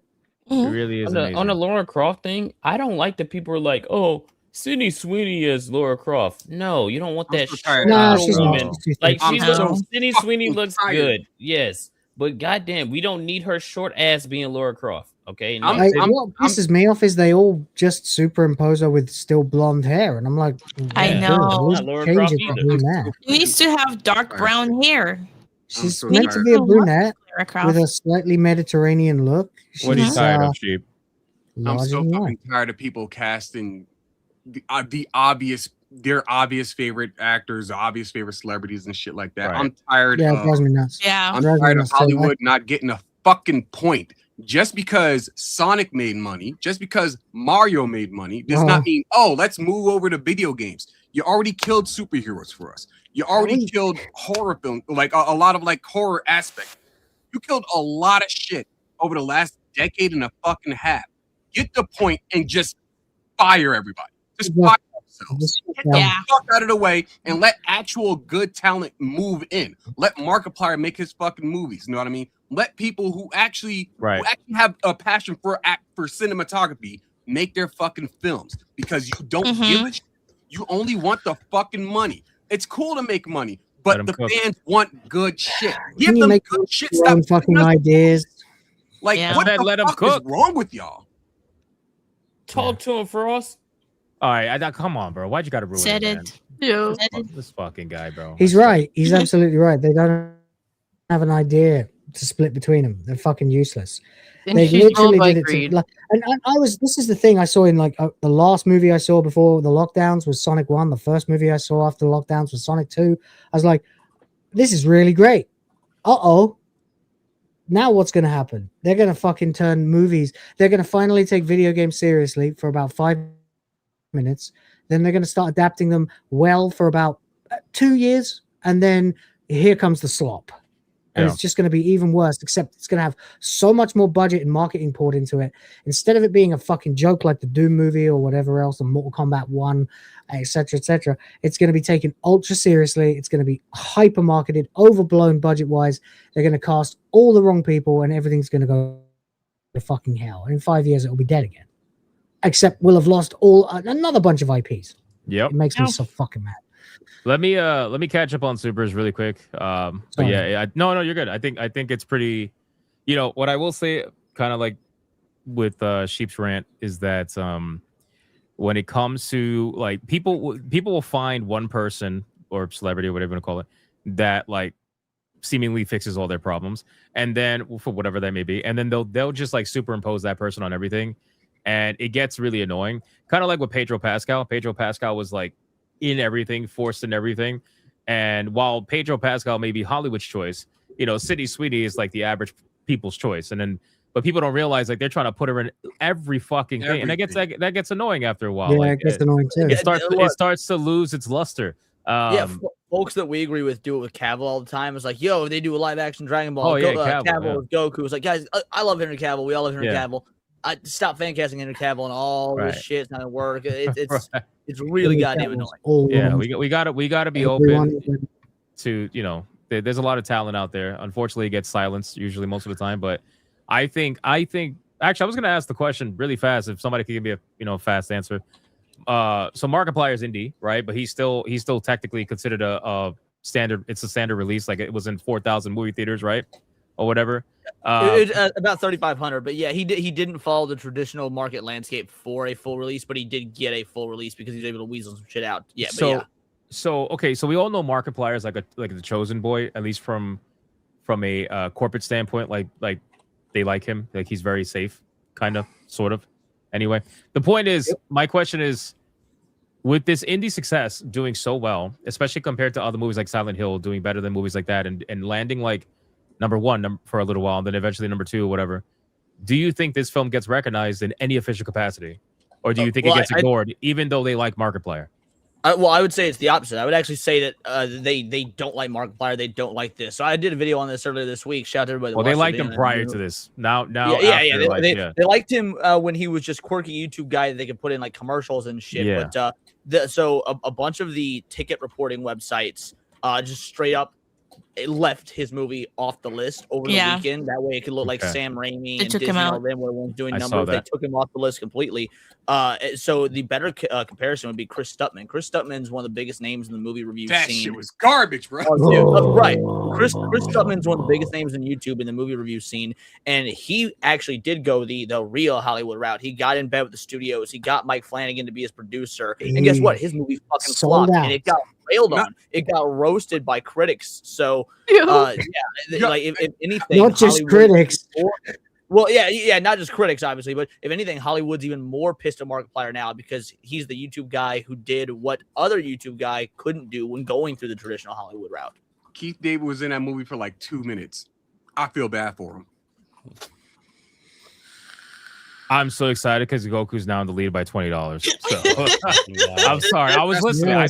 S4: It really is
S13: on the Lara Croft thing. I don't like that people are like, oh, Sydney Sweeney as Lara Croft. No, you don't want that.
S5: No, she's not.
S13: Sydney Sweeney looks good, yes, but goddamn, we don't need her short ass being Lara Croft. Okay, no.
S5: What pisses me off is they all just superimpose her with still blonde hair, and I'm like,
S9: I know.
S5: She
S9: needs to have dark brown hair.
S5: She's meant to be a brunette with a slightly Mediterranean look.
S4: What are you tired of, Sheep?
S10: I'm so fucking tired of people casting the obvious, their obvious favorite actors, obvious favorite celebrities, and shit like that.
S4: Right.
S10: I'm tired.
S5: Yeah, it drives me nuts.
S9: Yeah,
S10: I'm tired of Hollywood not getting a fucking point. Just because Sonic made money, just because Mario made money, does not mean, oh, let's move over to video games. You already killed superheroes for us. You already killed horror film, like a lot of like horror aspect. You killed a lot of shit over the last decade and a fucking half. Get the point and just fire everybody. Just fire themselves. Get the fuck out of the way and let actual good talent move in. Let Markiplier make his fucking movies. You know what I mean? Let people who actually have a passion for cinematography make their fucking films, because you don't give a shit. You only want the fucking money. It's cool to make money, but the fans want good shit. Give them good shit.
S5: Stop fucking ideas.
S10: Like, what the fuck is wrong with y'all?
S13: Talk to him, Frost.
S4: All right, come on, bro. Why'd you gotta ruin it, man?
S6: Yeah.
S4: This fucking guy, bro.
S5: He's right. He's absolutely right. They don't have an idea to split between them. They're fucking useless.
S6: And
S5: They
S6: she's
S5: literally
S6: ruled by
S5: did it.
S6: greed.
S5: And I was. This is the thing I saw in like the last movie I saw before the lockdowns was Sonic 1. The first movie I saw after the lockdowns was Sonic 2. I was like, this is really great. Now what's going to happen? They're going to fucking turn movies. They're going to finally take video games seriously for about 5 minutes. Then they're going to start adapting them well for about 2 years. And then here comes the slop. And it's just going to be even worse, except it's going to have so much more budget and marketing poured into it. Instead of it being a fucking joke like the Doom movie or whatever else, the Mortal Kombat 1, etc., it's going to be taken ultra seriously. It's going to be hyper marketed, overblown budget wise. They're going to cast all the wrong people, and everything's going to go to fucking hell. And in 5 years, it'll be dead again. Except we'll have lost another bunch of IPs.
S4: Yep.
S5: It makes me so fucking mad.
S4: Let me catch up on supers really quick. But no, you're good. I think it's pretty. You know what I will say, kind of like with Sheep's rant, is that when it comes to like people will find one person or celebrity or whatever you want to call it that like seemingly fixes all their problems, and then for whatever that may be, and then they'll just like superimpose that person on everything, and it gets really annoying. Kind of like with Pedro Pascal. Pedro Pascal was like in everything, forced in everything. And while Pedro Pascal may be Hollywood's choice, you know, Sydney Sweeney is like the average people's choice. But people don't realize like they're trying to put her in every fucking thing. And that gets annoying after a while.
S5: Yeah,
S4: like,
S5: it gets annoying too.
S4: It starts to lose its luster.
S7: Folks that we agree with do it with Cavill all the time. It's like, yo, they do a live action Dragon Ball. Cavill with Goku. It's like, guys, I love Henry Cavill. We all love Henry Cavill. I stop fan casting Henry Cavill and all this shit. It's not gonna work. It's really goddamn annoying.
S4: Yeah, we got to be open to, you know, there's a lot of talent out there. Unfortunately, it gets silenced usually most of the time. But I think actually I was gonna ask the question really fast if somebody could give me a fast answer. So Markiplier is indie, right? But he's still technically considered a standard. It's a standard release, like it was in 4,000 movie theaters, right? Or whatever.
S7: About 3,500, but yeah, he didn't follow the traditional market landscape for a full release, but he did get a full release because he's able to weasel some shit out. Yeah,
S4: So okay, so we all know Markiplier is like the chosen boy, at least from a corporate standpoint. Like they like him, like he's very safe, kind of, sort of. Anyway, the point is, my question is, with this indie success doing so well, especially compared to other movies like Silent Hill doing better than movies like that, and landing like number one for a little while, and then eventually number two or whatever. Do you think this film gets recognized in any official capacity? Or do you think it gets ignored, even though they like Markiplier?
S7: I would say it's the opposite. I would actually say that they don't like Markiplier. They don't like this. So I did a video on this earlier this week. Shout out to everybody.
S4: Well, they liked him prior to this. Now,
S7: They liked him when he was just quirky YouTube guy that they could put in like commercials and shit.
S4: Yeah.
S7: But so a bunch of the ticket reporting websites just straight up left his movie off the list over the weekend. That way it could look like Sam Raimi and Disney all them were doing numbers. They took him off the list completely. So the better comparison would be Chris Stuttman. Chris Stuttman's one of the biggest names in the movie review scene.
S10: That shit was garbage, bro.
S7: Right. Chris Stuttman's one of the biggest names in YouTube in the movie review scene. And he actually did go the real Hollywood route. He got in bed with the studios. He got Mike Flanagan to be his producer. And guess what? His movie fucking flopped. And it got railed on. It got roasted by critics. So, like if anything,
S5: not just critics.
S7: Well, yeah, not just critics, obviously, but if anything, Hollywood's even more pissed at Markiplier now because he's the YouTube guy who did what other YouTube guy couldn't do when going through the traditional Hollywood route.
S10: Keith David was in that movie for like 2 minutes. I feel bad for him.
S4: I'm so excited because Goku's now in the lead by $20. So I'm sorry, I was listening. I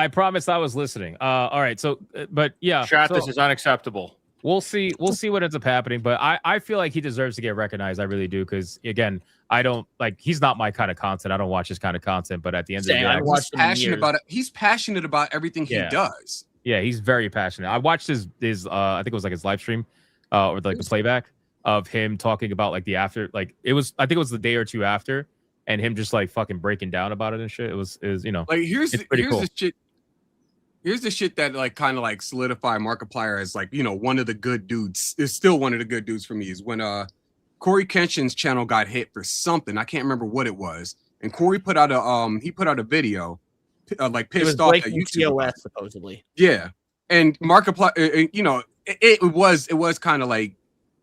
S4: promised I was listening. All right, so but yeah,
S8: chat, this is unacceptable.
S4: We'll see what ends up happening, but I feel like he deserves to get recognized. I really do, because again, I don't like, he's not my kind of content. I don't watch his kind of content, but at the end of the day,
S10: he's passionate about it. He's passionate about everything he does.
S4: Yeah, he's very passionate. I watched his I think it was like his live stream or like the playback of him talking about like the after, like I think it was the day or two after, and him just like fucking breaking down about it and shit. It was you know,
S10: like here's
S4: cool.
S10: the shit. Here's the shit that like kind of like solidify Markiplier as like, you know, one of the good dudes. Is still one of the good dudes for me is when Corey Kenshin's channel got hit for something. I can't remember what it was. And Corey put out a video like pissed off at YouTube.
S7: TOS, supposedly.
S10: Yeah. And Markiplier, you know, it was kind of like,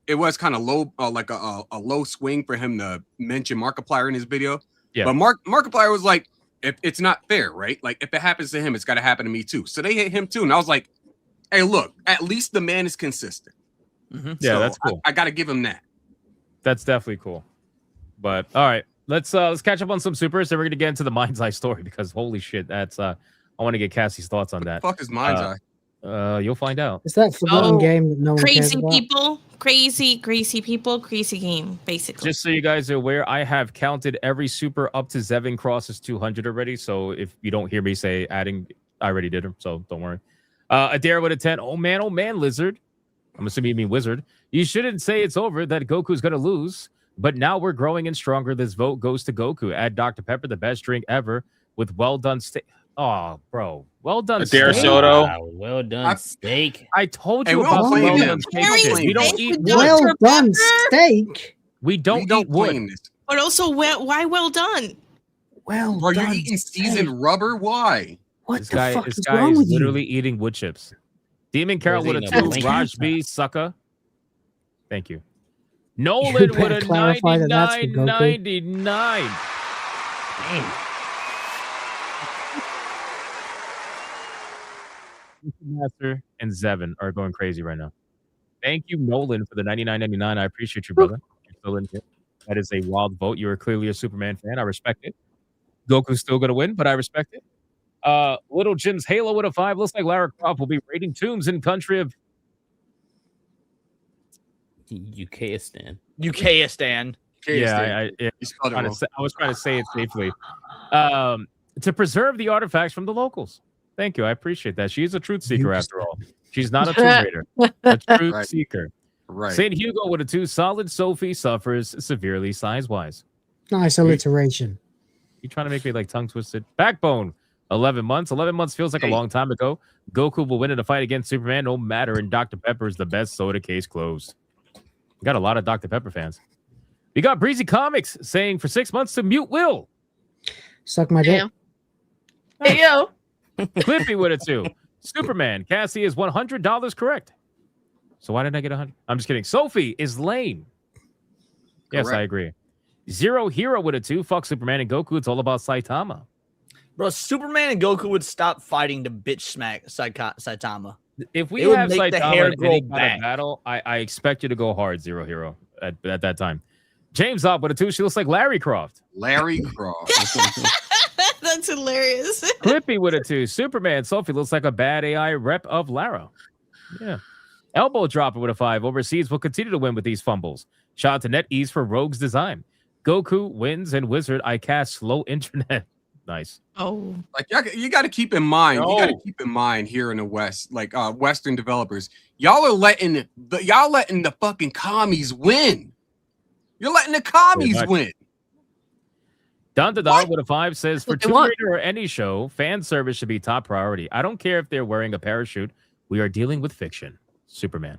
S10: it was kind of low, like a low swing for him to mention Markiplier in his video. Yeah. But Markiplier was like, if it's not fair, right? Like if it happens to him, it's got to happen to me too. So they hit him too. And I was like, hey, look, at least the man is consistent.
S4: Mm-hmm. Yeah, so that's cool.
S10: I got to give him that.
S4: That's definitely cool. But all right, let's catch up on some supers. Then we're gonna get into the Mind's Eye story because holy shit, that's I want to get Cassie's thoughts on that.
S10: What the fuck is Mind's Eye?
S4: You'll find out.
S5: Is that forgotten game that no one cares
S9: crazy
S5: about?
S9: people, crazy people, crazy game, basically.
S4: Just so you guys are aware, I have counted every super up to Zevin crosses 200 already. So if you don't hear me say adding, I already did them. So don't worry. Adair with a 10. Oh man, Lizard. I'm assuming you mean Wizard. You shouldn't say it's over, that Goku's gonna lose. But now we're growing and stronger. This vote goes to Goku. Add Dr. Pepper, the best drink ever, with well done steak. Oh, bro. Well done
S8: steak. Soto.
S13: Wow, well done steak.
S4: I told you about well done steak. We don't eat
S5: well done steak.
S4: We don't eat wood.
S9: But also, why well done?
S5: Well
S10: bro,
S5: done.
S10: You're eating seasoned rubber? Why?
S5: What
S4: this
S5: the
S4: guy,
S5: fuck
S4: this
S5: is
S4: guy
S5: wrong
S4: is
S5: with
S4: literally
S5: you?
S4: eating wood chips. Demon Carol with a 2. Raj B. Sucker. Thank you. Nolan with a 99.99. Damn. Master and Zevin are going crazy right now. Thank you, Nolan, for the 99.99. I appreciate you, brother. You're still in here. That is a wild vote. You are clearly a Superman fan. I respect it. Goku's still going to win, but I respect it. Little Jim's Halo with a 5. Looks like Lara Croft will be raiding tombs in country of
S7: Ukistan.
S4: Yeah, I was trying to say it safely. To preserve the artifacts from the locals. Thank you. I appreciate that. She's a truth seeker after all. She's not a Tomb Raider. A truth seeker.
S10: Right.
S4: St. Hugo with a 2. Solid Sophie suffers severely size-wise.
S5: Nice alliteration.
S4: You trying to make me like tongue twisted? Backbone. 11 months. 11 months feels like a long time ago. Goku will win in a fight against Superman no matter, and Dr. Pepper is the best soda. Case closed. We got a lot of Dr. Pepper fans. We got Breezy Comics saying for 6 months to mute Will.
S5: Suck my dick.
S6: Hey, yo.
S4: Clippy with a 2. Superman. Cassie is $100 correct. So why didn't I get 100? I'm just kidding. Sophie is lame. Yes, I agree. Zero Hero with a 2. Fuck Superman and Goku. It's all about Saitama.
S7: Bro, Superman and Goku would stop fighting to bitch smack Saitama.
S4: If we have Saitama in any kind of battle, I expect you to go hard, Zero Hero, at that time. James up with a 2. She looks like Larry Croft.
S10: Larry Croft.
S9: That's hilarious.
S4: Clippy with a 2. Superman. Sophie looks like a bad AI rep of Lara. Yeah. Elbow Dropper with a 5. Overseas will continue to win with these fumbles. Shout out to NetEase for Rogue's design. Goku wins and Wizard. I cast slow internet. Nice.
S9: Oh,
S10: Like you got to keep in mind. You got to
S8: No.
S10: keep in mind here in the West, like Western developers, y'all are letting the fucking commies win. You're letting the commies
S4: much.
S10: win.
S4: Don the Dog with a 5 says, for
S6: What they
S4: Tomb
S6: want.
S4: Raider or any show, fan service should be top priority. I don't care if they're wearing a parachute. We are dealing with fiction. Superman.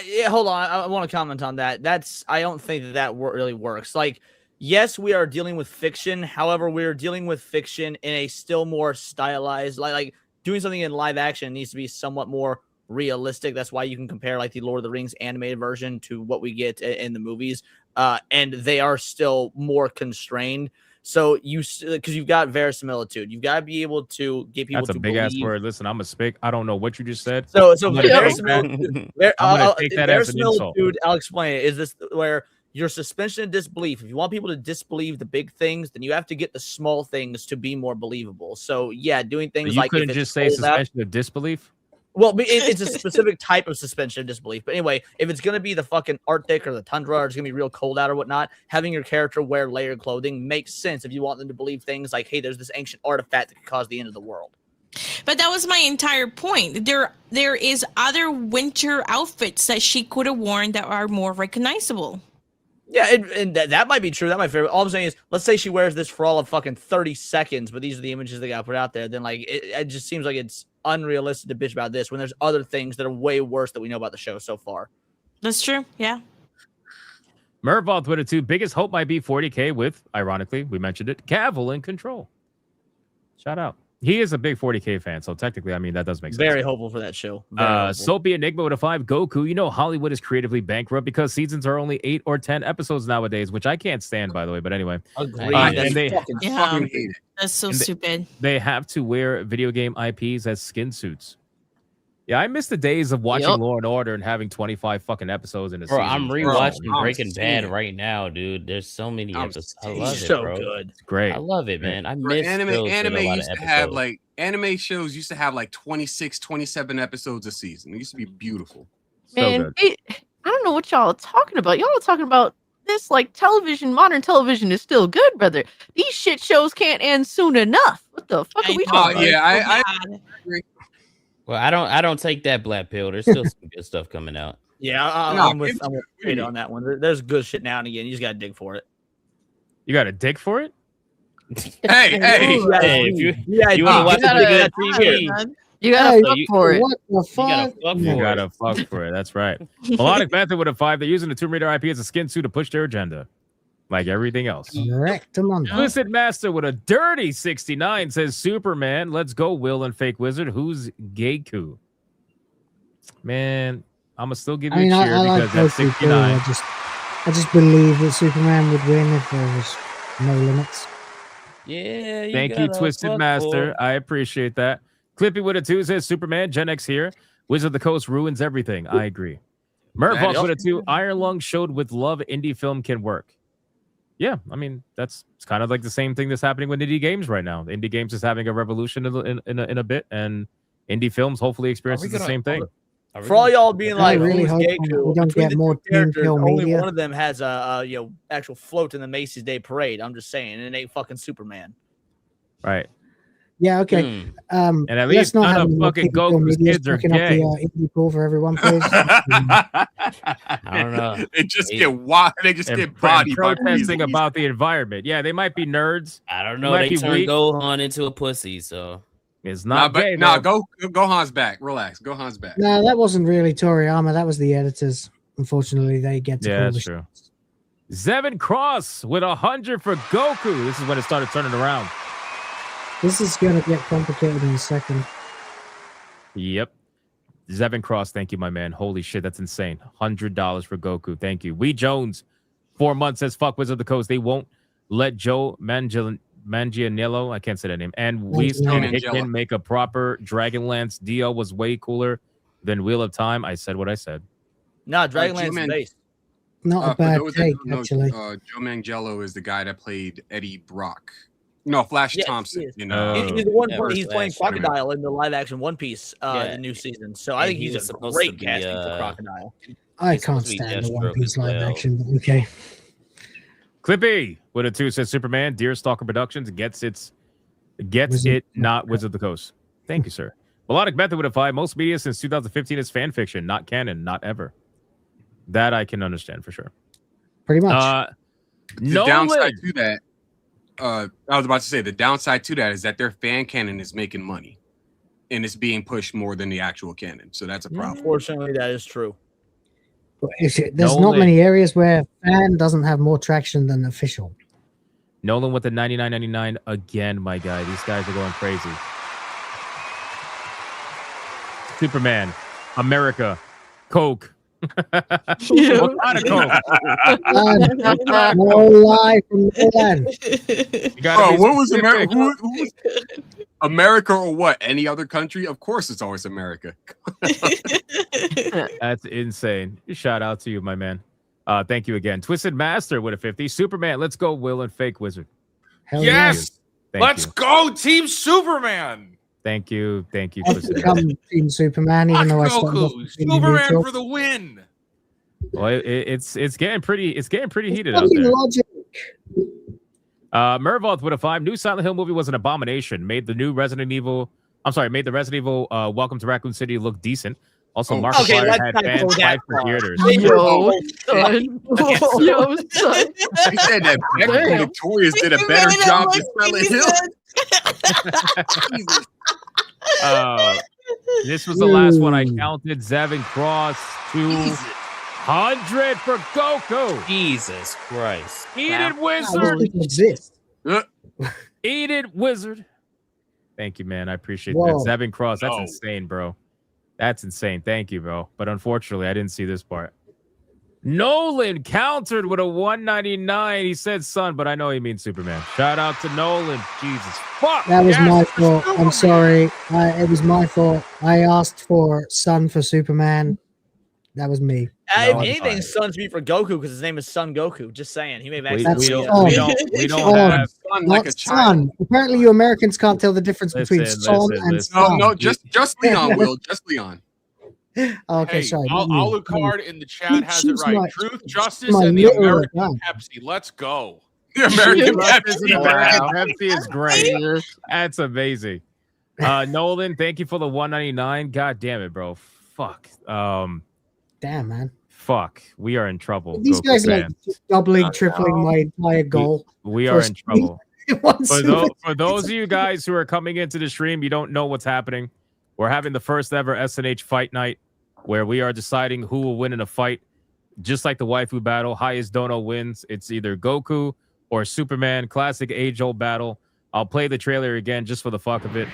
S7: Yeah, hold on. I want to comment on that. I don't think that really works. Like, yes, we are dealing with fiction. However, we are dealing with fiction in a still more stylized, like doing something in live action needs to be somewhat more realistic. That's why you can compare like the Lord of the Rings animated version to what we get in the movies. And they are still more constrained. So because you've got verisimilitude, you've got to be able to get people.
S4: That's a big ass word. Listen, I'm a spick. I don't know what you just said.
S7: So
S4: I'm gonna take that as an insult.
S7: verisimilitude, I'll explain it. Is this where your suspension of disbelief? If you want people to disbelieve the big things, then you have to get the small things to be more believable. So yeah, doing things
S4: You
S7: like
S4: couldn't
S7: if it's
S4: just say
S7: cold out-
S4: suspension of disbelief.
S7: Well, it's a specific type of suspension of disbelief. But anyway, if it's going to be the fucking Arctic or the tundra, or it's going to be real cold out or whatnot, having your character wear layered clothing makes sense if you want them to believe things like, hey, there's this ancient artifact that could cause the end of the world.
S9: but that was my entire point. There is other winter outfits that she could have worn that are more recognizable.
S7: Yeah, and that might be true. That might be fair. All I'm saying is, let's say she wears this for all of fucking 30 seconds, but these are the images they got put out there. Then, like, it just seems like it's unrealistic to bitch about this when there's other things that are way worse that we know about the show so far.
S9: That's true. Yeah.
S4: Mervault with a 2. Biggest hope might be 40K with, ironically, we mentioned it, Cavill in control. Shout out. He is a big 40K fan, so technically, I mean, that does make sense.
S7: Very hopeful for that show. Very hopeful.
S4: Soapy Enigma with a 5. Goku, you know Hollywood is creatively bankrupt because seasons are only 8 or 10 episodes nowadays, which I can't stand, by the way. But anyway.
S7: Agreed.
S4: And they
S7: fucking hate it.
S9: That's so stupid.
S4: They have to wear video game IPs as skin suits. Yeah, I miss the days of watching Law and Order and having 25 fucking episodes in a
S13: Bro,
S4: season.
S13: I'm rewatching Breaking Bad right now, dude. There's so many episodes. I love it, bro.
S7: Good.
S4: It's great.
S13: I love it, man. I
S10: Bro,
S13: miss
S10: anime
S13: a lot
S10: used
S13: of
S10: to have
S13: episodes.
S10: like anime shows used to have like 26, 27 episodes a season. It used to be beautiful.
S6: Man, I don't know what y'all are talking about. Y'all are talking about this like television. Modern television is still good, brother. These shit shows can't end soon enough. What the fuck are we talking about?
S10: Yeah, I agree.
S13: Well, I don't take that black pill. There's still some good stuff coming out.
S7: Yeah, I'm with Kate on that one. There's good shit now and again. You just gotta dig for it.
S4: You got to dig for it?
S10: Hey,
S13: if you want to watch a good TV,
S6: you gotta fuck for it.
S5: What the fuck?
S4: You gotta fuck for it. That's right. Melodic Method with a 5. They're using the Tomb Raider IP as a skin suit to push their agenda, like everything else.
S5: Correct. Come on.
S4: Explicit Master with a dirty 69 says, Superman, let's go, Will and Fake Wizard. Who's Gaku? Man, I'm gonna still give you a cheer
S5: I like
S4: because that's
S5: Goku too.
S4: 69.
S5: I just believe that Superman would win if there was no limits.
S13: yeah.
S4: Thank you, Twisted Master. I appreciate that. Clippy with a 2 says, Superman, Gen X here. Wizard of the Coast ruins everything. I agree. Murph with a 2. Iron Lung showed with love indie film can work. Yeah, I mean, it's kind of like the same thing that's happening with indie games right now. Indie games is having a revolution in a bit, and indie films hopefully experiences the same thing.
S7: For all y'all being like,
S5: really
S7: who's
S5: hope
S7: Gaku?
S5: we don't
S7: Between
S5: get
S7: the
S5: more
S7: two characters,
S5: teen film
S7: only
S5: media.
S7: one of them has a actual float in the Macy's Day Parade. I'm just saying, and it ain't fucking Superman.
S4: Right.
S5: Yeah, okay.
S4: And at
S5: let's
S4: least
S5: not
S4: none
S5: have
S4: of
S5: any more
S4: fucking
S5: teen film
S4: Goku's
S5: media
S4: kids are
S5: sucking up
S4: gay.
S5: the indie pool for everyone, please.
S13: I don't know.
S10: They just get wild. They just
S4: And
S10: get bodied by
S4: protesting
S10: weasels.
S4: about the environment. Yeah, they might be nerds.
S13: I don't
S4: They
S13: know.
S4: might
S13: They
S4: be
S13: turned
S4: weak.
S13: Gohan into a pussy, so
S4: It's
S10: Nah,
S4: not
S10: but
S4: gay.
S10: nah,
S4: though.
S10: Gohan's back. Relax. Gohan's back.
S5: No, that wasn't really Toriyama. That was the editors. Unfortunately, they get to
S4: Yeah,
S5: call
S4: that's
S5: the
S4: true. Zevin Cross with 100 for Goku. This is when it started turning around.
S5: This is going to get complicated in a second.
S4: Yep. Zevin Cross, thank you, my man. Holy shit, that's insane. $100 for Goku. Thank you. Wee Jones, 4 months says, fuck Wizard of the Coast. They won't let Joe Manganiello, I can't say that name, and Weaston Hickman make a proper Dragonlance. Dio was way cooler than Wheel of Time. I said what I said.
S7: Nah, Dragonlance's the base.
S5: Not a
S10: For
S5: bad
S10: those that
S5: take,
S10: don't know,
S5: actually.
S10: Joe Manganiello is the guy that played Eddie Brock. No, Flash
S7: Yes,
S10: Thompson.
S7: he is.
S10: You know,
S7: He's the one.
S13: Yeah,
S7: He's playing
S10: Flash, whatever.
S7: Crocodile in the live action One Piece the new season. So I
S13: And
S7: think
S13: he
S7: he's
S13: was
S7: a
S13: supposed
S7: great
S13: to be,
S7: casting for Crocodile.
S5: I
S13: It's
S5: can't
S13: supposed to be
S5: stand the One
S13: Deathstroke
S5: Piece
S13: as
S5: live
S13: well.
S5: action, but okay.
S4: Clippy with a 2 says Superman. Deerstalker Productions gets it, not Wizard of the Coast. Thank you, sir. Melodic Method with a 5. Most media since 2015 is fan fiction, not canon, not ever. That I can understand for sure.
S5: Pretty much.
S10: The downside to that, I was about to say, the downside to that is that their fan canon is making money, and it's being pushed more than the actual canon. So that's a problem.
S7: Unfortunately, that is true.
S5: There's not many areas where fan doesn't have more traction than official.
S4: Nolan with the 99.99 again, my guy. These guys are going crazy. Superman, America, Coke. What kind of Coke?
S5: No lie from Nolan.
S10: Bro, what was America? Who was America or what? Any other country? Of course, it's always America.
S4: That's insane. Shout out to you, my man. Thank you again. Twisted Master with a 50. Superman, let's go, Will and Fake Wizard.
S5: Hell
S8: Yes,
S4: Thank
S8: let's
S4: you.
S8: go, Team Superman.
S4: Thank you. Thank you.
S5: I've
S4: Twisted
S5: become Team Superman, even though I started off
S8: Goku,
S5: being
S8: Superman
S5: neutral.
S8: for the win.
S4: Well, it's getting pretty heated out
S5: Fucking
S4: there.
S5: logic.
S4: Mervoth with a 5. New Silent Hill movie was an abomination. Made the Resident Evil Welcome to Raccoon City look decent. Also, Markiplier had fans fight for theaters.
S6: Yo, son. Yo, son.
S10: He said that Becky Victorious did a better job than Silent Hill.
S4: This was the last one I counted. Zevin Cross 200 for Goku.
S13: Jesus Christ.
S4: Eat it,
S5: That
S4: Wizard.
S5: doesn't exist.
S4: Eat it, Wizard. Thank you, man. I appreciate
S5: Whoa.
S4: that. Zevin Cross, that's insane, bro. That's insane. Thank you, bro. But unfortunately, I didn't see this part. Nolan countered with a 199. He said son, but I know he means Superman. Shout out to Nolan. Jesus fuck.
S5: That was
S4: yes,
S5: my
S4: it's
S5: fault.
S4: Superman.
S5: I'm sorry. It was my fault. I asked for son for Superman. That was me.
S7: If
S4: it's
S7: anything,
S4: fine.
S7: Son to be for Goku because his name is Son Goku. Just saying, he may have
S4: We
S7: actually.
S4: don't have
S10: Son
S5: Not
S10: like a child.
S5: son. Apparently, you Americans can't tell the difference between son and son.
S10: No, just Leon, Will. Just Leon.
S5: Okay,
S8: Hey,
S5: sorry.
S8: Alucard in the chat has it
S5: She's
S8: right.
S5: my-
S8: Truth, justice,
S5: my
S8: and the
S5: little
S8: American
S5: guy.
S8: Pepsi. Let's go.
S10: The American
S4: Pepsi.
S10: Pepsi.
S4: Wow, Pepsi is great. That's amazing. Nolan, thank you for the 199. God damn it, bro. Fuck.
S5: Damn, man.
S4: Fuck. We are in trouble.
S5: These
S4: Goku
S5: guys like
S4: fans.
S5: doubling, tripling my entire goal.
S4: We are in trouble.
S5: One
S4: For those of you guys who are coming into the stream, you don't know what's happening. We're having the first ever SNH fight night where we are deciding who will win in a fight. Just like the waifu battle, highest dono wins. It's either Goku or Superman. Classic age-old battle. I'll play the trailer again just for the fuck of it.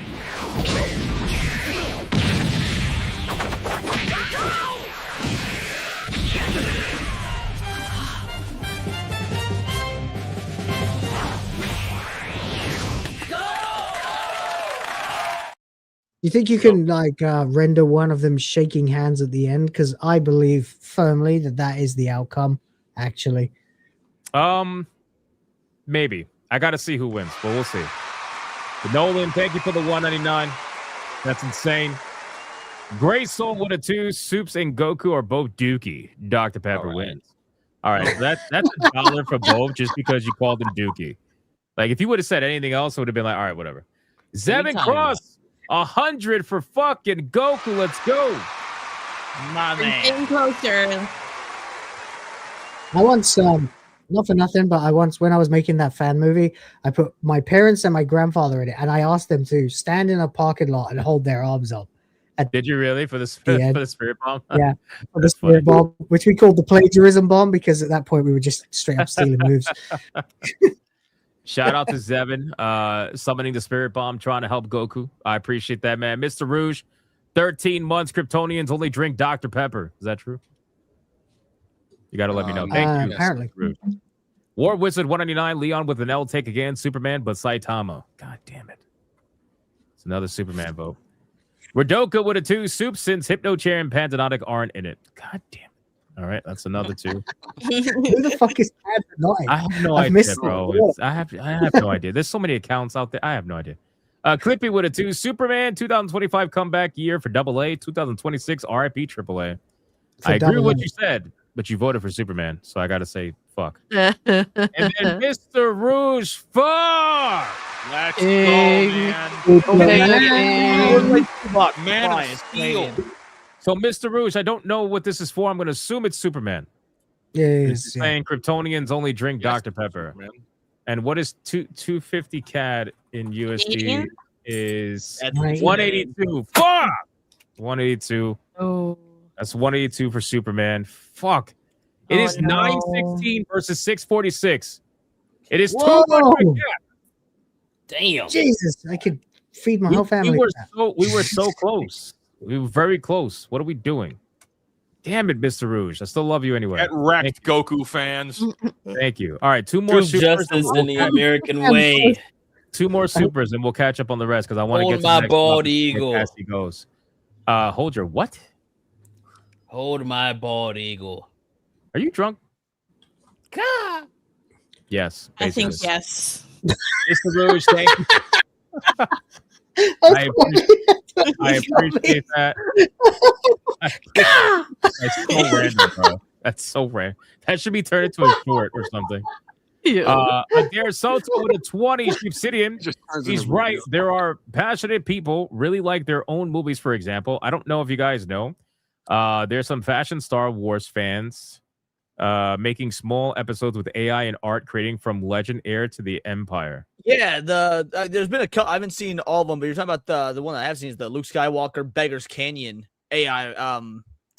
S5: You think you can render one of them shaking hands at the end? Because I believe firmly that is the outcome. Actually,
S4: Maybe. I got to see who wins, but we'll see. But Nolan, thank you for the 199. That's insane. Gray Soul with a 2. Soups and Goku are both Dookie. Dr. Pepper wins. All right, that's $1 for both just because you called him Dookie. Like if you would have said anything else, it would have been like, all right, whatever. Zevin Cross, 100 for fucking Goku. Let's go.
S7: My man.
S9: Getting closer.
S5: I once not for nothing, but when I was making that fan movie, I put my parents and my grandfather in it, and I asked them to stand in a parking lot and hold their arms up.
S4: Did you really for the spirit bomb?
S5: Yeah, for the spirit bomb, which we called the plagiarism bomb because at that point we were just straight up stealing moves.
S4: Shout out to Zevin, summoning the spirit bomb, trying to help Goku. I appreciate that, man. Mr. Rouge, 13 months. Kryptonians only drink Dr. Pepper. Is that true? You got to let me know. Thank you.
S5: Apparently.
S4: Rouge. War Wizard 199. Leon with an L. Take again. Superman, but Saitama. God damn it. It's another Superman vote. Radoka with a 2. Soup since Hypno Chair and Pandanotic aren't in it. God damn it. All right, that's another 2.
S5: Who the fuck is Pandanotic?
S4: I have no idea, bro. I have no idea. There's so many accounts out there. I have no idea. Clippy with a 2. Superman 2025 comeback year for AA. 2026 RIP AAA. I agree with what you said, but you voted for Superman, so I got to say fuck. And then Mr. Rouge, fuck.
S8: Let's go, man. Man of Steel.
S4: So, Mr. Rouge, I don't know what this is for. I'm going to assume it's Superman.
S5: Yes.
S4: Saying Kryptonians only drink Dr. Pepper.
S8: Superman.
S4: And what is 250 CAD in USD?
S9: Canadian?
S4: Is
S5: Right.
S4: 182. Fuck! 182.
S9: Oh.
S4: That's 182 for Superman. Fuck. It is 916 versus 646. It is 200 CAD.
S13: Damn.
S5: Jesus, I could feed my whole family.
S4: We were so close. We were very close. What are we doing? Damn it, Mr. Rouge. I still love you anyway.
S8: Get wrecked, Goku fans.
S4: Thank you. All right, two more
S13: True
S4: supers.
S13: justice in the American way.
S4: Two more supers, and we'll catch up on the rest because I want to
S13: Hold
S4: get to
S13: my
S4: the next
S13: bald
S4: topic
S13: eagle.
S4: as he goes. Hold your what?
S13: Hold my bald eagle.
S4: Are you drunk? Yes.
S9: I think
S4: basically.
S9: yes.
S4: Mr. Rouge, thank you. I appreciate that. That's so random, bro. That's so random. That should be turned into a short or something. Adair Soto with a 20. Obsidian. He's right. There are passionate people really like their own movies, for example. I don't know if you guys know. There's some fashion Star Wars fans making small episodes with AI and art creating from Legend Heir to the Empire.
S7: Yeah, there's been a couple. I haven't seen all of them, but you're talking about the one that I have seen is the Luke Skywalker Beggar's Canyon AI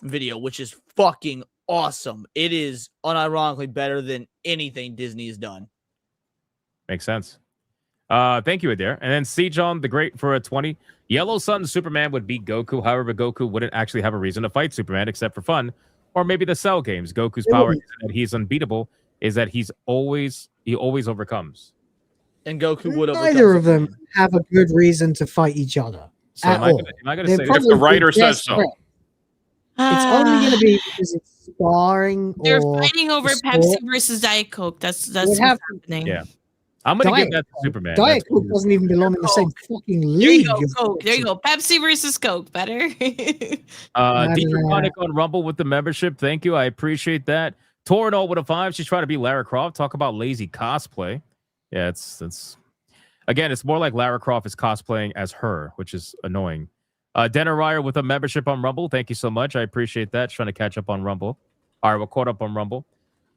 S7: video, which is fucking awesome. It is unironically better than anything Disney has done.
S4: Makes sense. Thank you, Adair. And then C. John the Great for a 20. Yellow Sun Superman would beat Goku. However, Goku wouldn't actually have a reason to fight Superman except for fun. Or maybe the Cell games. Goku's power is that he's unbeatable, is that he always overcomes.
S7: And Goku would overcome.
S5: Neither of them have a good reason to fight each other.
S4: So
S5: at
S4: am I
S5: all.
S4: gonna
S5: They're
S4: say
S8: If the writer
S5: probably
S8: says so.
S5: desperate. It's only going to be because it's sparring.
S9: They're
S5: or
S9: fighting over
S5: sport.
S9: Pepsi versus Diet Coke. That's what's happening.
S4: Yeah. I'm gonna give
S5: Diet
S4: that to Superman.
S5: Diet
S4: That's
S5: Coke doesn't even belong in the same fucking
S9: There
S5: league.
S9: you go, Coke. There you go. Pepsi versus Coke. Better.
S4: Dietrich Conic on Rumble with the membership. Thank you. I appreciate that. Torino with a 5. She's trying to be Lara Croft. Talk about lazy cosplay. Yeah, it's again, it's more like Lara Croft is cosplaying as her, which is annoying. Denner Ryer with a membership on Rumble. Thank you so much. I appreciate that. Trying to catch up on Rumble. All right, we're caught up on Rumble.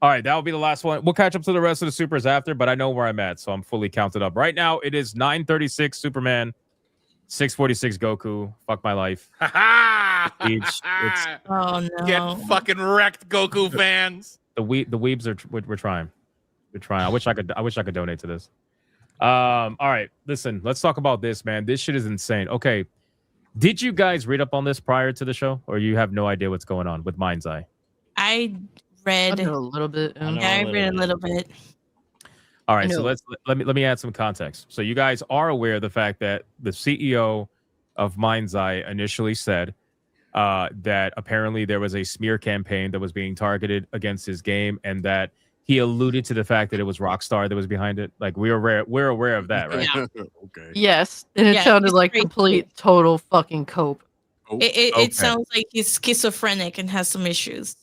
S4: All right, that will be the last one. We'll catch up to the rest of the supers after, but I know where I'm at, so I'm fully counted up. Right now, it is 936 Superman, 646 Goku. Fuck my life. It's
S9: Oh no!
S8: Get fucking wrecked, Goku fans.
S4: the weebs are we're trying. We're trying. I wish I could donate to this. All right, listen. Let's talk about this, man. This shit is insane. Okay, did you guys read up on this prior to the show, or you have no idea what's going on with Mind's Eye?
S9: I read
S6: a little bit.
S9: Yeah, I read a little bit.
S4: All right, so let me add some context. So you guys are aware of the fact that the CEO of Mind's Eye initially said that apparently there was a smear campaign that was being targeted against his game, and that he alluded to the fact that it was Rockstar that was behind it. Like we're aware of that, right?
S6: Yeah.
S10: Okay.
S6: Yes, and it sounded
S9: it's
S6: like
S9: great.
S6: complete, total fucking cope.
S9: It
S4: Okay.
S9: sounds like he's schizophrenic and has some issues.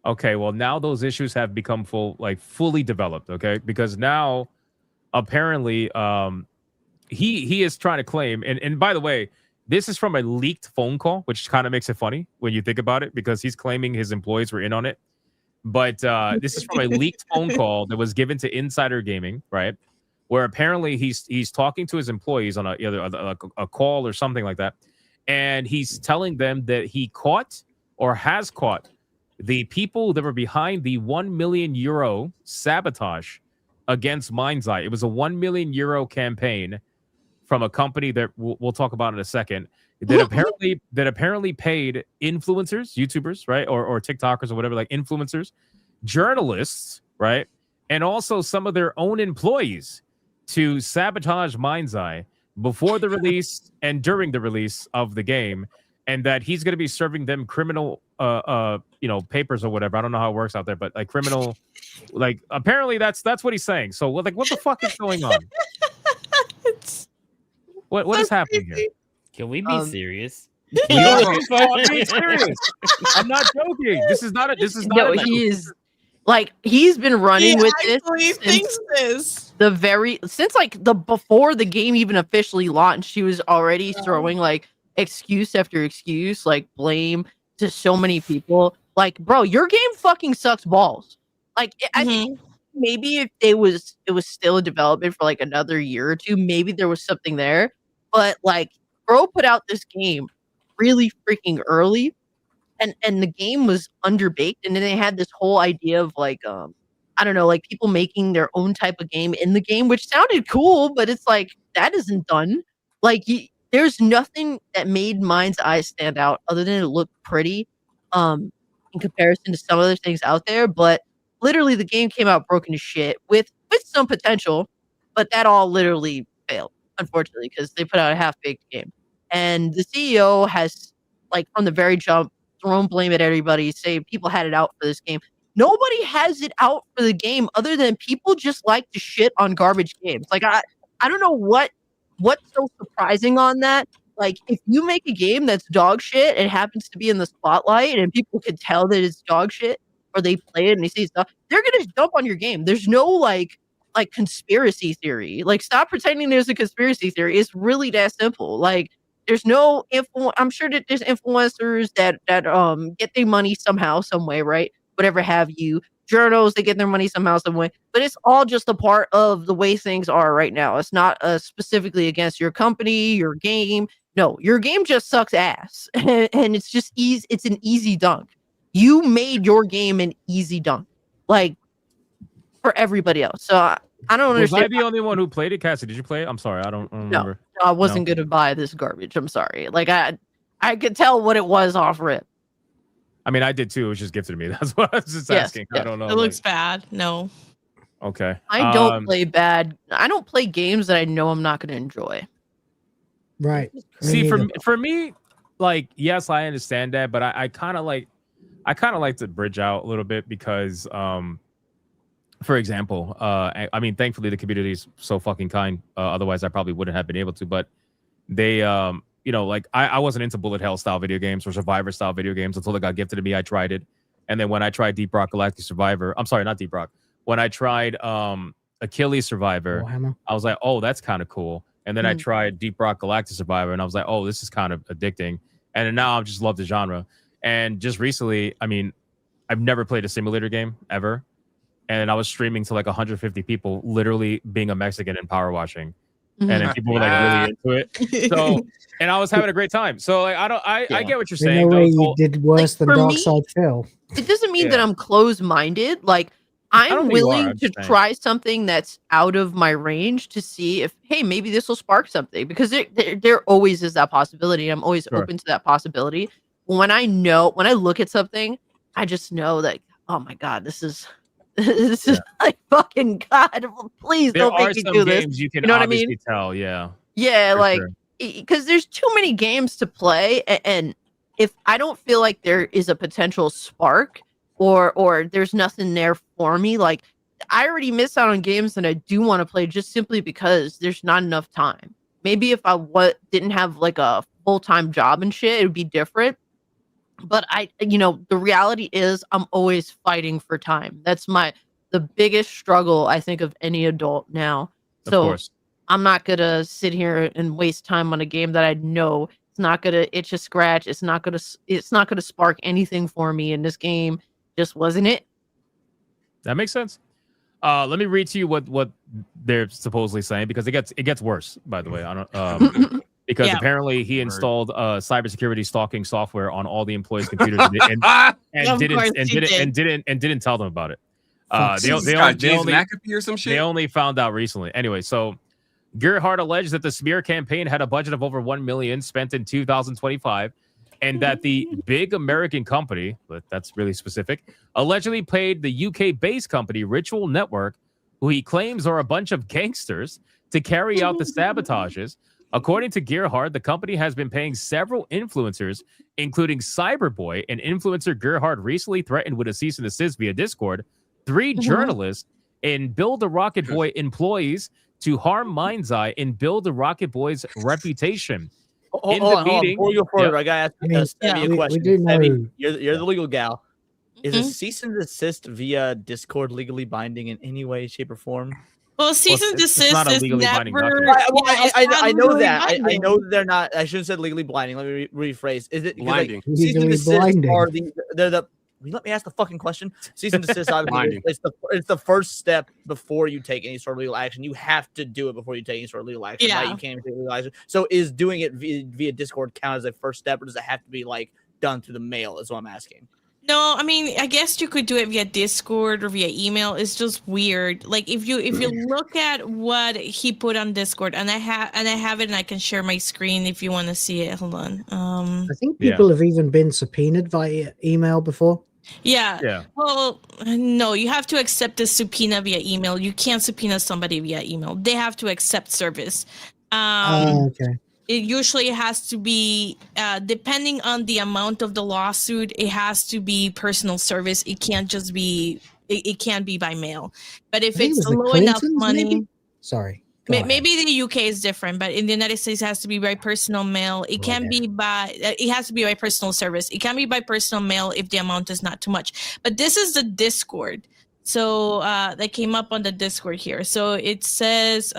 S4: Okay, well now those issues have become fully developed, okay? Because now apparently he is trying to claim, and by the way, this is from a leaked phone call, which kind of makes it funny when you think about it, because he's claiming his employees were in on it. But this is from a leaked phone call that was given to Insider Gaming, right? Where apparently he's talking to his employees on a call or something like that, and he's telling them that he caught or has caught the people that were behind the 1 million euro sabotage against Mind's Eye. It was a 1 million euro campaign from a company that we'll talk about in a second, that apparently paid influencers, YouTubers, right, or TikTokers or whatever, like influencers, journalists, right, and also some of their own employees to sabotage Mind's Eye before the release and during the release of the game, and that he's going to be serving them criminal papers or whatever. I don't know how it works out there, but like criminal, like apparently that's what he's saying. So like, what the fuck is going on? What is happening here?
S13: Can we be serious?
S4: We are being serious. I'm not joking. This is not.
S6: No, he is Like he's been running with
S9: this since
S6: since like the before the game even officially launched. He was already throwing like excuse after excuse, like blame to so many people. Like, bro, your game fucking sucks balls. Like, I think maybe if it was still in development for like another year or two, maybe there was something there. But like, bro put out this game really freaking early, and the game was underbaked, and then they had this whole idea of like I don't know, like people making their own type of game in the game, which sounded cool, but it's like that isn't done. Like there's nothing that made Mind's Eye stand out other than it looked pretty in comparison to some other things out there. But literally the game came out broken as shit with some potential, but that all literally failed, unfortunately, because they put out a half-baked game. And the CEO has, like, from the very jump, thrown blame at everybody, say people had it out for this game. Nobody has it out for the game other than people just like to shit on garbage games. Like, I don't know what's so surprising on that. Like, if you make a game that's dog shit and happens to be in the spotlight and people can tell that it's dog shit, or they play it and they see stuff, they're gonna jump on your game. There's no like conspiracy theory. Like, stop pretending there's a conspiracy theory. It's really that simple. Like, there's no I'm sure that there's influencers that get their money somehow, some way, right? Whatever have you. Journals, they get their money somehow, some way. But it's all just a part of the way things are right now. It's not specifically against your company, your game. No, your game just sucks ass. And it's just easy. It's an easy dunk. You made your game an easy dunk. Like, for everybody else. So I don't understand.
S4: Was I the only one who played it? Cassie, did you play it? I'm sorry, I don't remember.
S6: No, I wasn't gonna buy this garbage. I'm sorry. Like I could tell what it was off rip.
S4: I mean, I did too. It was just gifted to me. That's what I was just asking.
S6: Yeah.
S4: I don't know.
S9: It looks bad. No.
S4: Okay.
S6: I don't play bad. I don't play games that I know I'm not going to enjoy.
S5: Right.
S4: See, for me, like, yes, I understand that, but I kind of like to bridge out a little bit because, for example, I mean, thankfully the community is so fucking kind. Otherwise, I probably wouldn't have been able to. But they, you know, like I wasn't into bullet hell style video games or survivor style video games until it got gifted to me. I tried it, and then when I tried Deep Rock Galactic Survivor, I'm sorry, not Deep Rock. When I tried Achilles Survivor, I was like, oh, that's kind of cool. And then I tried Deep Rock Galactic Survivor, and I was like, oh, this is kind of addicting. And then now I just love the genre. And just recently, I mean, I've never played a simulator game ever. And I was streaming to like 150 people, literally being a Mexican and power washing. And then people were like really into it. So, and I was having a great time. So like, I get what you're saying.
S5: No way you did worse than Dark Side Phil.
S6: It doesn't mean that I'm closed-minded. Like, I'm willing to try something that's out of my range to see if, hey, maybe this will spark something, because there always is that possibility. I'm always open to that possibility. When I look at something, I just know that, oh my God, this is like fucking God, please don't make me do this.
S4: You can
S6: know what I mean?
S4: Tell, yeah.
S6: Yeah, like, because there's too many games to play, and if I don't feel like there is a potential spark, or there's nothing there for me, like, I already miss out on games that I do want to play just simply because there's not enough time. Maybe if I didn't have like a full-time job and shit, it would be different. But the reality is I'm always fighting for time. That's the biggest struggle, I think, of any adult now. So I'm not going to sit here and waste time on a game that I know it's not going to itch a scratch. It's not going to spark anything for me. And this game just wasn't it.
S4: That makes sense. Let me read to you what they're supposedly saying, because it gets worse, by the way. I don't because apparently he installed cybersecurity stalking software on all the employees' computers and didn't tell them about it. They only found out recently. Anyway, so Gerhardt alleged that the smear campaign had a budget of over $1 million spent in 2025, and that the big American company, but that's really specific, allegedly paid the UK-based company Ritual Network, who he claims are a bunch of gangsters, to carry out the sabotages. According to Gerhardt, the company has been paying several influencers, including Cyberboy, an influencer Gerhardt recently threatened with a cease and desist via Discord, 3 journalists, and Build a Rocket Boy employees to harm Mind's Eye and build the Rocket Boy's reputation.
S7: Hold on. Before you go further, I gotta ask you a question.
S5: We do know.
S7: You're the legal gal. Is a cease and desist via Discord legally binding in any way, shape, or form?
S9: Well, cease and desist
S4: not a
S9: is
S4: legally binding
S9: never.
S4: document.
S7: I know
S9: legally
S7: that. I
S9: binding.
S7: know they're not. I shouldn't have said legally blinding. Let me rephrase. Is it because,
S10: Blinding.
S7: Like, cease and
S5: Legally
S7: desist
S5: blinding.
S7: are they're the. Will you let me ask the fucking question? Cease and desist, obviously,
S10: Blinding.
S7: it's the first step before you take any sort of legal action. You have to do it before you take any sort of legal action.
S9: Yeah.
S7: Right? You can't even take legal action. So, is doing it via Discord count as a first step, or does it have to be like done through the mail? Is what I'm asking.
S9: No, I mean, I guess you could do it via Discord or via email. It's just weird. Like if you look at what he put on Discord, and I have it, and I can share my screen if you want to see it. Hold on.
S5: I think people have even been subpoenaed via email before.
S9: Yeah.
S4: Yeah.
S9: Well, no, you have to accept a subpoena via email. You can't subpoena somebody via email. They have to accept service.
S5: Okay.
S9: It usually has to be, depending on the amount of the lawsuit, it has to be personal service. It can't just be, it can't be by mail. But if
S5: I think it
S9: it's
S5: was the
S9: low enough
S5: Clintons,
S9: money,
S5: maybe? Sorry. Go ahead.
S9: maybe the UK is different, but in the United States, it has to be by personal mail. It can be by, it has to be by personal service. It can be by personal mail if the amount is not too much. But this is the Discord. So that came up on the Discord here. So it says,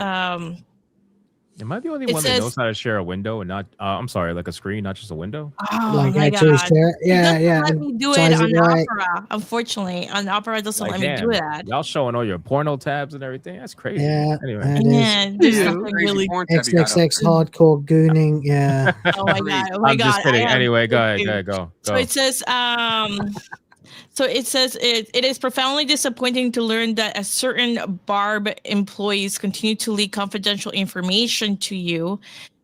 S4: Am I the only
S9: It
S4: one that
S9: says-
S4: knows how to share a window and not? I'm sorry, like a screen, not just a window.
S9: oh
S5: Like
S9: my
S5: actually
S9: God.
S5: share it? Yeah,
S9: It doesn't
S5: yeah.
S9: let
S5: and
S9: me do it
S5: size
S9: on
S5: right.
S9: Opera. Unfortunately, on Opera it doesn't
S4: Like,
S9: let me do that.
S4: Y'all showing all your porno tabs and everything. That's crazy.
S5: Yeah,
S4: Anyway.
S5: it is.
S9: Yeah, there's
S10: Yeah,
S9: something
S10: crazy
S9: really.
S10: porn tab you got up
S5: XXX
S10: there.
S5: hardcore gooning. Yeah.
S9: Oh my God! Oh my
S4: I'm
S9: God!
S4: just kidding.
S9: I am
S4: Anyway, go ahead.
S9: confused.
S4: Go.
S9: So it says, it is profoundly disappointing to learn that a certain Barb employees continue to leak confidential information to you,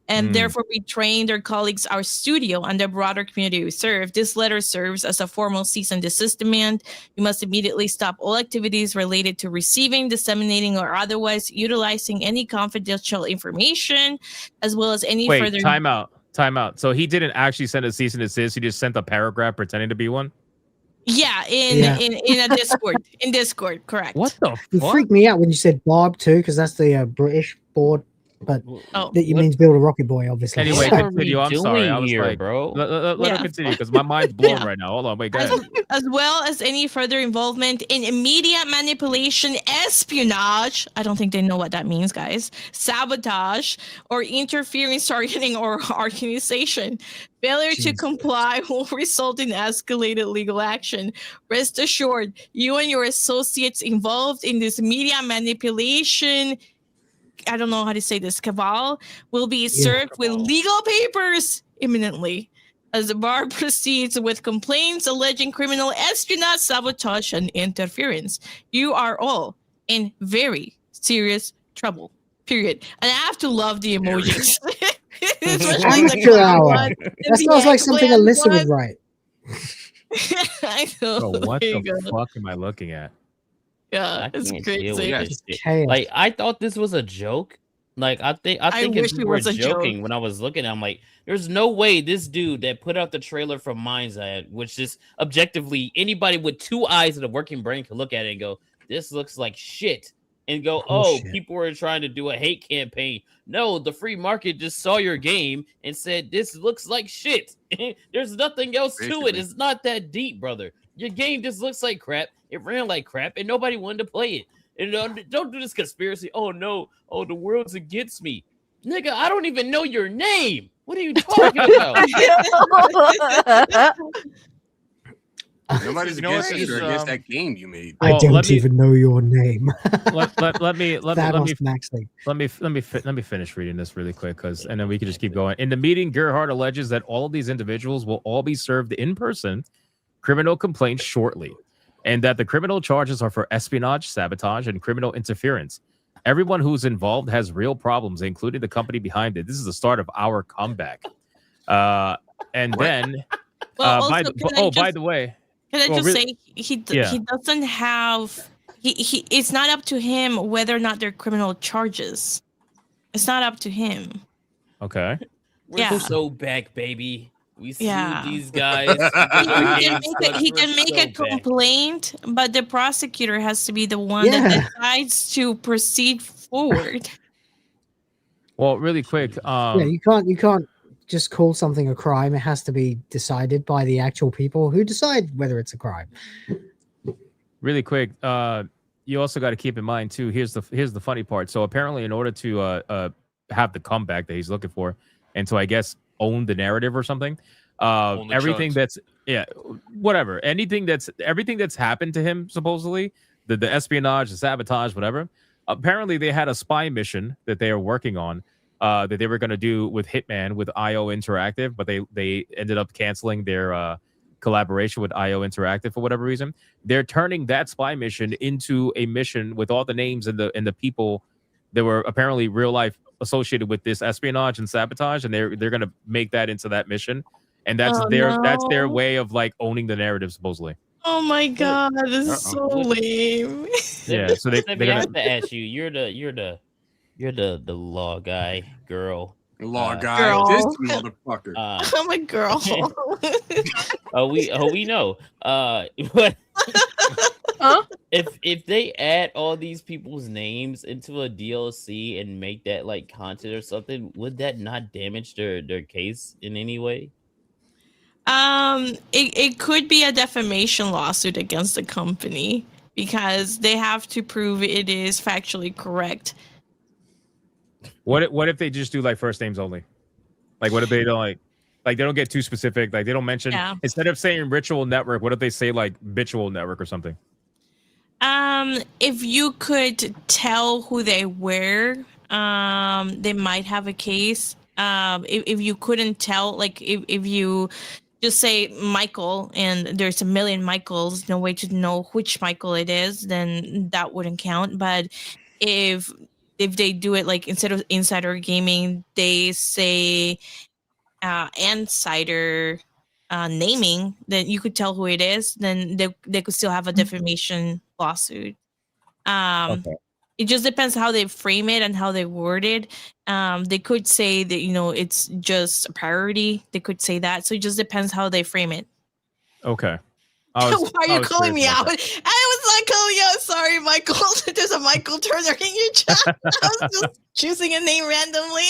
S9: and therefore betraying their colleagues, our studio, and the broader community we serve. This letter serves as a formal cease and desist demand. You must immediately stop all activities related to receiving, disseminating, or otherwise utilizing any confidential information, as well as any
S4: Wait,
S9: further.
S4: time out. So he didn't actually send a cease and desist. He just sent a paragraph pretending to be one.
S9: Yeah, in a Discord. In Discord, correct.
S4: What the
S5: You
S4: fuck?
S5: freaked me out when you said Barb too, because that's the British board, but
S9: Oh.
S5: that you means build a rocket boy, obviously.
S4: Anyway,
S13: What are
S4: continue.
S13: we
S4: I'm sorry. I
S13: doing
S4: was
S13: here,
S4: like,
S13: bro?
S4: Let
S9: Yeah.
S4: him continue because my mind's blown
S9: Yeah.
S4: right now. Hold on, wait, go ahead.
S9: As well as any further involvement in media manipulation, espionage. I don't think they know what that means, guys. Sabotage or interference, targeting, or organization. Failure to comply will result in escalated legal action. Rest assured, you and your associates involved in this media manipulation, I don't know how to say this, cabal, will be served with legal papers imminently as the bar proceeds with complaints alleging criminal espionage, sabotage, and interference. You are all in very serious trouble. Period. And I have to love the emojis. Especially the
S5: Amateur
S9: clown
S5: hour.
S9: one and
S5: That
S9: the
S5: sounds like something
S9: eggplant
S5: Alyssa would
S9: one.
S5: write.
S9: I know.
S4: Bro, what
S9: There
S4: the
S9: you go.
S4: fuck am I looking at?
S9: Yeah,
S13: I
S9: it's
S13: can't deal
S9: crazy.
S13: with this shit.
S5: Chaos.
S13: Like I thought this was a joke. Like I think
S9: wish
S13: if we
S9: it
S13: were
S9: was a joke.
S13: joking when I was looking. I'm like, there's no way this dude that put out the trailer for Mind's Eye, which is objectively anybody with two eyes and a working brain can look at it and go, this looks like shit, and go, oh,
S5: Bullshit.
S13: people were trying to do a hate campaign. No, the free market just saw your game and said this looks like shit. There's nothing else to it.
S10: Basically.
S13: It's not that deep, brother. Your game just looks like crap. It ran like crap, and nobody wanted to play it. And don't do this conspiracy. Oh no, oh the world's against me, nigga. I don't even know your name. What are you talking about?
S10: Nobody's
S4: You know what,
S10: against it or
S4: is,
S10: against that game you made.
S5: I
S4: Well,
S5: don't
S4: let me-
S5: even know your name.
S4: let me
S5: Thanos Maxley.
S4: let me finish reading this really quick, and then we can just keep going. In the meeting, Gerhardt alleges that all of these individuals will all be served in person criminal complaints shortly, and that the criminal charges are for espionage, sabotage, and criminal interference. Everyone who's involved has real problems, including the company behind it. This is the start of our comeback. And then,
S9: Well, also,
S4: by the way,
S9: can I
S4: well,
S9: just
S4: really-
S9: say he
S4: Yeah.
S9: he doesn't have he it's not up to him whether or not they're criminal charges. It's not up to him.
S4: okay.
S13: We're
S9: Yeah.
S13: so back, baby. We sued
S9: Yeah.
S13: these guys.
S9: He can make a complaint, but the prosecutor has to be the one that
S5: Yeah.
S9: decides to proceed forward.
S4: Well, really quick.
S5: Yeah, you can't just call something a crime. It has to be decided by the actual people who decide whether it's a crime.
S4: Really quick, you also got to keep in mind too. Here's the funny part. So apparently, in order to have the comeback that he's looking for, and so I guess own the narrative or something, everything
S8: chunks.
S4: that's whatever, everything that's happened to him supposedly, the espionage, the sabotage, whatever. Apparently, they had a spy mission that they are working on. That they were going to do with Hitman with IO Interactive, but they ended up canceling their collaboration with IO Interactive for whatever reason. They're turning that spy mission into a mission with all the names and the people that were apparently real life associated with this espionage and sabotage, and they're going to make that into that mission, and that's their way of like owning the narrative supposedly.
S9: Oh my god, this is so lame.
S4: Yeah, so they're
S13: I have to ask you. You're the law guy, girl.
S10: Law guy,
S9: Girl.
S10: this motherfucker.
S9: I'm a girl.
S13: We know. But if they add all these people's names into a DLC and make that like content or something, would that not damage their case in any way?
S9: It could be a defamation lawsuit against the company because they have to prove it is factually correct.
S4: What if they just do like first names only? Like what if they don't like they don't get too specific? Like they don't mention instead of saying Ritual Network, what if they say like Bitual Network or something?
S9: If you could tell who they were, they might have a case. If you couldn't tell, like if you just say Michael and there's a million Michaels, no way to know which Michael it is, then that wouldn't count. But if they do it like instead of Insider Gaming, they say Insider naming, then you could tell who it is, then they could still have a defamation lawsuit. It just depends how they frame it and how they word it. They could say that, it's just a priority. They could say that. So it just depends how they frame it.
S4: Okay.
S9: Why are you calling me out? I was not calling you out. Sorry, Michael. There's a Michael Turner in your chat. I was just choosing a name randomly.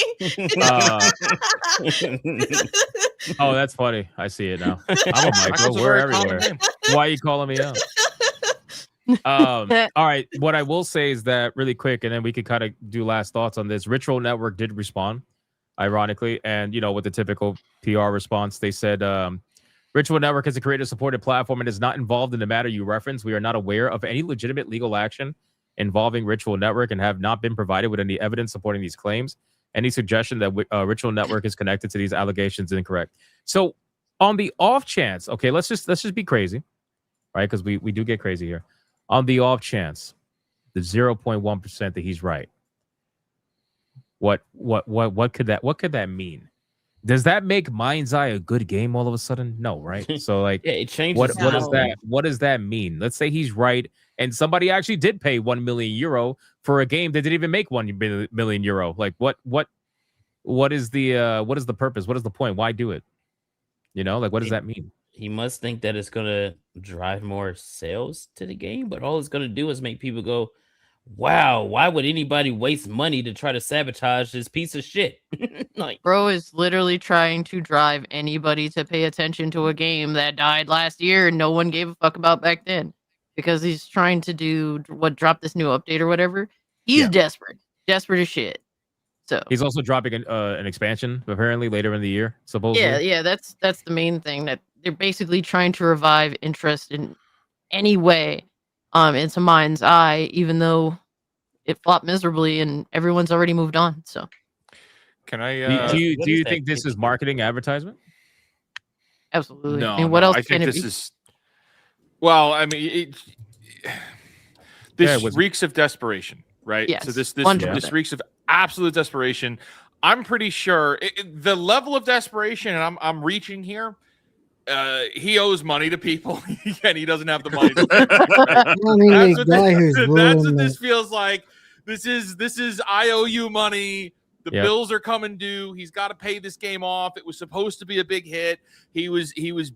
S4: Oh, that's funny. I see it now. I'm a Michael. We're everywhere. Why are you calling me out? All right. What I will say is that really quick, and then we could kind of do last thoughts on this. Ritual Network did respond, ironically, and with the typical PR response, they said, Ritual Network is a creator-supported platform and is not involved in the matter you reference. We are not aware of any legitimate legal action involving Ritual Network and have not been provided with any evidence supporting these claims. Any suggestion that Ritual Network is connected to these allegations is incorrect. So, on the off chance, okay, let's just be crazy, right? Because we do get crazy here. On the off chance, the 0.1% that he's right, what could that mean? Does that make Mind's Eye a good game all of a sudden? No, right? So like,
S13: yeah, it changes.
S4: What does that mean? Let's say he's right, and somebody actually did pay €1 million for a game that didn't even make €1 million. Like, what is the purpose? What is the point? Why do it? Like, what does that mean?
S13: He must think that it's gonna drive more sales to the game, but all it's gonna do is make people go, wow, why would anybody waste money to try to sabotage this piece of shit? Like,
S6: bro is literally trying to drive anybody to pay attention to a game that died last year and no one gave a fuck about back then, because he's trying to drop this new update or whatever. He's desperate as shit. So
S4: he's also dropping an expansion apparently later in the year, supposedly.
S6: Yeah, that's the main thing, that they're basically trying to revive interest in any way into Mind's Eye, even though it flopped miserably and everyone's already moved on. So
S8: can I
S4: do you think this is marketing advertisement?
S6: Absolutely.
S8: No,
S6: I mean, what else
S8: I
S6: can
S8: think
S6: it
S8: this
S6: be?
S8: is, well, I mean, this reeks of desperation, right?
S6: Yes,
S8: so this
S6: 100%.
S8: reeks of absolute desperation. I'm pretty sure the level of desperation, and I'm reaching here. He owes money to people, and he doesn't have the money. That's what this feels like. This is I owe you money. The bills are coming due. He's got to pay this game off. It was supposed to be a big hit. He was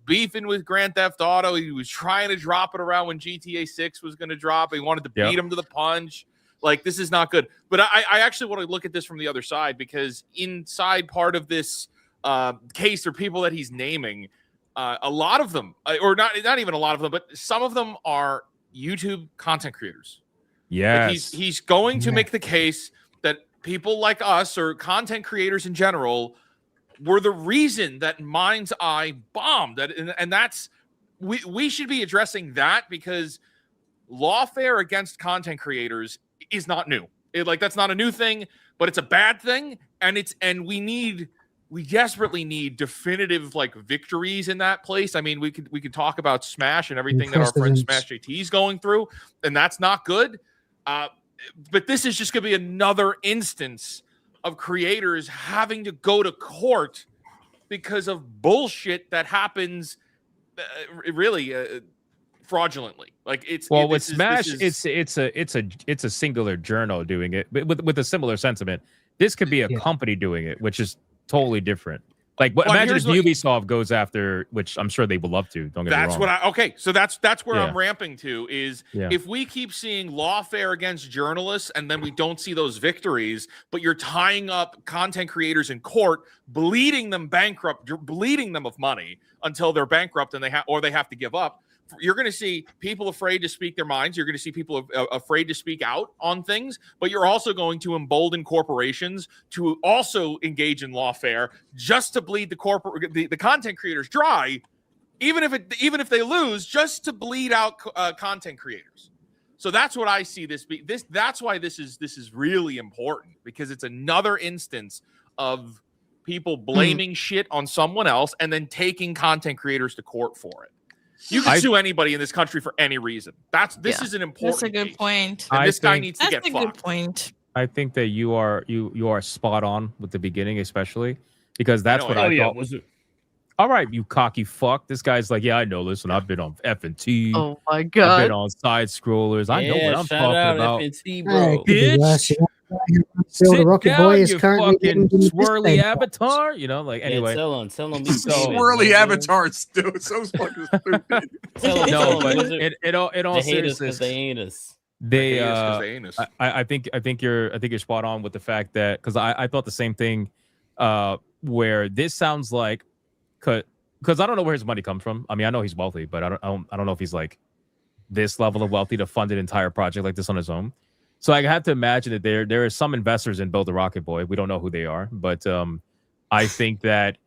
S8: beefing with Grand Theft Auto. He was trying to drop it around when GTA 6 was going to drop. He wanted to beat him to the punch. Like, this is not good. But I actually want to look at this from the other side, because inside part of this case or people that he's naming, a lot of them, or not even a lot of them, but some of them are YouTube content creators.
S4: Yes.
S8: Like he's going to make the case that people like us or content creators in general were the reason that Mind's Eye bombed. And that's we should be addressing that, because lawfare against content creators is not new. That's not a new thing, but it's a bad thing, and we desperately need definitive victories in that place. I mean, we could talk about Smash and everything that our friend Smash JT is going through, and that's not good. But this is just going to be another instance of creators having to go to court because of bullshit that happens fraudulently.
S4: With Smash, it's a singular journal doing it, but with a similar sentiment. This could be a company doing it, which is totally different. Imagine if Ubisoft goes after, which I'm sure they would love to. Don't get me wrong.
S8: So that's where I'm ramping to is if we keep seeing lawfare against journalists and then we don't see those victories, but you're tying up content creators in court, bleeding them bankrupt, you're bleeding them of money until they're bankrupt and they have to give up. You're going to see people afraid to speak their minds. You're going to see people afraid to speak out on things, but you're also going to embolden corporations to also engage in lawfare just to bleed the content creators dry, even if they lose, just to bleed out content creators. So that's what I see that's why this is really important, because it's another instance of people blaming shit on someone else and then taking content creators to court for it. You can sue anybody in this country for any reason. This is an important.
S9: That's a good point.
S8: And this guy needs to get fucked.
S9: That's a good point.
S4: I think that you are spot on with the beginning, especially because that's what I thought. Was it? All right, you cocky fuck. This guy's like, yeah, I know. Listen, I've been on F&T.
S6: Oh my god.
S4: I've been on side scrollers. I know what I'm talking about.
S13: F&T, bro.
S4: Bitch.
S5: The Rocket Boy is currently
S4: fucking swirly avatar. Anyway.
S13: Tell him.
S10: Swirly avatar is still so fucking stupid.
S4: It all seriousness.
S13: They ain't us.
S4: I think you're spot on with the fact that, because I thought the same thing, where this sounds like, because I don't know where his money comes from. I mean, I know he's wealthy, but I don't know if he's this level of wealthy to fund an entire project like this on his own. So I have to imagine that there are some investors in Build a Rocket Boy. We don't know who they are, but I think that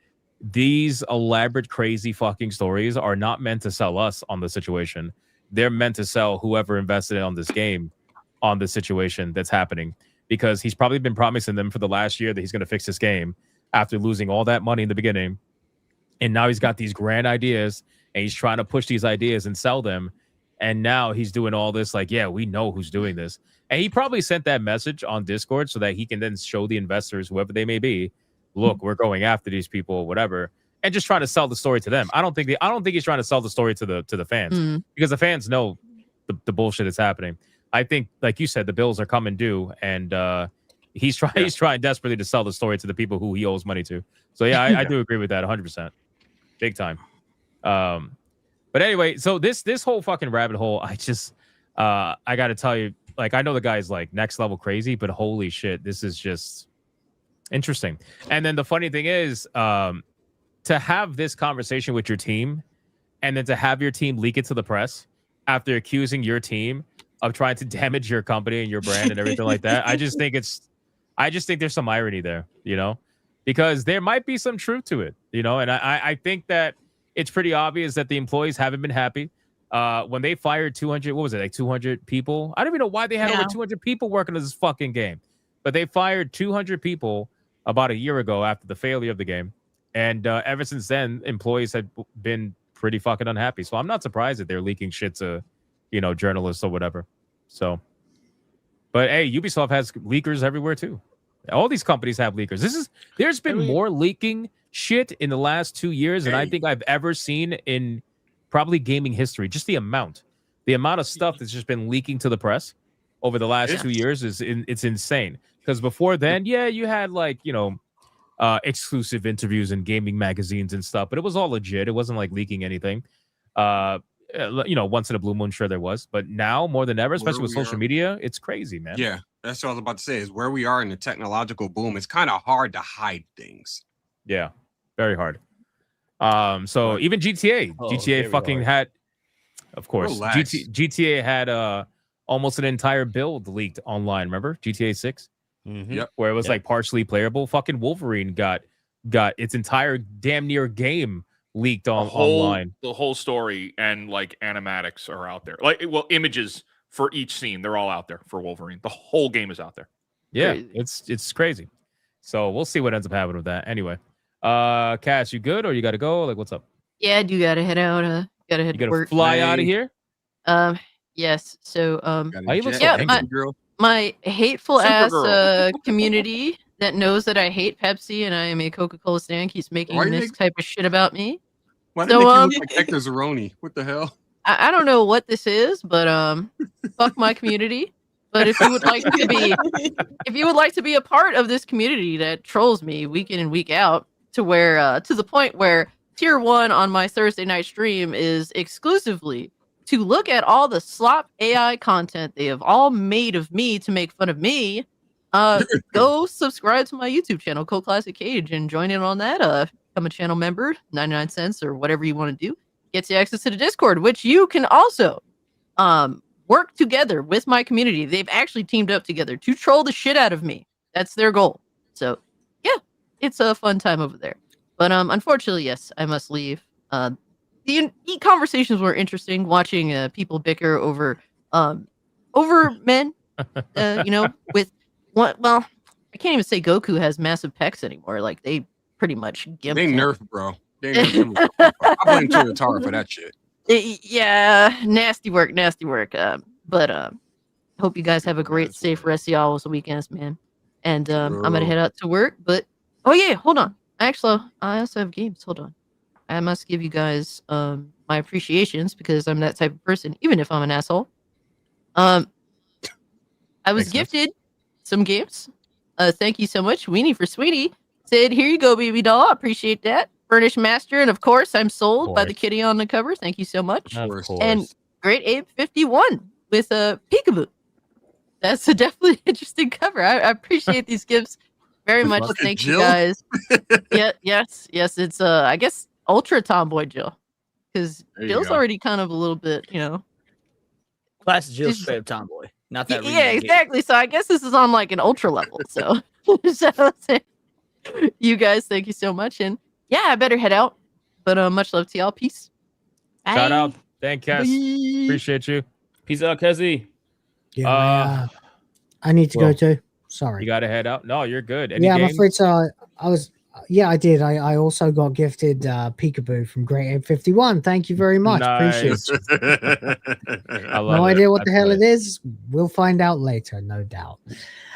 S4: these elaborate, crazy fucking stories are not meant to sell us on the situation. They're meant to sell whoever invested on this game on the situation that's happening, because he's probably been promising them for the last year that he's going to fix this game after losing all that money in the beginning. And now he's got these grand ideas and he's trying to push these ideas and sell them. And now he's doing all this we know who's doing this. And he probably sent that message on Discord so that he can then show the investors, whoever they may be, look, we're going after these people, whatever, and just trying to sell the story to them. I don't think he's trying to sell the story to the fans, because the fans know the bullshit that's happening. I think, like you said, the bills are coming due, and he's trying desperately to sell the story to the people who he owes money to. So I do agree with that 100%, big time. But anyway, so this whole fucking rabbit hole, I got to tell you, I know the guy's next level crazy, but holy shit, this is just interesting. And then the funny thing is, to have this conversation with your team and then to have your team leak it to the press after accusing your team of trying to damage your company and your brand and everything like that. I just think there's some irony there, because there might be some truth to it, and I think that it's pretty obvious that the employees haven't been happy. When they fired 200 people? I don't even know why they had over 200 people working on this fucking game. But they fired 200 people about a year ago after the failure of the game. And ever since then, employees had been pretty fucking unhappy. So I'm not surprised that they're leaking shit to, journalists or whatever. So, but hey, Ubisoft has leakers everywhere too. All these companies have leakers. There's been more leaking shit in the last 2 years than I think I've ever seen in probably gaming history. Just the amount of stuff that's just been leaking to the press over the last 2 years it's insane. Because before then, you had exclusive interviews in gaming magazines and stuff, but it was all legit. It wasn't leaking anything. Once in a blue moon, sure there was, but now more than ever, especially with social media, it's crazy, man.
S10: Yeah, that's what I was about to say. Is where we are in the technological boom. It's kind of hard to hide things.
S4: Yeah. very hard. So even GTA fucking had, of course, GTA had almost an entire build leaked online. Remember GTA 6?
S10: Yep.
S4: Where it was like partially playable. Fucking Wolverine got its entire damn near game leaked online.
S8: The whole story and like animatics are out there. Like, well, images for each scene, they're all out there for Wolverine. The whole game is out there.
S4: Yeah, it's crazy. So we'll see what ends up happening with that. Anyway, Cass, you good or you got to go? Like, what's up?
S6: Yeah, I do gotta head out. Gotta head to work.
S4: Fly out of here.
S6: Yes. So
S4: Why you look so angry, girl?
S6: My hateful
S8: Supergirl.
S6: ass community that knows that I hate Pepsi and I am a Coca-Cola stan keeps making this type of shit about me.
S10: Why did you look like Hector Zeroni? What the hell?
S6: I don't know what this is, but fuck my community. But if you would like to be a part of this community that trolls me week in and week out to where to the point where tier 1 on my Thursday night stream is exclusively to look at all the slop AI content they have all made of me to make fun of me, go subscribe to my YouTube channel, Cult Classic Cage, and join in on that. Become a channel member, 99 cents or whatever you want to do. Gets you access to the Discord, which you can also work together with my community. They've actually teamed up together to troll the shit out of me. That's their goal. So, yeah, it's a fun time over there. But unfortunately, yes, I must leave. The conversations were interesting. Watching people bicker over men. With what? Well, I can't even say Goku has massive pecs anymore. Like they pretty much give.
S10: They nerf, bro. They nerf him. I blame Toyotaro for that shit.
S6: Yeah, nasty work. But hope you guys have a great, safe rest of y'all's weekends, man. And I'm gonna head out to work. But oh yeah, hold on. Actually, I also have games. Hold on. I must give you guys my appreciations because I'm that type of person, even if I'm an asshole. I was gifted some games. Thank you so much. Weenie for Sweetie said, "Here you go, baby doll. I appreciate that." Furnished Master, and of course, I'm sold by the kitty on the cover. Thank you so much.
S4: Of course.
S6: And Great Ape 51 with a peekaboo. That's a definitely interesting cover. I appreciate these gifts very much. Thank you guys. Yes. It's I guess Ultra Tomboy Jill, because Jill's already kind of a little bit,
S7: Classic Jill straight up tomboy. Not that.
S6: Yeah, exactly. So I guess this is on like an ultra level. So, you guys, thank you so much, and yeah, I better head out. But much love to y'all. Peace. Bye.
S4: Shout out. Thank Cass. Appreciate you.
S13: Peace out, Kessie.
S5: Yeah, I need to go too. Sorry.
S4: You got to head out. No, you're good. Any
S5: I'm
S4: games?
S5: afraid so. I was. Yeah, I did. I also got gifted Peekaboo from Great Ape 51. Thank you very much. Appreciate it. No idea what the hell it is. We'll find out later, no doubt.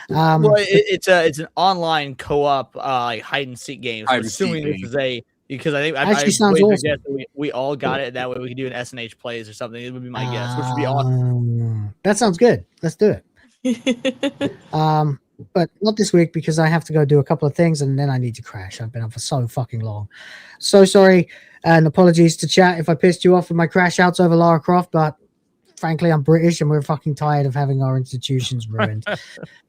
S7: Well, it's an online co-op like hide and seek game. So I'm assuming this is because I think
S5: actually sounds awesome.
S7: We all got it. That way we can do an SNH plays or something. It would be my guess, which would be awesome.
S5: That sounds good. Let's do it. But not this week because I have to go do a couple of things and then I need to crash. I've been up for so fucking long. So sorry and apologies to chat if I pissed you off with my crash outs over Lara Croft, but frankly, I'm British and we're fucking tired of having our institutions ruined.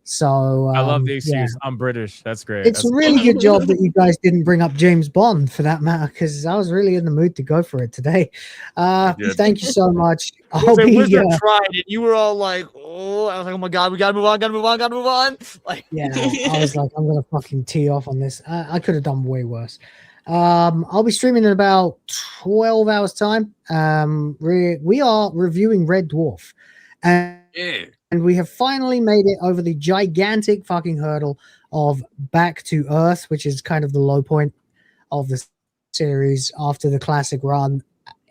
S5: So
S4: I love the excuse. I'm British. That's great.
S5: It's a really good job that you guys didn't bring up James Bond for that matter, because I was really in the mood to go for it today. Thank you so much.
S7: Wizard tried and you were all like, oh, I was like, oh my god, we gotta move on. Like,
S5: yeah, I was like, I'm gonna fucking tee off on this. I could have done way worse. I'll be streaming in about 12 hours time. We are reviewing Red Dwarf, and we have finally made it over the gigantic fucking hurdle of Back to Earth, which is kind of the low point of the series after the classic run.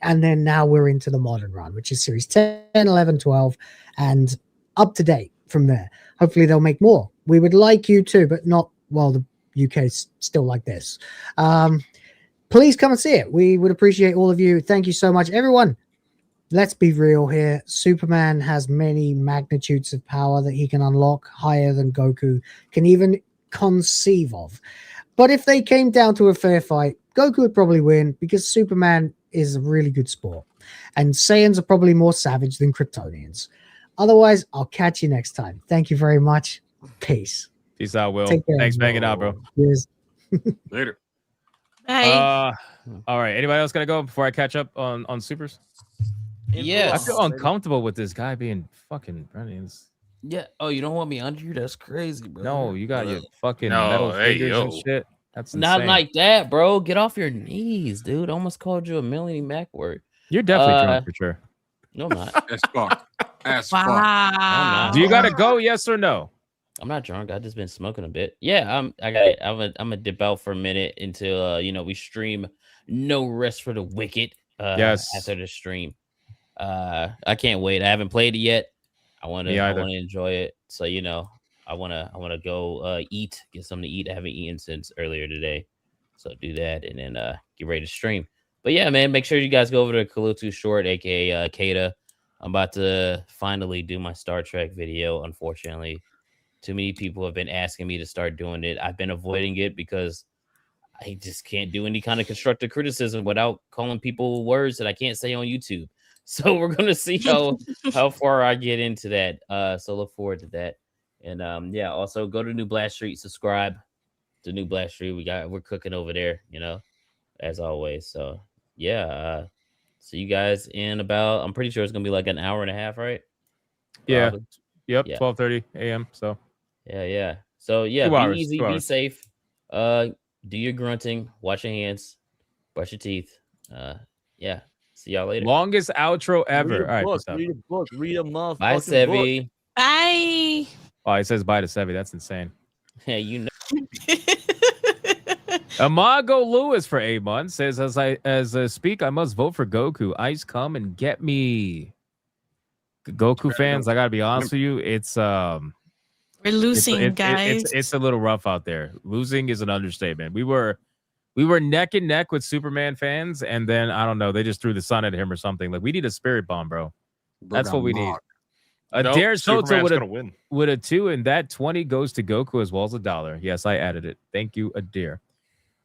S5: And then now we're into the modern run, which is series 10, 11, 12, and up to date from there. Hopefully they'll make more. We would like you to, but not while the UK's still like this. Please come and see it. We would appreciate all of you. Thank you so much, everyone. Let's be real here. Superman has many magnitudes of power that he can unlock, higher than Goku can even conceive of. But if they came down to a fair fight, Goku would probably win because Superman is a really good sport. And Saiyans are probably more savage than Kryptonians. Otherwise, I'll catch you next time. Thank you very much. Peace.
S4: Peace out, Will. Thanks for hanging out, bro.
S5: Cheers.
S10: Later.
S9: Bye.
S4: All right. Anybody else gotta go before I catch up on supers?
S13: Yes.
S4: I feel uncomfortable with this guy being fucking Brendan's.
S13: Yeah. Oh, you don't want me under you? That's crazy, bro.
S4: No, you got your fucking
S8: No,
S4: metal
S8: hey,
S4: fingers and
S8: yo.
S4: shit. That's
S13: Not
S4: insane.
S13: like that, bro. Get off your knees, dude. I almost called you a Melanie Mac word.
S4: You're definitely drunk for sure.
S13: No, I'm not.
S10: As fuck. As fuck.
S9: Wow.
S13: I'm not.
S4: Do you gotta go? Yes or no?
S13: I'm not drunk. I just been smoking a bit. Yeah, I got it. I'm gonna dip out for a minute until we stream No Rest for the Wicked.
S4: Yes.
S13: After the stream. I can't wait. I haven't played it yet. I wanna enjoy it. So I wanna go eat, get something to eat. I haven't eaten since earlier today. So do that and then get ready to stream. But yeah, man, make sure you guys go over to Kalutu Short, aka Kata. I'm about to finally do my Star Trek video. Unfortunately, too many people have been asking me to start doing it. I've been avoiding it because I just can't do any kind of constructive criticism without calling people words that I can't say on YouTube. So we're gonna see how far I get into that. So look forward to that. And also go to New Blast Street, subscribe to New Blast Street. We're cooking over there, as always. So see you guys in about, I'm pretty sure it's gonna be like an hour and a half, right?
S4: Yeah.
S13: Probably.
S4: Yep.
S13: Yeah.
S4: 12:30 a.m. So
S13: Yeah. So
S4: 2
S13: be
S4: hours,
S13: easy,
S4: 2
S13: be
S4: hours.
S13: safe. Do your grunting, wash your hands, brush your teeth. See y'all later.
S4: longest outro ever.
S7: Read
S4: All right.
S7: a book.
S4: Peace out.
S7: Read a book. Read a motherfucking
S13: Bye,
S7: book.
S13: Sevi.
S9: Bye.
S4: Oh, he says bye to Sevi. That's insane.
S13: Yeah, you know.
S4: Amago Lewis for 8 months says, as I speak, I must vote for Goku. Ice, come and get me. Goku fans, I gotta be honest with you. It's
S9: We're losing, guys.
S4: It's a little rough out there. Losing is an understatement. We were neck and neck with Superman fans, and then I don't know, they just threw the sun at him or something. Like, we need a spirit bomb, bro. That's what we need. Dare Soto with a 2, and that 20 goes to Goku as well as $1. Yes, I added it. Thank you, Adair.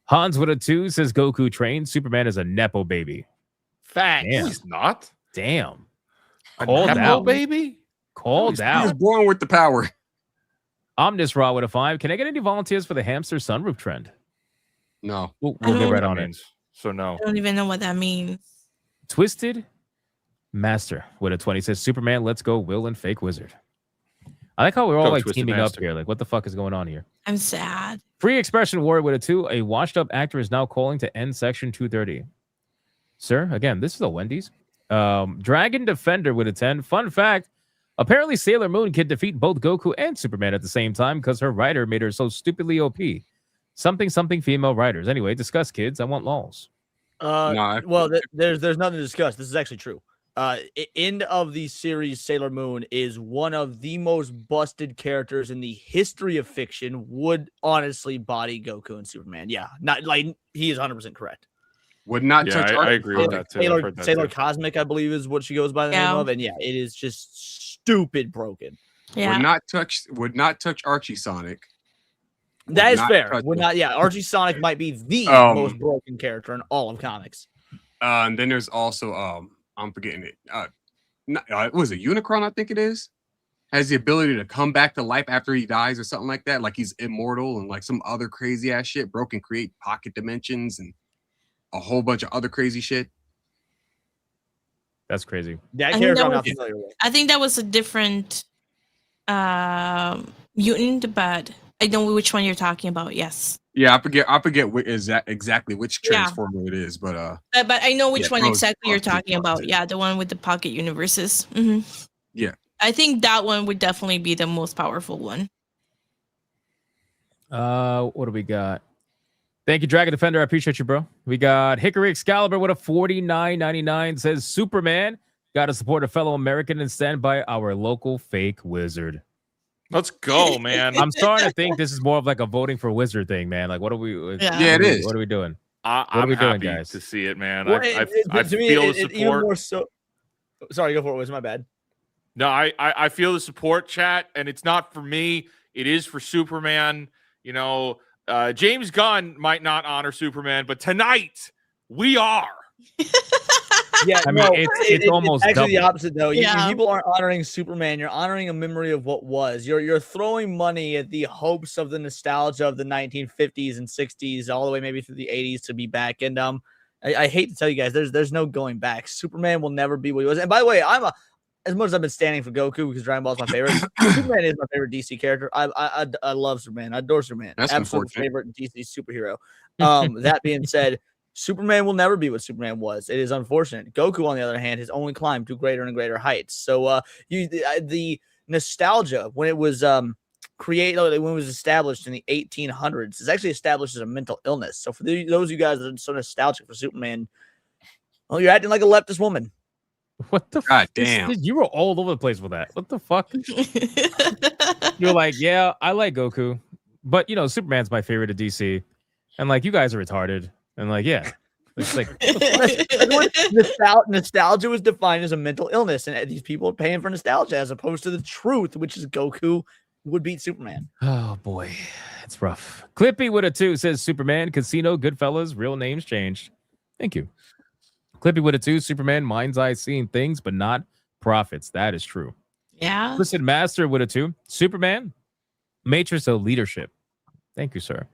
S4: Hans with a 2 says Goku trained. Superman is a nepo baby.
S7: Facts.
S4: Damn.
S8: He's not.
S4: Damn.
S8: A
S4: Called
S8: Nepo
S4: out.
S8: baby?
S4: Called
S10: He was
S4: out.
S10: born with the power.
S4: Omnis Raw with a 5. Can I get any volunteers for the hamster sunroof trend?
S10: No.
S4: We'll
S9: I
S4: get
S9: don't-
S4: right on it.
S8: So no.
S9: I don't even know what that means.
S4: Twisted Master with a 20 says Superman, let's go, Will and Fake Wizard. I like how we're all
S8: Go,
S4: like
S8: Twisted
S4: teaming
S8: Master.
S4: up here. Like, what the fuck is going on here?
S9: I'm sad.
S4: Free Expression Warrior with a 2. A washed up actor is now calling to end section 230. Sir, again, this is a Wendy's. Dragon Defender with a 10. Fun fact, apparently Sailor Moon can defeat both Goku and Superman at the same time because her writer made her so stupidly OP. Something female writers. Anyway, discuss, kids. I want lols.
S7: Well, there's nothing to discuss. This is actually true. End of the series, Sailor Moon is one of the most busted characters in the history of fiction. Would honestly body Goku and Superman. Yeah, not like he is 100% correct.
S10: Would not touch.
S8: I agree with that too. I've
S7: Sailor,
S8: heard that
S7: Sailor
S8: too.
S7: Cosmic, I believe, is what she goes by the name of, and yeah, it is just stupid broken.
S9: Yeah.
S10: Would not touch Archie Sonic.
S7: That is
S10: not
S7: fair.
S10: touch
S7: Would
S10: him.
S7: not. Yeah, Archie Sonic might be the most broken character in all of comics.
S10: And then there's also I'm forgetting it. Was it Unicron? I think it is. Has the ability to come back to life after he dies or something like that. Like he's immortal and like some other crazy ass shit. Bro can create pocket dimensions and a whole bunch of other crazy shit.
S4: That's crazy.
S7: That
S9: I think
S7: character
S9: that
S7: I'm not
S9: was-
S7: familiar with.
S9: I think that was a different mutant, but I know which one you're talking about. Yes.
S10: Yeah, I forget exactly which
S9: Yeah.
S10: transformer it is, but
S9: But I know which
S10: Yeah,
S9: one
S10: Rose
S9: exactly you're
S10: Croft,
S9: talking
S10: Croft,
S9: about. Yeah, the one with the pocket universes. Hmm.
S10: yeah.
S9: I think that one would definitely be the most powerful one.
S4: What do we got? Thank you, Dragon Defender. I appreciate you, bro. We got Hickory Excalibur with a $49.99 says Superman got to support a fellow American and stand by our local fake wizard.
S8: Let's go, man.
S4: I'm starting to think this is more of like a voting for wizard thing, man. Like, what are we?
S9: Yeah.
S10: Yeah, it is.
S4: What are we doing?
S8: I'm
S4: What are we doing,
S8: happy
S4: guys?
S8: to see it, man.
S7: Well,
S8: I
S7: to me,
S8: feel the
S7: even
S8: support.
S7: more so. Sorry, go for it. It was my bad.
S8: No, I feel the support, chat, and it's not for me. It is for Superman. You know, James Gunn might not honor Superman, but tonight we are.
S7: Yeah,
S4: I mean,
S7: no,
S4: it's almost
S7: actually the
S4: double.
S7: opposite though.
S9: Yeah.
S7: People aren't honoring Superman. You're honoring a memory of what was. You're throwing money at the hopes of the nostalgia of the 1950s and 60s, all the way maybe through the 80s to be back. And I hate to tell you guys, there's no going back. Superman will never be what he was. And by the way, as much as I've been standing for Goku because Dragon Ball is my favorite, Superman is my favorite DC character. I love Superman. I adore Superman.
S10: That's
S7: Absolute
S10: unfortunate.
S7: favorite DC superhero. That being said, Superman will never be what Superman was. It is unfortunate. Goku, on the other hand, has only climbed to greater and greater heights. So the nostalgia when it was created, when it was established in the 1800s, is actually established as a mental illness. So for those of you guys that are so nostalgic for Superman, well, you're acting like a leftist woman.
S4: What the
S10: God damn.
S4: You were all over the place with that. What the fuck? You're like, yeah, I like Goku, but you know, Superman's my favorite of DC, and like, you guys are retarded, and like, yeah, it's like
S7: nostalgia was defined as a mental illness, and these people are paying for nostalgia as opposed to the truth, which is Goku would beat Superman.
S4: Oh boy, it's rough. Clippy with a 2 says Superman, Casino, Goodfellas, real names changed. Thank you. Clippy with a 2, Superman, mind's eye seeing things, but not profits. That is true.
S9: Yeah.
S4: Listen, Master with a 2, Superman, matrix of leadership. Thank you, sir.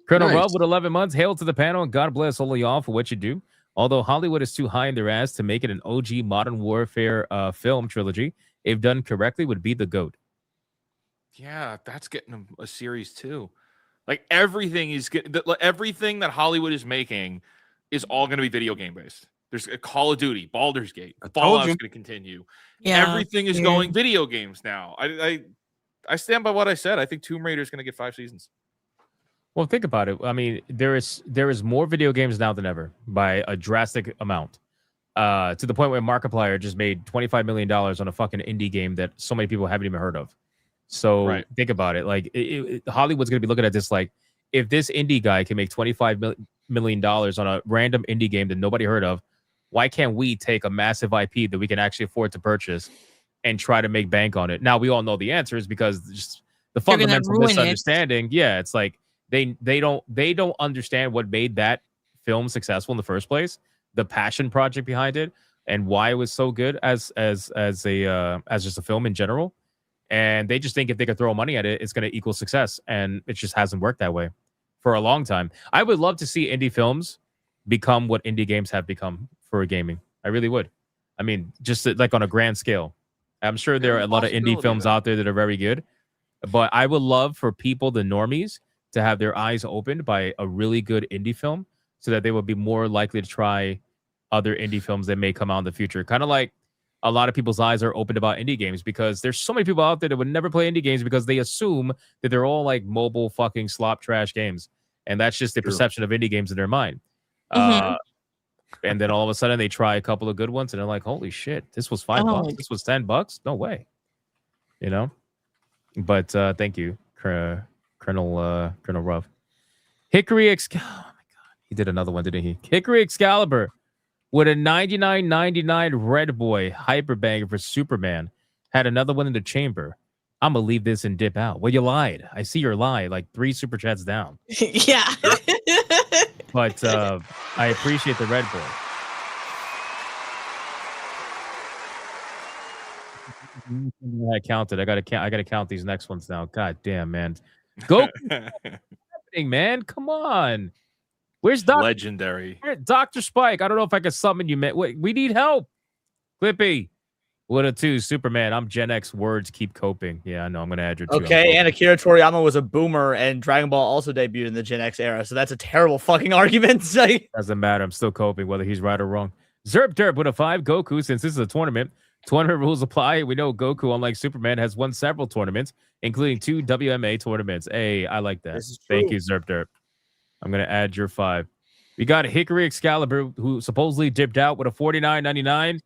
S4: Colonel
S10: Nice.
S4: Rob with 11 months. Hail to the panel, and God bless all of y'all for what you do. Although Hollywood is too high in their ass to make it an OG Modern Warfare film trilogy, if done correctly, would be the GOAT.
S8: Yeah, that's getting a series too. Like everything everything that Hollywood is making is all going to be video game based. There's a Call of Duty, Baldur's Gate, Fallout's going to continue.
S9: Yeah.
S8: Everything is going video games now. I stand by what I said. I think Tomb Raider is going to get 5 seasons.
S4: Well, think about it. I mean, there is more video games now than ever by a drastic amount. To the point where Markiplier just made $25 million on a fucking indie game that so many people haven't even heard of. So think about it. Like Hollywood's going to be looking at this like, if this indie guy can make $25 million on a random indie game that nobody heard of, why can't we take a massive IP that we can actually afford to purchase and try to make bank on it? Now, we all know the answer is because just the fundamental misunderstanding. Yeah, it's like they don't understand what made that film successful in the first place, the passion project behind it, and why it was so good as just a film in general. And they just think if they could throw money at it, it's going to equal success. And it just hasn't worked that way for a long time. I would love to see indie films become what indie games have become for gaming. I really would. I mean, just like on a grand scale. I'm sure there are a lot of indie films out there that are very good. But I would love for people, the normies, to have their eyes opened by a really good indie film so that they would be more likely to try other indie films that may come out in the future. Kind of like a lot of people's eyes are opened about indie games because there's so many people out there that would never play indie games because they assume that they're all like mobile fucking slop trash games. And that's just the perception of indie games in their mind. And then all of a sudden they try a couple of good ones and they're like, holy shit, this was $5. This was $10. No way. You know? But thank you, Colonel Ruff. Hickory Excalibur. Oh my God. He did another one, didn't he? Hickory Excalibur with a 99.99 Red Boy hyperbanger for Superman. Had another one in the chamber. I'm going to leave this and dip out. Well, you lied. I see your lie like 3 super chats down.
S9: Yeah.
S4: But I appreciate the Red Boy. I counted. I gotta count these next ones now. God damn, man. Go happening, man. Come on. Where's
S8: Legendary?
S4: Dr. Spike? I don't know if I can summon you, man. Wait, we need help. Clippy. What a 2, Superman. I'm Gen X. Words keep coping. Yeah, I know. I'm gonna add your 2.
S7: Okay, and Akira Toriyama was a boomer, and Dragon Ball also debuted in the Gen X era, so that's a terrible fucking argument to say.
S4: Doesn't matter. I'm still coping, whether he's right or wrong. Zerp Derp with a 5. Goku, since this is a tournament rules apply. We know Goku, unlike Superman, has won several tournaments, including 2 WMA tournaments. Hey, I like that. Thank you, Zerp Derp. I'm gonna add your 5. We got Hickory Excalibur, who supposedly dipped out with a $49.99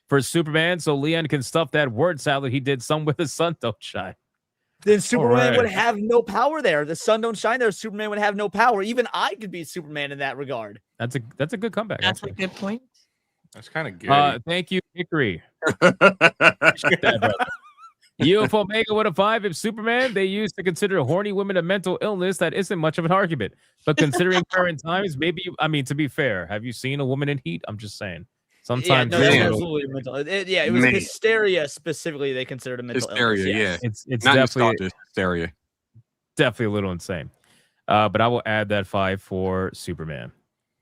S4: for Superman, so Leon can stuff that word salad he did some with the sun don't shine.
S7: Then Superman would have no power there. The sun don't shine there. Superman would have no power. Even I could be Superman in that regard.
S4: That's a good comeback.
S9: That's a good point.
S8: That's kind of good.
S4: Thank you, Hickory. UFO Omega with a 5. If Superman, they used to consider horny women a mental illness, that isn't much of an argument. But considering current times, maybe, I mean, to be fair, have you seen a woman in heat? I'm just saying. Sometimes
S7: yeah, no,
S4: it's
S7: that's
S4: a little-
S7: absolutely mental. It was hysteria specifically. They considered a mental illness. Yes.
S4: It's
S10: Not
S4: definitely
S10: nostalgia, hysteria.
S4: definitely a little insane. But I will add that 5 for Superman.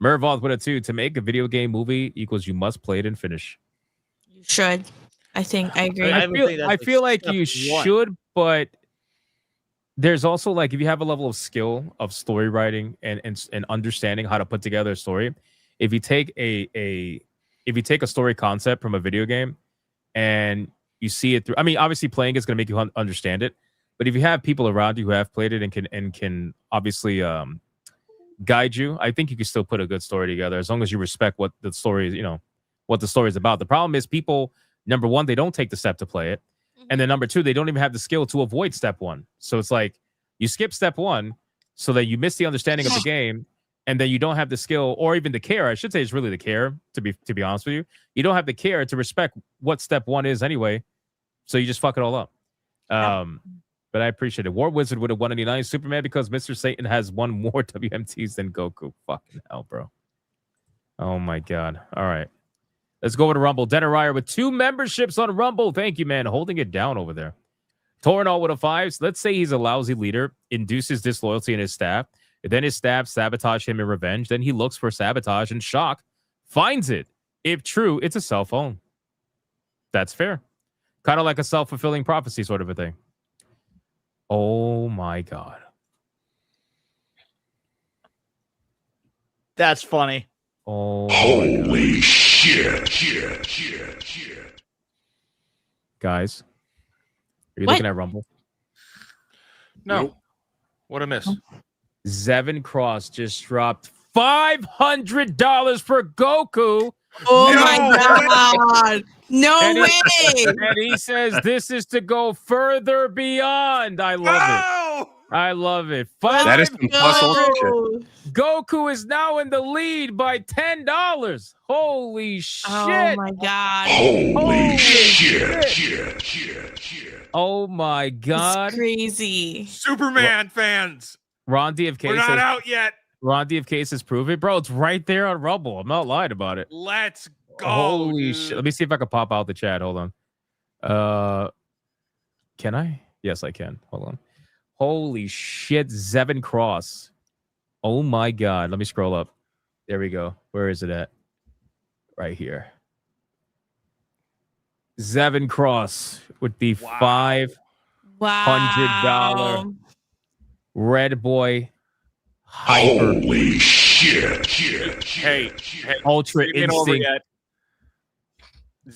S4: Mervoth with a 2. To make a video game movie equals you must play it and finish.
S9: You should. I think I agree.
S4: I feel like you
S7: step one.
S4: should, but there's also like if you have a level of skill of story writing and understanding how to put together a story, if you take a story concept from a video game and you see it through, I mean, obviously playing is going to make you understand it, but if you have people around you who have played it and can obviously guide you, I think you can still put a good story together as long as you respect what the story is, what the story is about. The problem is people, number one, they don't take the step to play it. And then number 2, they don't even have the skill to avoid step 1. So it's like you skip step 1 so that you miss the understanding of the game, and then you don't have the skill or even the care. I should say it's really the care, to be honest with you. You don't have the care to respect what step 1 is anyway. So you just fuck it all up. But I appreciate it. War Wizard with a 189. Superman because Mr. Satan has won more WMTs than Goku. Fucking hell, bro. Oh my God. All right. Let's go over to Rumble. Denariah with 2 memberships on Rumble. Thank you, man. Holding it down over there. Torinol with a 5. Let's say he's a lousy leader, induces disloyalty in his staff. Then his staff sabotage him in revenge. Then he looks for sabotage and shock, finds it. If true, it's a cell phone. That's fair. Kind of like a self-fulfilling prophecy sort of a thing. Oh, my God.
S7: That's funny.
S4: Oh,
S2: holy shit.
S4: Guys, are you
S9: What?
S4: looking at Rumble?
S8: No. What a miss.
S4: Zevin Cross just dropped $500 for Goku.
S9: Oh
S8: No
S9: my God. No
S4: And
S9: way.
S4: And he says this is to go further beyond. I love it.
S8: Oh!
S4: I love it.
S10: That is some plus ultra shit.
S9: No.
S4: Goku is now in the lead by $10. Holy shit.
S9: Oh my God.
S2: Holy
S4: shit.
S2: shit.
S4: Oh my God.
S9: It's crazy.
S8: Superman fans.
S4: Ron DFK
S8: We're not
S4: says,
S8: out yet.
S4: Ron DFK says prove it. Bro, it's right there on Rumble. I'm not lying about it.
S8: Let's go.
S4: Holy
S8: dude.
S4: shit. Let me see if I can pop out the chat. Hold on. Can I? Yes, I can. Hold on. Holy shit, Zevin Cross. Oh my God. Let me scroll up. There we go. Where is it at? Right here. Zevin Cross with the $500
S9: Wow.
S4: Red Boy Hyper
S2: Holy shit.
S8: Hey,
S4: Ultra
S8: it ain't over
S4: Instinct.
S8: yet.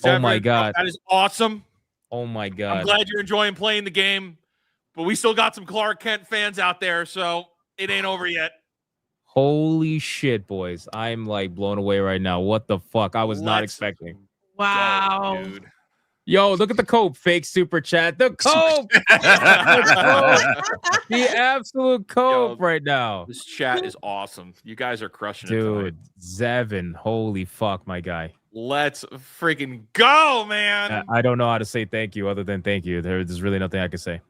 S4: Oh my
S8: Zevin,
S4: God.
S8: that is awesome.
S4: Oh my
S8: I'm
S4: God.
S8: glad you're enjoying playing the game, but we still got some Clark Kent fans out there, so it ain't over yet.
S4: Holy shit, boys. I'm like blown away right now. What the fuck? I was not
S8: Let's
S4: expecting.
S9: Wow.
S8: Go, dude.
S4: Yo, look at the Cope. Fake super chat. The Cope. The absolute Cope
S8: Yo,
S4: right now.
S8: This chat is awesome. You guys are crushing it
S4: Dude,
S8: tonight.
S4: Zevin. Holy fuck, my guy.
S8: Let's freaking go, man.
S4: I don't know how to say thank you other than thank you. There's really nothing I can say.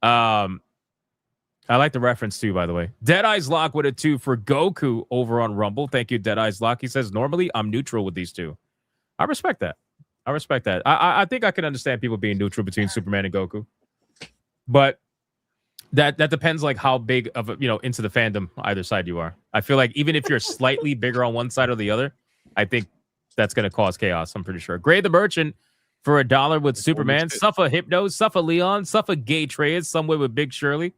S4: I like the reference too, by the way. Deadeye's Lock with a 2 for Goku over on Rumble. Thank you, Deadeye's Lock. He says, normally I'm neutral with these two. I respect that. I think I can understand people being neutral between Superman and Goku. But that depends like how big of a, into the fandom either side you are. I feel like even if you're slightly bigger on one side or the other, I think that's going to cause chaos. I'm pretty sure. Gray the Merchant for $1 with Superman. Suffer Hypno, Suffer Leon, Suffer Gay Treyas, somewhere with Big Shirley.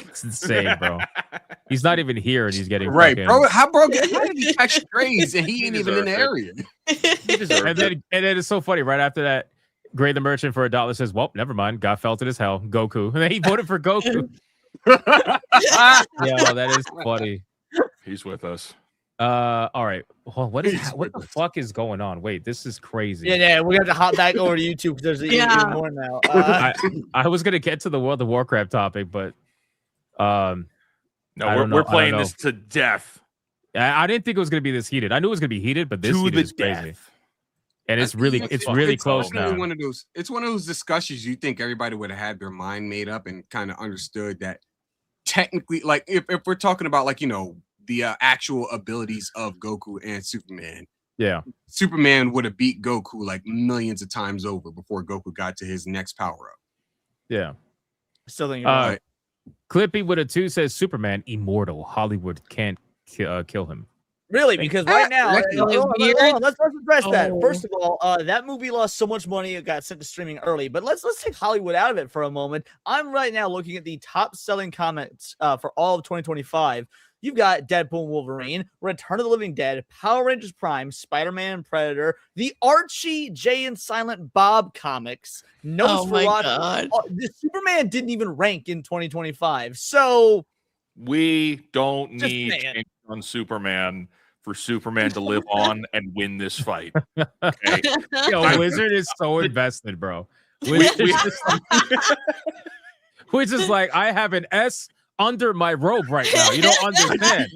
S4: It's insane, bro. He's not even here and he's getting
S10: right,
S4: fucking...
S10: bro. How did he catch strays and he ain't even in the area?
S4: and then it's so funny. Right after that, Gray the Merchant for $1 says, "Well, never mind. Got felted as hell. Goku." And then he voted for Goku. Yeah, that is funny.
S8: He's with us.
S4: All right. Well, what the fuck is going on? Wait, this is crazy.
S7: Yeah, we got to hop back over to YouTube because there's even more now.
S4: I was gonna get to the World of Warcraft topic, but
S8: no, we're playing this to death.
S4: I didn't think it was gonna be this heated. I knew it was gonna be heated, but this heated is crazy. And it's really close now.
S10: It's one of those discussions you think everybody would have had their mind made up and kind of understood that technically, like if we're talking about like the actual abilities of Goku and Superman,
S4: Yeah.
S10: Superman would have beat Goku like millions of times over before Goku got to his next power up.
S4: Yeah.
S7: Still think you're right.
S4: Clippy with a 2 says Superman immortal. Hollywood can't kill him.
S7: Really? Because right now, let's address that.
S9: Oh.
S7: First of all, that movie lost so much money it got sent to streaming early. But let's take Hollywood out of it for a moment. I'm right now looking at the top selling comics for all of 2025. You've got Deadpool and Wolverine, Return of the Living Dead, Power Rangers Prime, Spider-Man and Predator, the Archie, Jay and Silent Bob comics, Nosferatu. The Superman didn't even rank in 2025. So
S8: we don't need change on Superman for Superman to live on and win this fight. Okay?
S4: Yo, Wizard is so invested, bro. Wizard is like, I have an S under my robe right now. You don't understand.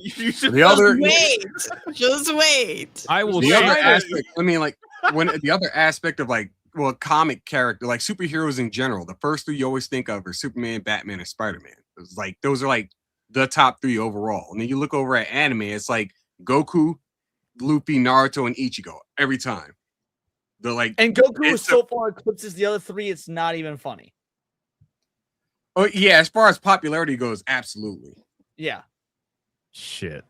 S9: Just wait.
S4: I will.
S10: The other aspect, I mean, like when the other aspect of like, well, comic character, like superheroes in general, the first 3 you always think of are Superman, Batman, and Spider-Man. It's like those are like the top 3 overall. And then you look over at anime, it's like Goku, Luffy, Naruto, and Ichigo every time. They're like,
S7: and Goku so far eclipses the other 3. It's not even funny.
S10: Oh yeah, as far as popularity goes, absolutely.
S7: Yeah.
S4: Shit.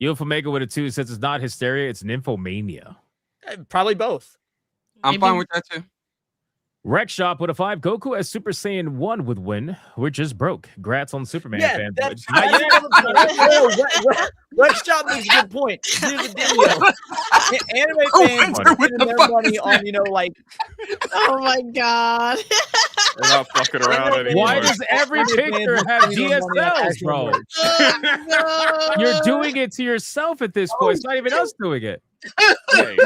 S4: Euphomaga with a 2 says it's not hysteria, it's nymphomania.
S7: Probably both.
S10: I'm fine with that too.
S4: Rex Shop with a 5. Goku as Super Saiyan 1 would win. We're just broke. Grats on Superman fanboys.
S7: Rex Shop makes a good point. Here's the deal. Anime fans are putting their money on, like.
S9: Oh my god.
S8: We're not fucking around anymore.
S4: Why does every picture have GSLs, bro? You're doing it to yourself at this point. It's not even us doing it. Hey.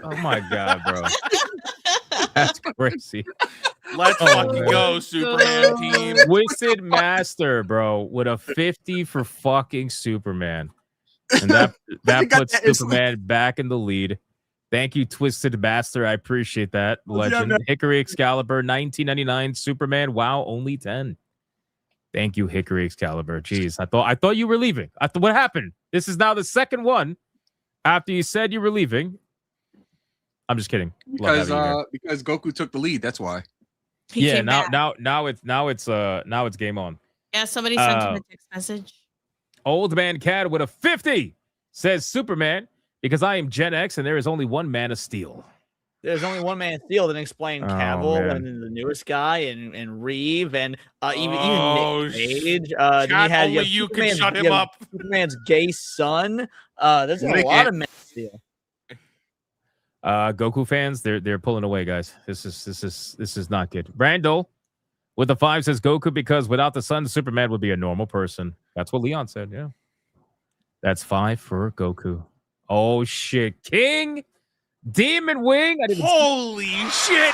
S4: Oh my god, bro. That's crazy.
S8: Let's fucking go, Superman team.
S4: Twisted Master, bro, with a 50 for fucking Superman. And that puts Superman back in the lead. Thank you, Twisted Master. I appreciate that. Legend. Hickory Excalibur, 1999. Superman. Wow, only 10. Thank you, Hickory Excalibur. Jeez, I thought you were leaving. What happened? This is now the second one after you said you were leaving. I'm just kidding.
S10: Because Goku took the lead. That's why.
S4: Yeah. Now it's game on.
S9: Yeah. Somebody sent him a text message.
S4: Old Man Cad with a 50 says Superman because I am Gen X and there is only one Man of Steel.
S7: There's only one Man of Steel that explained Cavill and then the newest guy and Reeve and even Nick Cage.
S8: Then you can shut him up.
S7: Superman's gay son. There's a lot of Man of Steel.
S4: Goku fans, they're pulling away, guys. This is not good. Randall with the 5 says Goku because without the sun, Superman would be a normal person. That's what Leon said. Yeah, that's 5 for Goku. Oh shit, King Demon Wing.
S8: Holy shit!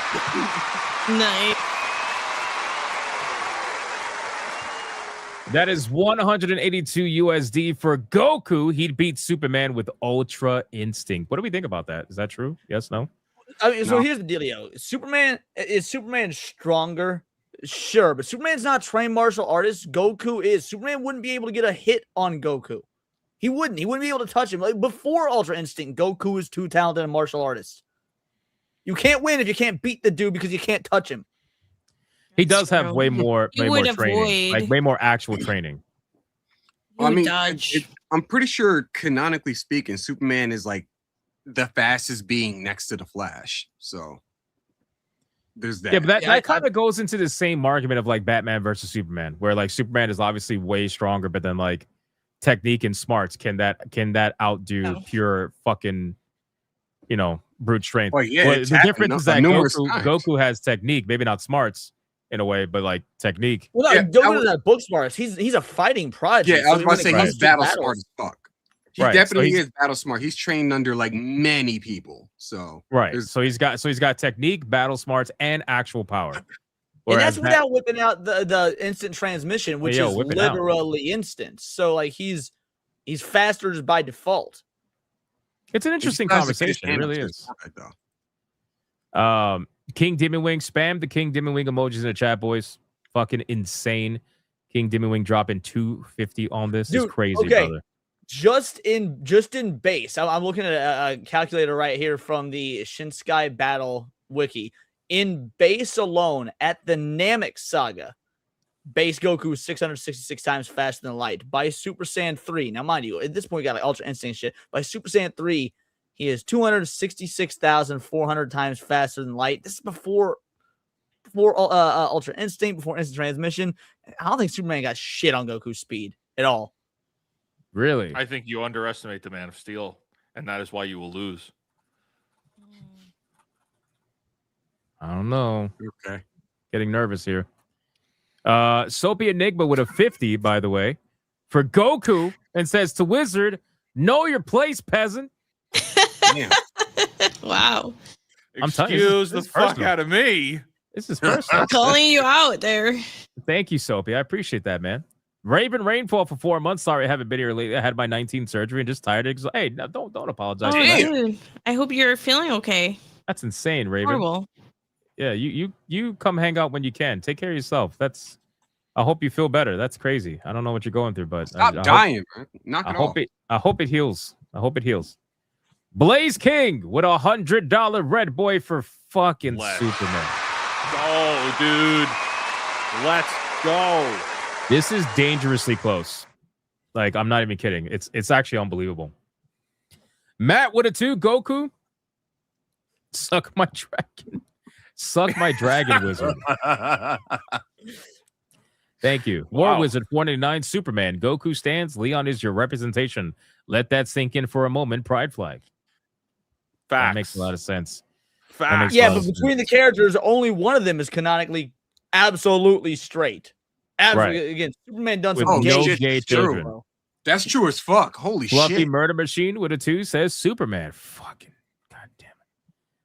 S9: Nice.
S4: That is 182 USD for Goku. He'd beat Superman with Ultra Instinct. What do we think about that? Is that true? Yes, no?
S7: So here's the dealio. Is Superman stronger? Sure, but Superman's not a trained martial artist. Goku is. Superman wouldn't be able to get a hit on Goku. He wouldn't be able to touch him. Like before Ultra Instinct, Goku is too talented a martial artist. You can't win if you can't beat the dude because you can't touch him.
S4: He does have way more training, like way more actual training.
S10: I mean, I'm pretty sure canonically speaking, Superman is like the fastest being next to the Flash. So there's that.
S4: Yeah, but that kind of goes into the same argument of like Batman versus Superman, where like Superman is obviously way stronger, but then like technique and smarts can that outdo pure fucking brute strength.
S10: Well, yeah,
S4: the difference is that Goku has technique, maybe not smarts in a way, but like technique.
S7: Well, Goku is not book smarts. He's a fighting prodigy.
S10: Yeah, I was about to say he's battle smart as fuck. He definitely
S4: so
S10: is battle smart. He's trained under like many people. So
S4: so he's got technique, battle smarts, and actual power.
S7: And that's without whipping out the instant transmission, which is literally instant. So like he's faster just by default.
S4: It's an interesting conversation. It really is. King Demon Wing, spam the King Demon Wing emojis in the chat, boys. Fucking insane. King Demon Wing dropping 250 on this. Dude, is crazy, brother.
S7: Just in base, I'm looking at a calculator right here from the Shinskai Battle Wiki. In base alone, at the Namek Saga, base Goku is 666 times faster than light. By Super Saiyan 3, now mind you, at this point, we got like Ultra Instinct shit. By Super Saiyan 3, he is 266,400 times faster than light. This is before Ultra Instinct, before Instant Transmission. I don't think Superman got shit on Goku's speed at all.
S4: Really?
S8: I think you underestimate the Man of Steel, and that is why you will lose.
S4: I don't know.
S10: Okay.
S4: Getting nervous here. Soapy Enigma with a 50, by the way, for Goku, and says to Wizard, know your place, peasant.
S9: Wow.
S4: I'm telling you,
S8: Excuse the fuck out of me.
S4: This is personal.
S9: Calling you out there.
S4: Thank you, Soapy. I appreciate that, man. Raven Rainfall for 4 months. Sorry, I haven't been here lately. I had my 19th surgery and just tired. Hey, no, don't apologize.
S9: Oh,
S4: for that.
S9: dude. I hope you're feeling okay.
S4: That's insane, Raven.
S9: Horrible.
S4: Yeah, you come hang out when you can. Take care of yourself. I hope you feel better. That's crazy. I don't know what you're going through, but
S10: Stop dying, man. Knock it off.
S4: I hope it heals. I hope it heals. Blaze King with $100 red boy for fucking Superman.
S8: Go, dude. Let's go.
S4: This is dangerously close. Like, I'm not even kidding. It's actually unbelievable. Matt with a 2. Goku. Suck my dragon. Suck my dragon, Wizard. Thank you. War Wizard 499. Superman. Goku stands. Leon is your representation. Let that sink in for a moment. Pride flag.
S8: Facts.
S4: That makes a lot of sense.
S8: Facts.
S7: Yeah, but between the characters, only one of them is canonically absolutely straight. Absolutely.
S4: Right.
S7: Again, Superman done
S4: With
S7: some
S4: no
S7: gay
S4: gay
S7: shit.
S4: children.
S7: Bro.
S10: That's true as fuck. Holy
S4: Fluffy
S10: shit.
S4: Murder Machine with a 2 says Superman. Fucking goddamn it.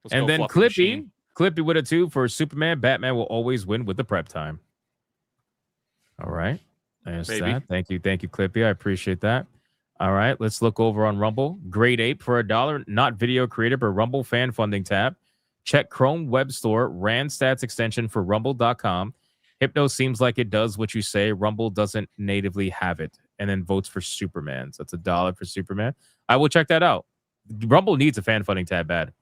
S8: Let's
S4: And
S8: go,
S4: then
S8: Fluffy
S4: Clippy with a 2 for Superman. Batman will always win with the prep time. All right. There's
S8: Maybe.
S4: that. Thank you, Clippy. I appreciate that. All right. Let's look over on Rumble. Grade Ape for $1. Not video creator, but Rumble fan funding tab. Check Chrome Web Store. RAN stats extension for rumble.com. Hypno seems like it does what you say. Rumble doesn't natively have it. And then votes for Superman. So it's $1 for Superman. I will check that out. Rumble needs a fan funding tab bad.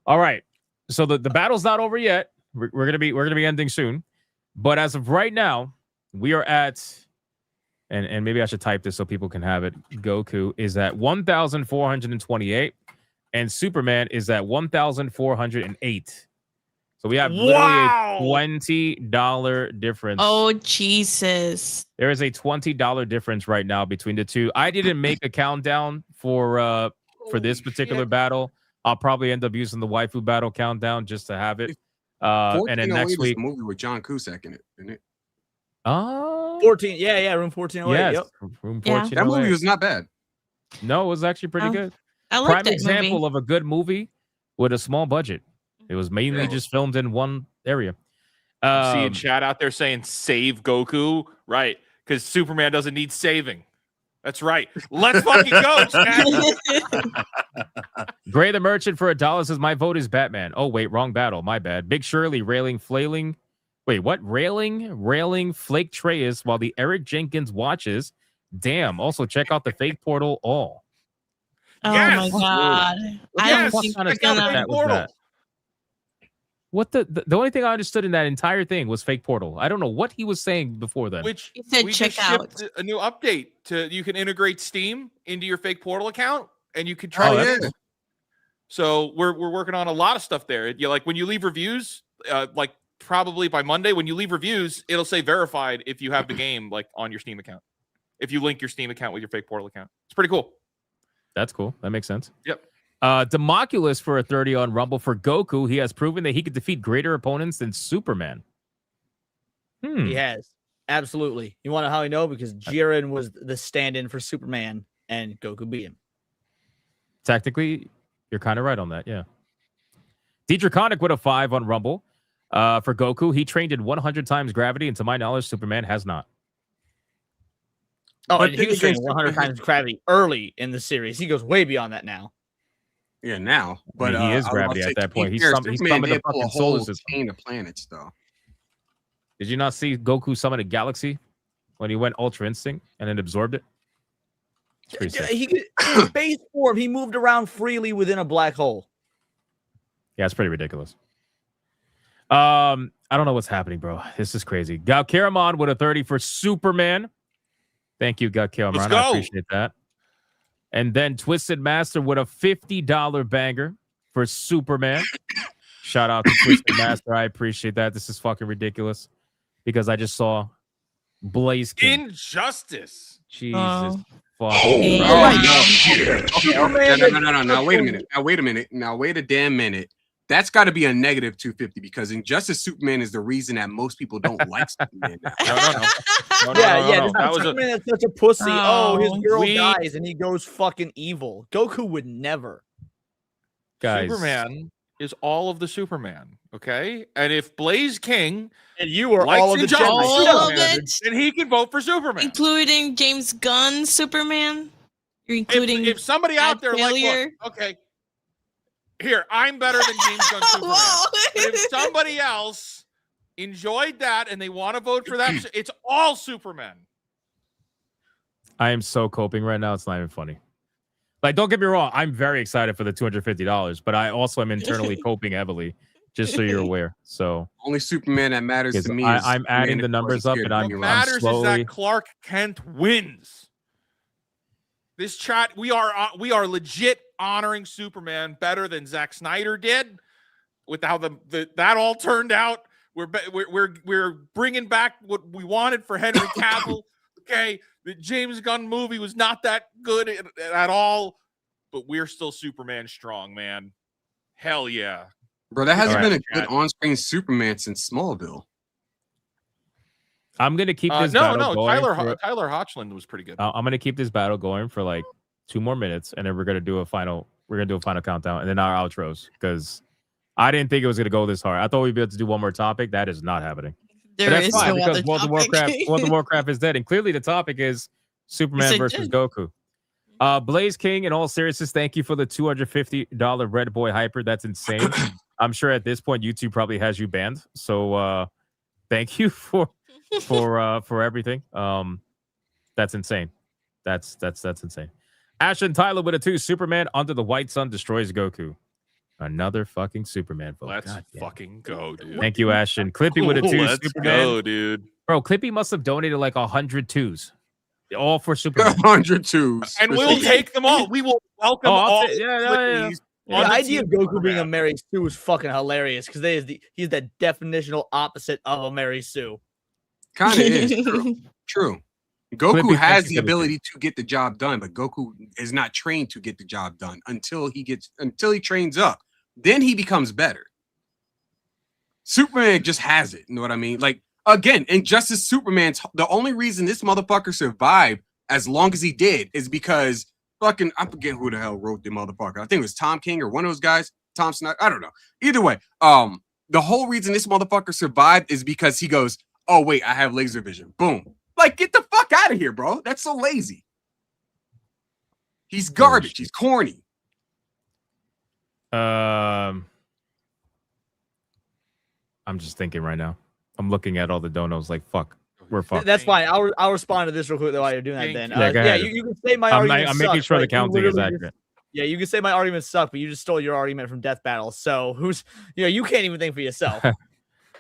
S4: All right. So the battle's not over yet. We're gonna be ending soon. But as of right now, we are at, and maybe I should type this so people can have it. Goku is at 1,428, and Superman is at 1,408. So we have literally a $20 difference.
S9: Oh, Jesus.
S4: There is a $20 difference right now between the two. I didn't make a countdown for this particular battle. I'll probably end up using the waifu battle countdown just to have it. And then next week,
S10: a movie with John Cusack in it, isn't it?
S7: 14. Yeah, room 1408.
S4: Yes,
S7: Yep.
S4: room
S9: Yeah.
S4: 1408.
S10: That movie was not bad.
S4: No, it was actually pretty good.
S9: I like
S4: Prime
S9: that
S4: example
S9: movie.
S4: of a good movie with a small budget. It was mainly just filmed in one area.
S8: See a chat out there saying save Goku, right? Because Superman doesn't need saving. That's right. Let's fucking go, chat.
S4: Gray the Merchant for $1 says my vote is Batman. Oh wait, wrong battle. My bad. Big Shirley flailing. Wait, what? Railing Flake Treyas while the Eric Jenkins watches. Damn. Also check out the fake portal all.
S9: Oh
S8: Yes.
S9: my God. I
S8: Yes.
S9: don't think
S4: What kind of
S8: Check out
S4: stuff
S8: the
S4: that was
S8: portal.
S4: that? What the only thing I understood in that entire thing was fake portal. I don't know what he was saying before then.
S8: Which
S9: He said
S8: we
S9: check
S8: just shipped a new update to you can integrate Steam into your fake portal account and you can try
S10: Oh,
S8: it.
S10: yeah.
S8: So we're working on a lot of stuff there. You like when you leave reviews, like probably by Monday, when you leave reviews, it'll say verified if you have the game like on your Steam account. If you link your Steam account with your fake portal account. It's pretty cool.
S4: That's cool. That makes sense.
S8: Yep.
S4: Democulus for a 30 on Rumble for Goku. He has proven that he could defeat greater opponents than Superman.
S7: He has. Absolutely. You want to know how I know? Because Jiren was the stand-in for Superman and Goku beat him.
S4: Technically, you're kind of right on that, yeah. Draconic with a 5 on Rumble. For Goku, he trained in 100 times gravity, and to my knowledge, Superman has not.
S7: Oh,
S10: But
S7: and he was
S10: then
S7: training
S10: again,
S7: 100 times gravity early in the series. He goes way beyond that now.
S10: Yeah, now.
S4: But
S10: But
S4: he is
S10: I was
S4: gravity
S10: about
S4: at
S10: to say,
S4: that point.
S10: to be
S4: He's
S10: fair,
S4: summoned
S10: Superman
S4: the
S10: did pull
S4: fucking
S10: a
S4: solar
S10: whole
S4: system.
S10: chain of planets, though.
S4: Did you not see Goku summon a galaxy when he went Ultra Instinct and then absorbed it?
S7: He could, in his base form, he moved around freely within a black hole.
S4: Yeah, it's pretty ridiculous. I don't know what's happening, bro. This is crazy. Gal Karamon with a 30 for Superman. Thank you, Gal Karamon.
S8: Let's go.
S4: I appreciate that. And then Twisted Master with a $50 banger for Superman. Shout out to Twisted Master. I appreciate that. This is fucking ridiculous because I just saw Blaze King.
S8: Injustice.
S4: Jesus. Fuck.
S2: Shit.
S10: No. Now wait a minute. Now wait a damn minute. That's got to be a negative 250 because Injustice Superman is the reason that most people don't like Superman now.
S8: No.
S7: That was Superman that's such a pussy.
S9: Oh,
S7: His girl dies and he goes fucking evil. Goku would never.
S4: Guys.
S8: Superman is all of the Superman, okay? And if Blaze King
S7: and you are
S8: likes
S7: all of the
S8: Injustice
S9: all
S8: Superman,
S9: of it,
S8: then he can vote for Superman.
S9: including James Gunn Superman. You're including
S8: If somebody out there
S9: failure.
S8: like, look, okay, here, I'm better than James Gunn Superman. But if somebody else enjoyed that and they want to vote for that, it's all Superman.
S4: I am so coping right now. It's not even funny. Like, don't get me wrong. I'm very excited for the $250, but I also am internally coping heavily, just so you're aware. So
S10: only Superman that matters to me.
S4: I'm adding the numbers up, and
S8: What matters is that Clark Kent wins. This chat, we are legit honoring Superman better than Zack Snyder did. With how that all turned out, we're bringing back what we wanted for Henry Cavill. Okay, the James Gunn movie was not that good at all, but we're still Superman strong, man. Hell yeah,
S10: bro. That hasn't been a good on-screen Superman since Smallville.
S4: I'm gonna keep this battle going.
S8: Tyler Hoechlin was pretty good.
S4: I'm gonna keep this battle going for like 2 more minutes, and then we're gonna do a final countdown, and then our outros because I didn't think it was gonna go this hard. I thought we'd be able to do one more topic. That is not happening.
S9: There
S4: that's
S9: is
S4: fine
S9: no
S4: because
S9: other
S4: World of Warcraft is dead, and clearly the topic is Superman versus Goku. Blaze King, in all seriousness, thank you for the $250 Red Boy Hyper. That's insane. I'm sure at this point YouTube probably has you banned. So thank you for everything. That's insane. That's insane. Ashton Tyler with a 2. Superman under the white sun destroys Goku. Another fucking Superman vote.
S8: Let's fucking go, dude.
S4: Thank you, Ashton. Clippy with a 2.
S8: Let's
S4: Superman.
S8: go, dude.
S4: Bro, Clippy must have donated like 100 2s. All for Superman.
S10: 100 2s.
S8: And we'll take them all. We will welcome all.
S7: The idea of Goku being a Mary Sue is fucking hilarious because he's the definitional opposite of a Mary Sue.
S10: Kind of is. True. Goku has the ability to get the job done, but Goku is not trained to get the job done until he trains up. Then he becomes better. Superman just has it. You know what I mean? Like, again, Injustice Superman's the only reason this motherfucker survived as long as he did is because fucking I forget who the hell wrote the motherfucker. I think it was Tom King or one of those guys. Tom Snyder. I don't know. Either way, the whole reason this motherfucker survived is because he goes, oh wait, I have laser vision. Boom. Like, get the fuck out of here, bro. That's so lazy. He's garbage. He's corny.
S4: I'm just thinking right now. I'm looking at all the donos like, fuck, we're fucked.
S7: That's fine. I'll respond to this real quick while you're doing that then. You can say my argument
S4: I'm making sure the counting is accurate.
S7: You can say my arguments suck, but you just stole your argument from Death Battle. So you can't even think for yourself.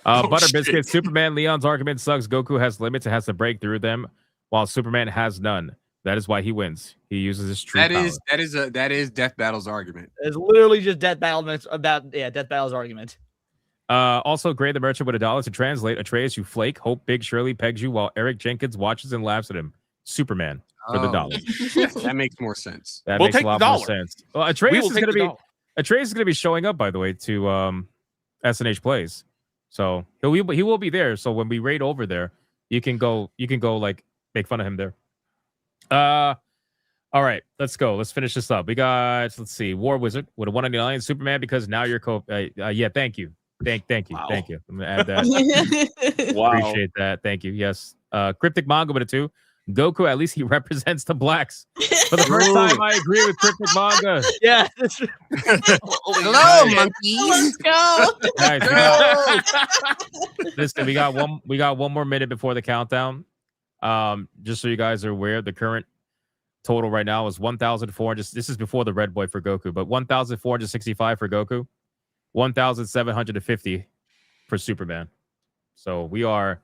S4: Butter Biscuit, Superman, Leon's argument sucks. Goku has limits and has to break through them, while Superman has none. That is why he wins. He uses his true power.
S10: That is Death Battle's argument.
S7: It's literally just Death Battle's argument.
S4: Also, Gray the Merchant with $1 to translate. Atreus, you flake. Hope Big Shirley pegs you while Eric Jenkins watches and laughs at him. Superman for the $1.
S10: That makes more sense.
S4: That makes a lot more sense. Well, Atreus is gonna be showing up, by the way, to SNH Plays. So he will be there. So when we raid over there, you can go like make fun of him there. All right, let's go. Let's finish this up. We got, let's see, War Wizard with a 199. Superman, because now you're yeah, thank you. Thank you.
S8: Wow.
S4: Thank you. I'm gonna add that.
S8: Wow.
S4: Appreciate that. Thank you. Yes. Cryptic Manga with a 2. Goku, at least he represents the blacks. For the first time, I agree with Cryptic Manga.
S7: Yeah.
S10: Hello, monkeys.
S9: Let's go.
S4: Guys, listen, we got one more minute before the countdown. Just so you guys are aware, the current total right now is 1,400. This is before the red boy for Goku, but 1,465 for Goku, 1,750 for Superman. So we are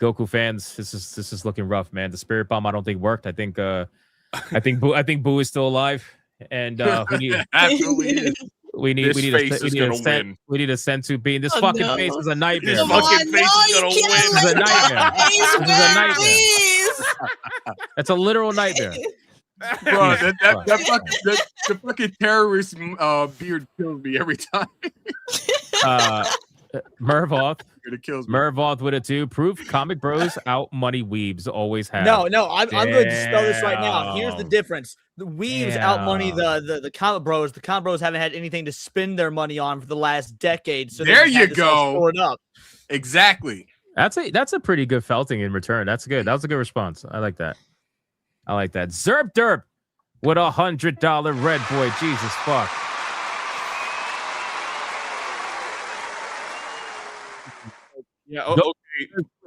S4: Goku fans. This is looking rough, man. The Spirit Bomb I don't think worked. I think Boo is still alive, and we need
S10: Absolutely is.
S4: we need a Sensu bean. This fucking face is a nightmare.
S8: This fucking face is gonna win.
S4: This is a nightmare. This is a nightmare. That's a literal nightmare.
S10: Bro, the fucking terrorist beard kills me every time.
S4: Mervoth.
S10: It kills me.
S4: Mervoth with a 2. Proof comic bros out money weebs always have.
S7: No, I'm going to spell this right now. Here's the difference. The weebs out money the comic bros. The comic bros haven't had anything to spend their money on for the last decade. So
S10: there you go.
S7: It up.
S10: Exactly.
S4: That's a pretty good felting in return. That's good. That was a good response. I like that. Zerp Derp with $100 red boy. Jesus fuck.
S8: Yeah, okay.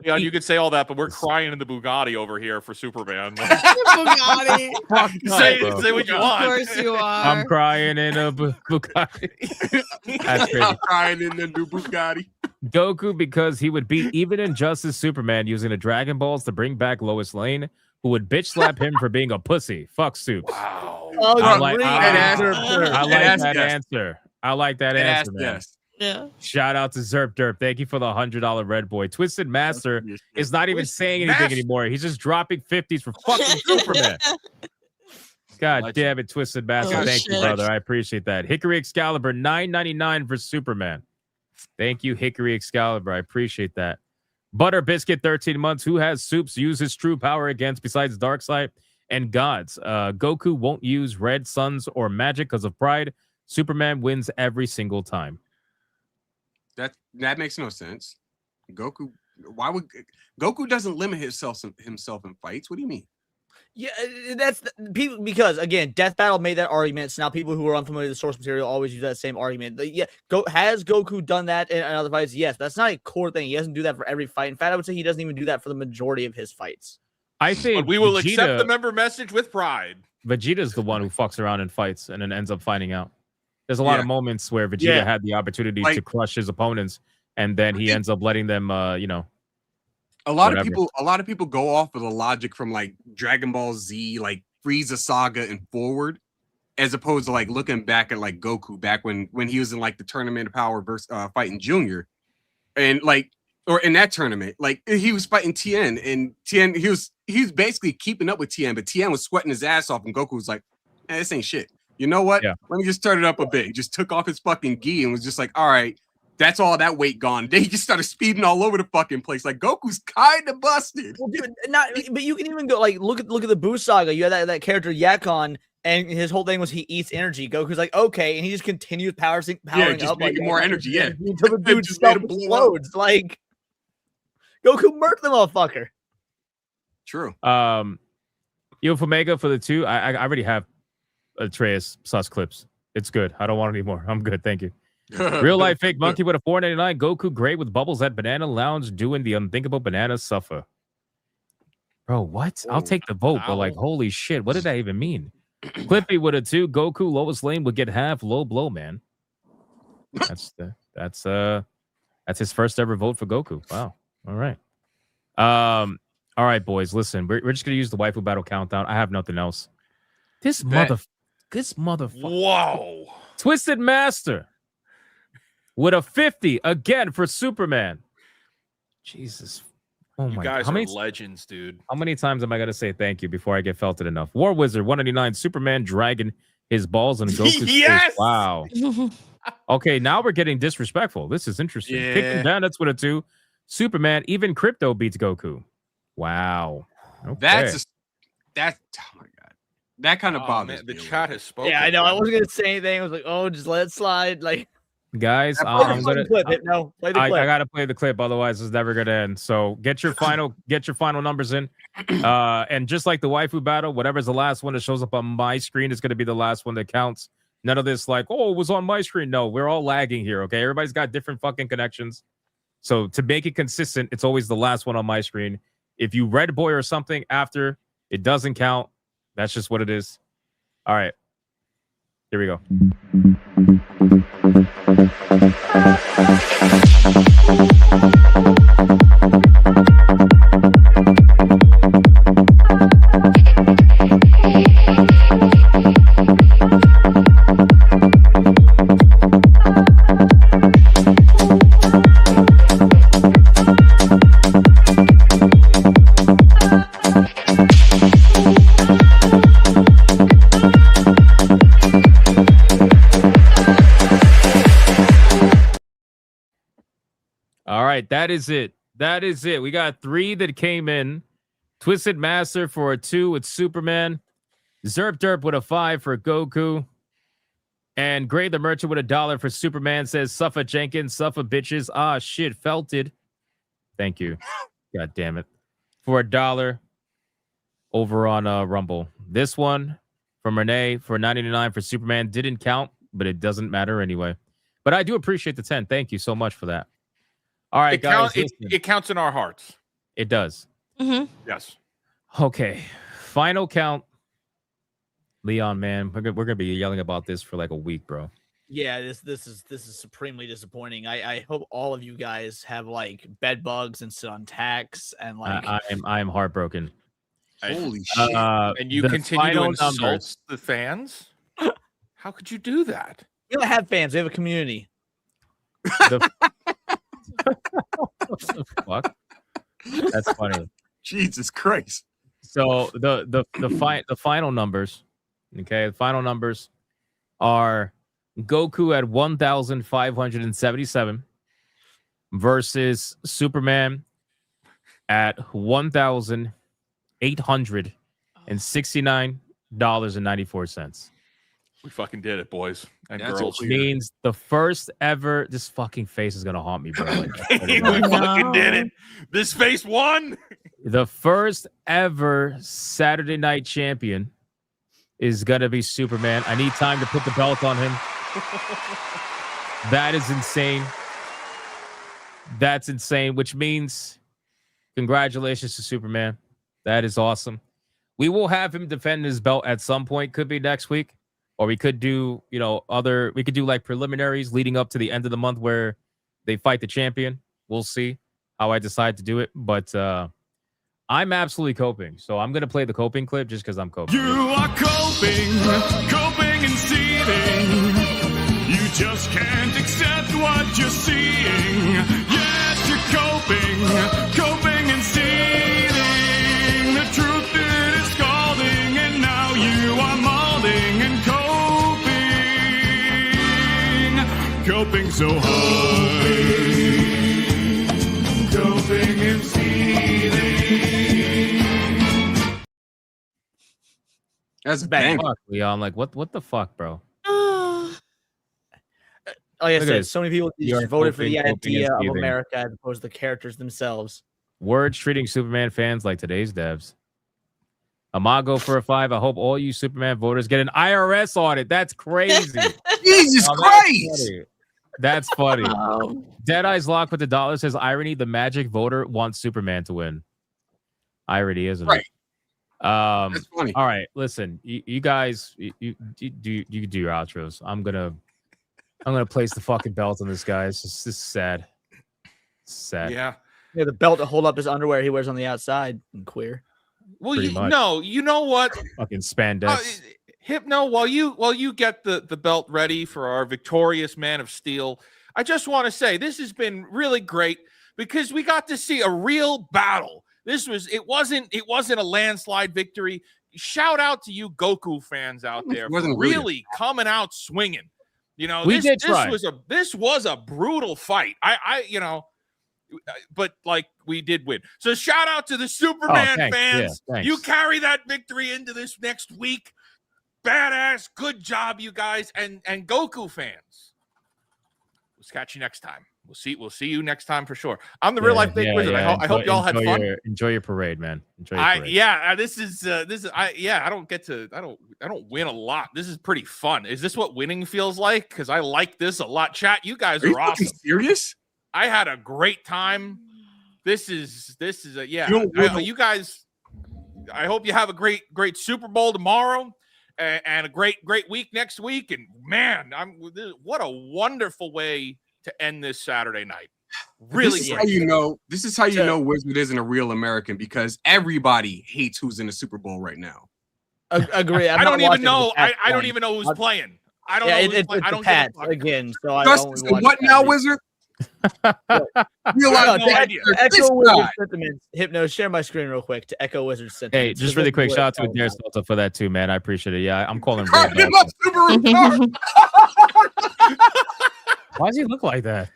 S8: Yeah, you could say all that, but we're crying in the Bugatti over here for Superman.
S9: Bugatti.
S8: say what you want.
S9: Of course you are.
S4: I'm crying in a Bugatti. That's crazy.
S10: I'm crying in the new Bugatti.
S4: Goku, because he would beat even Injustice Superman using the Dragon Balls to bring back Lois Lane, who would bitch slap him for being a pussy. Fuck Soups.
S8: Wow.
S4: I like that answer. I like that answer, man.
S10: Yes.
S9: Yeah.
S4: Shout out to Zerp Derp. Thank you for the $100 red boy. Twisted Master is not even saying anything anymore. He's just dropping 50s for fucking Superman. God damn it, Twisted Master. Thank you, brother. I appreciate that. Hickory Excalibur, $9.99 for Superman. Thank you, Hickory Excalibur. I appreciate that. Butter Biscuit, 13 months. Who has Soups use his true power against besides Darkseid and gods? Goku won't use red suns or magic because of pride. Superman wins every single time.
S10: That makes no sense. Goku, why would Goku doesn't limit himself in fights? What do you mean?
S7: Yeah, that's people because again, Death Battle made that argument. So now people who are unfamiliar with the source material always use that same argument. Yeah, has Goku done that in other fights? Yes, that's not a core thing. He doesn't do that for every fight. In fact, I would say he doesn't even do that for the majority of his fights.
S4: I think
S8: but we will accept the member message with pride.
S4: Vegeta's the one who fucks around in fights and then ends up finding out. There's a lot of moments where Vegeta had the opportunity to crush his opponents, and then he ends up letting them, A lot of people go off of the logic from like Dragon Ball Z, like Frieza Saga and forward, as opposed to like looking back at like Goku back when he was in like the Tournament of Power versus fighting Junior, and like or in that tournament, like he was fighting Tien, and Tien he was basically keeping up with Tien, but Tien was sweating his ass off, and Goku was like, "This ain't shit. You know what? Yeah.
S10: Let me just turn it up a bit." He just took off his fucking gi and was just like, "All right, that's all that weight gone." They just started speeding all over the fucking place. Like Goku's kind of busted.
S7: Well, dude, but you can even go like look at the Buu saga. You had that character Yakon, and his whole thing was he eats energy. Goku's like, okay, and he just continues powering up,
S10: making more energy. Yeah,
S7: until the dude just explodes. Like Goku murked the motherfucker.
S10: True.
S4: Omega for the 2. I already have Atreus sus clips. It's good. I don't want any more. I'm good. Thank you. Real life fake monkey with a $4.99. Goku great with bubbles at Banana Lounge doing the unthinkable banana suffer. Bro, what? I'll take the vote, but like, holy shit, what did that even mean? Clippy with a 2. Goku Lois Lane would get half low blow, man. That's his first ever vote for Goku. Wow. All right. All right, boys. Listen, we're just gonna use the waifu battle countdown. I have nothing else. This motherfucker.
S8: Whoa.
S4: Twisted Master with a 50 again for Superman. Jesus. Oh
S8: you
S4: my
S8: guys
S4: God.
S8: are legends, dude.
S4: How many times am I going to say thank you before I get felted enough? War Wizard 199, Superman dragging his balls on Goku's
S8: yes!
S4: face. Wow. Okay, now we're getting disrespectful. This is interesting.
S10: Yeah.
S4: Kicking down, that's with a 2. Superman, even Crypto beats Goku. Wow. Okay.
S10: That's oh my God. That kind of bothers
S8: me.
S10: The
S8: chat has spoken.
S7: Yeah, I know. I wasn't gonna say anything. I was like, oh, just let it slide. Like,
S4: guys, I'm gonna
S7: play the clip.
S4: I gotta play the clip, otherwise it's never gonna end. So get your final numbers in. And just like the waifu battle, whatever's the last one that shows up on my screen is gonna be the last one that counts. None of this like, oh, it was on my screen. No, we're all lagging here. Okay, everybody's got different fucking connections. So to make it consistent, it's always the last one on my screen. If you red boy or something after, it doesn't count. That's just what it is. All right. Here we go. All right, that is it. That is it. We got 3 that came in. Twisted Master for a 2 with Superman. Zerp Derp with a 5 for Goku. And Gray the Merchant with $1 for Superman says, Suffer Jenkins, suffer bitches. Ah, shit, felted. Thank you. God damn it. For $1 over on Rumble. This one from Renee for $9.99 for Superman didn't count, but it doesn't matter anyway. But I do appreciate the 10. Thank you so much for that. All right, guys.
S8: It counts in our hearts.
S4: It does.
S9: Mm-hmm.
S8: Yes.
S4: Okay. Final count. Leon, man, we're gonna be yelling about this for like a week, bro.
S7: Yeah, this is supremely disappointing. I hope all of you guys have like bed bugs and sit on tacks and like
S4: I am heartbroken.
S10: Holy shit!
S8: And you continue to insult the fans? How could you do that?
S7: We don't have fans. We have a community.
S4: What the fuck? That's funny.
S10: Jesus Christ!
S4: So the final numbers. Okay, the final numbers are Goku at 1,577 versus Superman at $1,869.94.
S8: We fucking did it, boys and
S10: That's
S8: girls.
S4: Which means the first ever. This fucking face is gonna haunt me, bro. Like,
S8: We fucking did it. This face won.
S4: the first ever Saturday Night Champion is gonna be Superman. I need time to put the belt on him. That is insane. That's insane, which means congratulations to Superman. That is awesome. We will have him defend his belt at some point. Could be next week. Or we could do, we could do like preliminaries leading up to the end of the month where they fight the champion. We'll see how I decide to do it. But I'm absolutely coping. So I'm going to play the coping clip just because I'm coping.
S2: You are coping and seething. You just can't accept what you're seeing. Yes, you're coping and seething. The truth is scalding, and now you are molding and coping so hard. Coping and seething.
S10: That's bang.
S4: Fuck, Leon, like what the fuck, bro?
S7: Like I
S4: Look at
S7: said,
S4: this.
S7: so many people
S4: You are
S7: just voted for
S4: coping,
S7: the
S4: coping,
S7: idea
S4: and
S7: of
S4: seething.
S7: America as opposed to the characters themselves.
S4: Words treating Superman fans like today's devs. Amago for a 5. I hope all you Superman voters get an IRS audit. That's crazy.
S10: Jesus Christ!
S4: That's funny. Deadeye's Lock with the dollar says, irony, the magic voter wants Superman to win. Irony, isn't
S10: Right.
S4: it?
S10: That's funny.
S4: All right, listen, you guys, you do your outros. I'm gonna place the fucking belt on this guy. It's just this is sad. It's sad.
S8: Yeah.
S7: Yeah, the belt to hold up his underwear he wears on the outside and queer.
S8: Well,
S4: Pretty much.
S8: you know what?
S4: Fucking spandex.
S8: Hypno, while you get the belt ready for our victorious Man of Steel, I just want to say this has been really great because we got to see a real battle. It wasn't a landslide victory. Shout out to you Goku fans out there for really coming out swinging. This was a brutal fight. But like we did win. So shout out to the Superman fans.
S4: Yeah,
S8: you carry that victory into this next week. Badass. Good job, you guys. And Goku fans. We'll catch you next time. We'll see you next time for sure. I'm the real life fake wizard. I hope y'all had fun.
S4: Enjoy your parade, man. Enjoy your parade.
S8: I don't win a lot. This is pretty fun. Is this what winning feels like? Because I like this a lot. Chat, you guys are awesome.
S10: Serious?
S8: I had a great time. This is you guys. I hope you have a great Super Bowl tomorrow, and a great week next week. And man, what a wonderful way to end this Saturday night. Really,
S10: this is how you know. This is how you know Wizard isn't a real American, because everybody hates who's in the Super Bowl right now.
S7: Agree.
S8: I don't even know. I don't even know who's playing. I don't know.
S7: It's
S8: I don't
S7: the Pats
S8: get
S7: again. So I
S10: Justice,
S7: only watch
S10: what now,
S7: Pats.
S10: Wizard?
S8: Realize no idea.
S7: Echo Wizard sentiments. Hypno, share my screen real quick to echo Wizard sentiments.
S4: Hey, just really quick, shout out to Adair Salta for that too, man. I appreciate it. Yeah, I'm calling.
S10: Why
S4: does he look like that?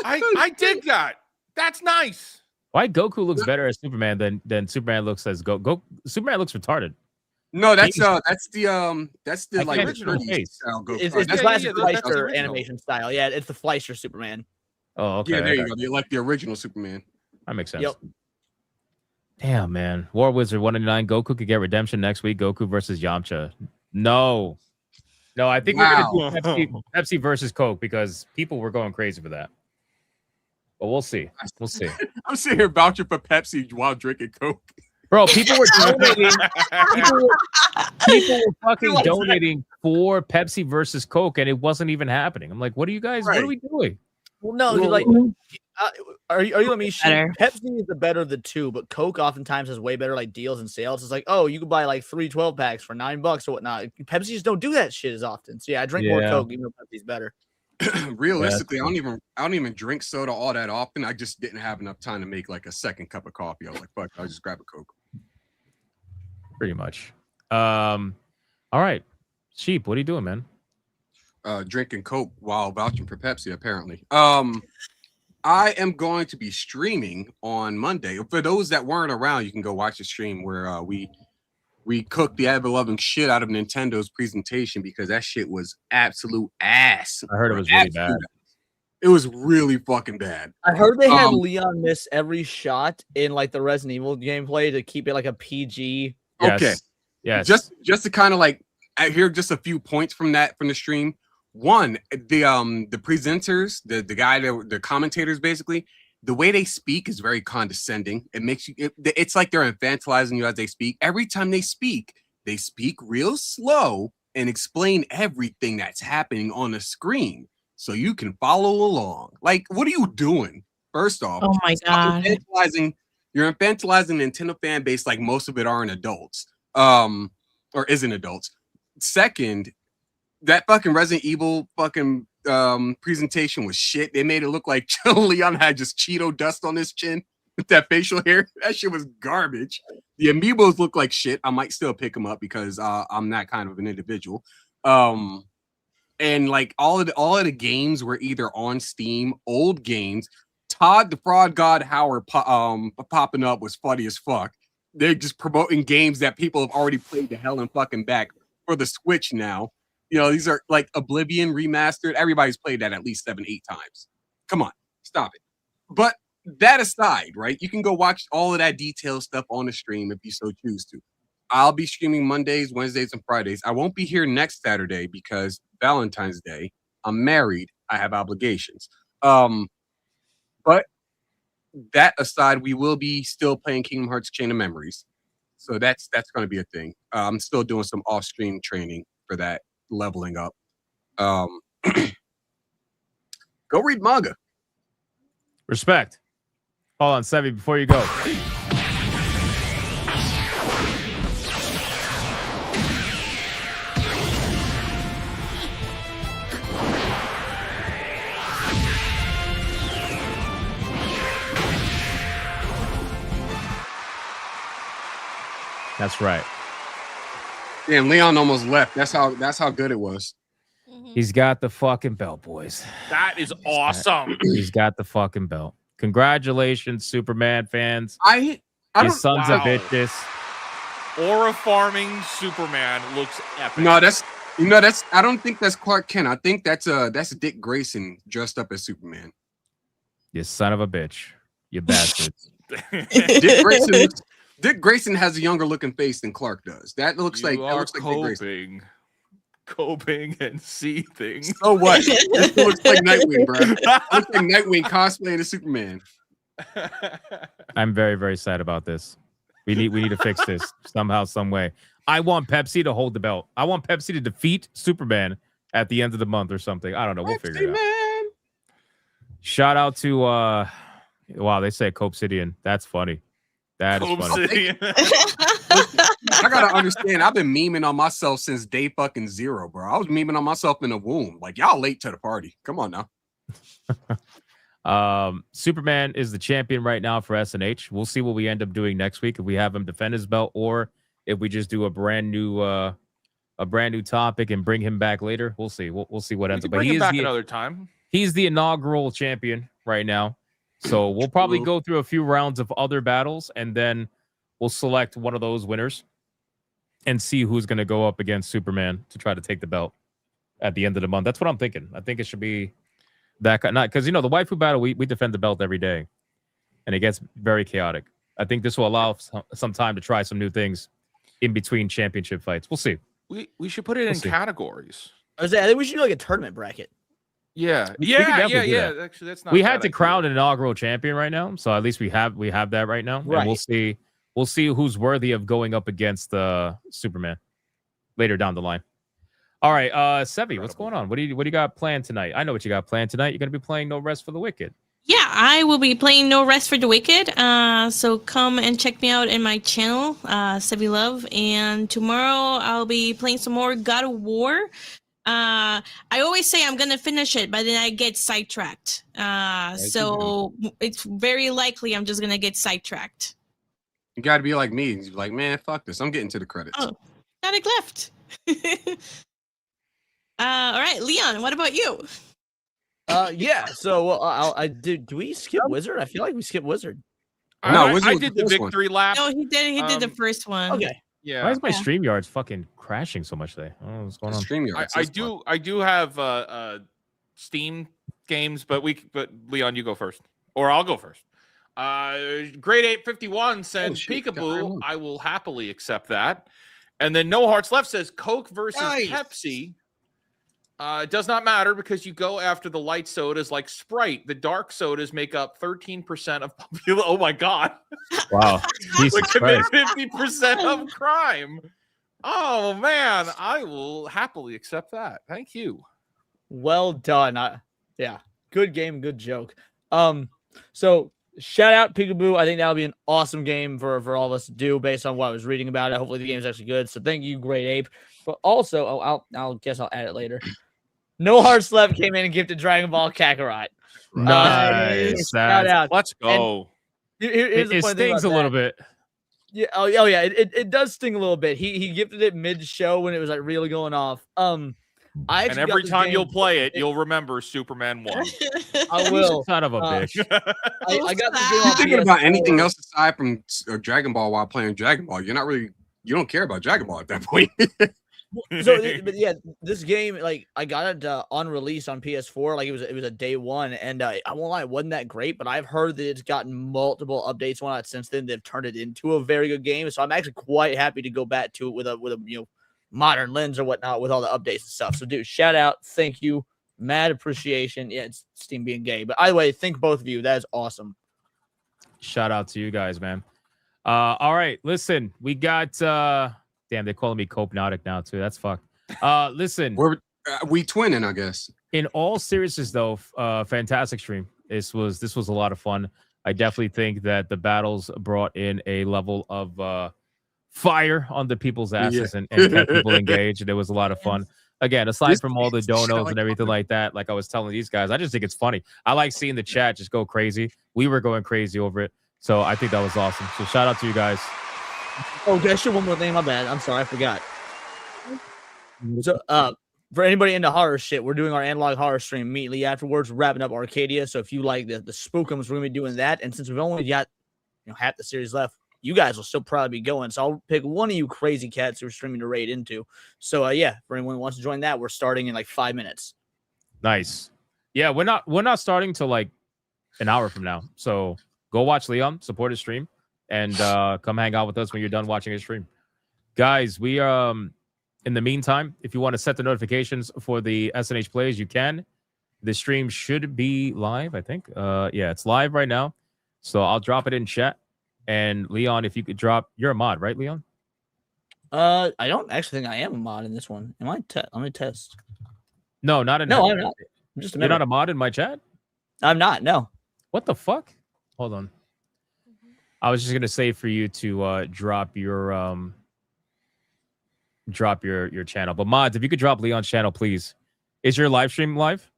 S8: I dig that. That's nice.
S4: Why Goku looks better as Superman than Superman looks as Superman looks retarded.
S10: No, that's the like
S4: original face.
S10: Style Goku.
S7: It's the classic
S8: that's
S7: Fleischer
S8: original.
S7: animation style. Yeah, it's the Fleischer Superman.
S4: Oh, okay.
S10: Yeah, there you go. You like the original Superman.
S4: That makes sense.
S7: Yep.
S4: Damn, man. War Wizard 199. Goku could get redemption next week. Goku versus Yamcha. No, I think we're gonna do Pepsi versus Coke, because people were going crazy for that. But we'll see. We'll see.
S10: I'm sitting here vouching for Pepsi while drinking Coke.
S4: Bro, people were donating. people were fucking donating for Pepsi versus Coke, and it wasn't even happening. I'm like, what are you guys? What are we doing?
S7: Well, no, like, are you letting me share? Pepsi is the better of the two, but Coke oftentimes has way better like deals and sales. It's like, oh, you can buy like 3 12 packs for $9 or whatnot. Pepsi just don't do that shit as often. So yeah, I drink more Coke, even though Pepsi's better.
S10: Realistically, I don't even drink soda all that often. I just didn't have enough time to make like a second cup of coffee. I was like, fuck, I'll just grab a Coke.
S4: Pretty much. All right. Sheep, what are you doing, man?
S10: Drinking Coke while vouching for Pepsi, apparently. I am going to be streaming on Monday. For those that weren't around, you can go watch the stream where we cooked the ever-loving shit out of Nintendo's presentation, because that shit was absolute ass.
S4: I heard it was really bad.
S10: It was really fucking bad.
S7: I heard they had Leon miss every shot in like the Resident Evil gameplay to keep it like a PG.
S10: Okay.
S4: Yes.
S10: Just to kind of like, I hear just a few points from the stream. One, the presenters, the commentators, basically, the way they speak is very condescending. It makes you, it's like they're infantilizing you as they speak. Every time they speak real slow and explain everything that's happening on the screen so you can follow along. Like, what are you doing? First off,
S9: Oh my god.
S10: You're infantilizing the Nintendo fan base, like most of it aren't adults, or isn't adults. Second, that fucking Resident Evil fucking presentation was shit. They made it look like Leon had just Cheeto dust on his chin with that facial hair. That shit was garbage. The amiibos look like shit. I might still pick them up because I'm that kind of an individual. And like all of the games were either on Steam, old games. Todd the Fraud God Howard popping up was funny as fuck. They're just promoting games that people have already played to hell and fucking back for the Switch now. You know, these are like Oblivion remastered. Everybody's played that at least 7-8 times. Come on, stop it. But that aside, right? You can go watch all of that detailed stuff on the stream if you so choose to. I'll be streaming Mondays, Wednesdays, and Fridays. I won't be here next Saturday because Valentine's Day. I'm married. I have obligations. But that aside, we will be still playing Kingdom Hearts Chain of Memories. So that's going to be a thing. I'm still doing some off-stream training for that, leveling up. Go read manga.
S4: Respect. Hold on, Sevi, before you go. That's right.
S10: Damn, Leon almost left. That's how good it was.
S4: He's got the fucking belt, boys.
S8: That is awesome.
S4: He's got the fucking belt. Congratulations, Superman fans.
S10: I
S4: you sons of bitches.
S8: Aura farming Superman looks epic.
S10: No, that's I don't think that's Clark Kent. I think that's Dick Grayson dressed up as Superman.
S4: You son of a bitch. You bastards.
S10: Dick Grayson has a younger looking face than Clark does. That looks like Dick Grayson.
S8: Coping and seething.
S10: So what? This looks like Nightwing, bro. It looks like Nightwing cosplaying as Superman.
S4: I'm very, very sad about this. We need to fix this somehow, some way. I want Pepsi to hold the belt. I want Pepsi to defeat Superman at the end of the month or something. I don't know. We'll figure it out. Shout out to wow, they say Copsidian. That's funny. That is funny.
S10: I gotta understand. I've been memeing on myself since day fucking zero, bro. I was memeing on myself in the womb. Like, y'all late to the party. Come on now.
S4: Superman is the champion right now for SNH. We'll see what we end up doing next week if we have him defend his belt or if we just do a brand new topic and bring him back later. We'll see. We'll see what ends up.
S8: But he is back another time.
S4: He's the inaugural champion right now. So we'll probably go through a few rounds of other battles and then we'll select one of those winners and see who's going to go up against Superman to try to take the belt at the end of the month. That's what I'm thinking. I think it should be that kind, not because the waifu battle, we defend the belt every day and it gets very chaotic. I think this will allow some time to try some new things in between championship fights. We'll see.
S8: We should put it in categories.
S7: I think we should do like a tournament bracket.
S8: Yeah.
S4: That.
S8: Actually, that's not.
S4: We had to crown an inaugural champion right now, so at least we have that right now.
S7: Right.
S4: And we'll see who's worthy of going up against Superman later down the line. All right, Sevi, what's going on? What do you got planned tonight? I know what you got planned tonight. You're going to be playing No Rest for the Wicked.
S9: Yeah, I will be playing No Rest for the Wicked. So come and check me out in my channel, Sevi Love. And tomorrow I'll be playing some more God of War. I always say I'm going to finish it, but then I get sidetracked. So it's very likely I'm just going to get sidetracked.
S10: You got to be like me. You're like, man, fuck this. I'm getting to the credits.
S9: Oh, Static left. All right, Leon, what about you?
S7: Yeah. So I did. Do we skip Wizard? I feel like we skipped Wizard.
S10: No,
S8: I did the victory lap.
S9: No, he did. He did the first one.
S7: Okay.
S8: Yeah.
S4: Why is my StreamYard fucking crashing so much today? Oh, what's going on?
S10: StreamYard.
S8: I do have Steam games, but Leon, you go first, or I'll go first. Grade 851 says Peekaboo. I will happily accept that. And then No Hearts Left says Coke versus Pepsi. It does not matter because you go after the light sodas like Sprite. The dark sodas make up 13% of popular. Oh my god!
S4: Wow,
S8: we commit 50% of crime. Oh man, I will happily accept that. Thank you.
S7: Well done. Yeah, good game, good joke. So shout out Peekaboo. I think that'll be an awesome game for all of us to do based on what I was reading about it. Hopefully the game's actually good. So thank you, Great Ape. But also, I'll guess I'll add it later. No Hearts Left came in and gifted Dragon Ball Kakarot.
S4: Nice.
S7: Shout out.
S8: Let's go.
S7: Here's
S4: It stings a little bit.
S7: Yeah. Oh yeah. It does sting a little bit. He gifted it mid-show when it was like really going off.
S8: And every time you'll play it, you'll remember Superman 1.
S7: I will.
S4: Son of a bitch.
S7: I got this game
S10: You're
S7: on
S10: thinking about
S7: PS4.
S10: anything else aside from Dragon Ball while playing Dragon Ball. You don't care about Dragon Ball at that point.
S7: So, but yeah, this game, like, I got it on release on PS4. Like, it was a day one, and I won't lie, it wasn't that great. But I've heard that it's gotten multiple updates on it since then. They've turned it into a very good game. So I'm actually quite happy to go back to it with a modern lens or whatnot with all the updates and stuff. So, dude, shout out, thank you, mad appreciation. Yeah, it's Steam being gay, but either way, thank both of you. That is awesome.
S4: Shout out to you guys, man. All right, listen, we got. Damn, they're calling me Copnotic now too. That's fucked. Listen,
S10: we twinning, I guess.
S4: In all seriousness, though, fantastic stream. This was a lot of fun. I definitely think that the battles brought in a level of fire on the people's asses and kept people engaged. And it was a lot of fun. Again, aside from all the donos and everything like that, like I was telling these guys, I just think it's funny. I like seeing the chat just go crazy. We were going crazy over it. So I think that was awesome. So shout out to you guys.
S7: Oh, can I show one more thing? My bad. I'm sorry, I forgot. So, for anybody into horror shit, we're doing our analog horror stream immediately afterwards. We're wrapping up Arcadia. So if you like the spookums, we're gonna be doing that. And since we've only got half the series left, you guys will still probably be going. So I'll pick one of you crazy cats who are streaming to raid into. So yeah, for anyone who wants to join that, we're starting in like 5 minutes.
S4: Nice. Yeah, we're not starting till like an hour from now. So go watch Leon, support his stream. And come hang out with us when you're done watching his stream. Guys, we in the meantime, if you want to set the notifications for the SNH plays, you can. The stream should be live, I think. Yeah, it's live right now. So I'll drop it in chat. And Leon, if you could drop, you're a mod, right, Leon?
S7: I don't actually think I am a mod in this one. Am I? Let me test.
S4: No, not in.
S7: No, I'm not. I'm just a
S4: You're
S7: member.
S4: not a mod in my chat?
S7: I'm not. No.
S4: What the fuck? Hold on. I was just gonna say for you to drop your channel. But mods, if you could drop Leon's channel, please. Is your live stream live?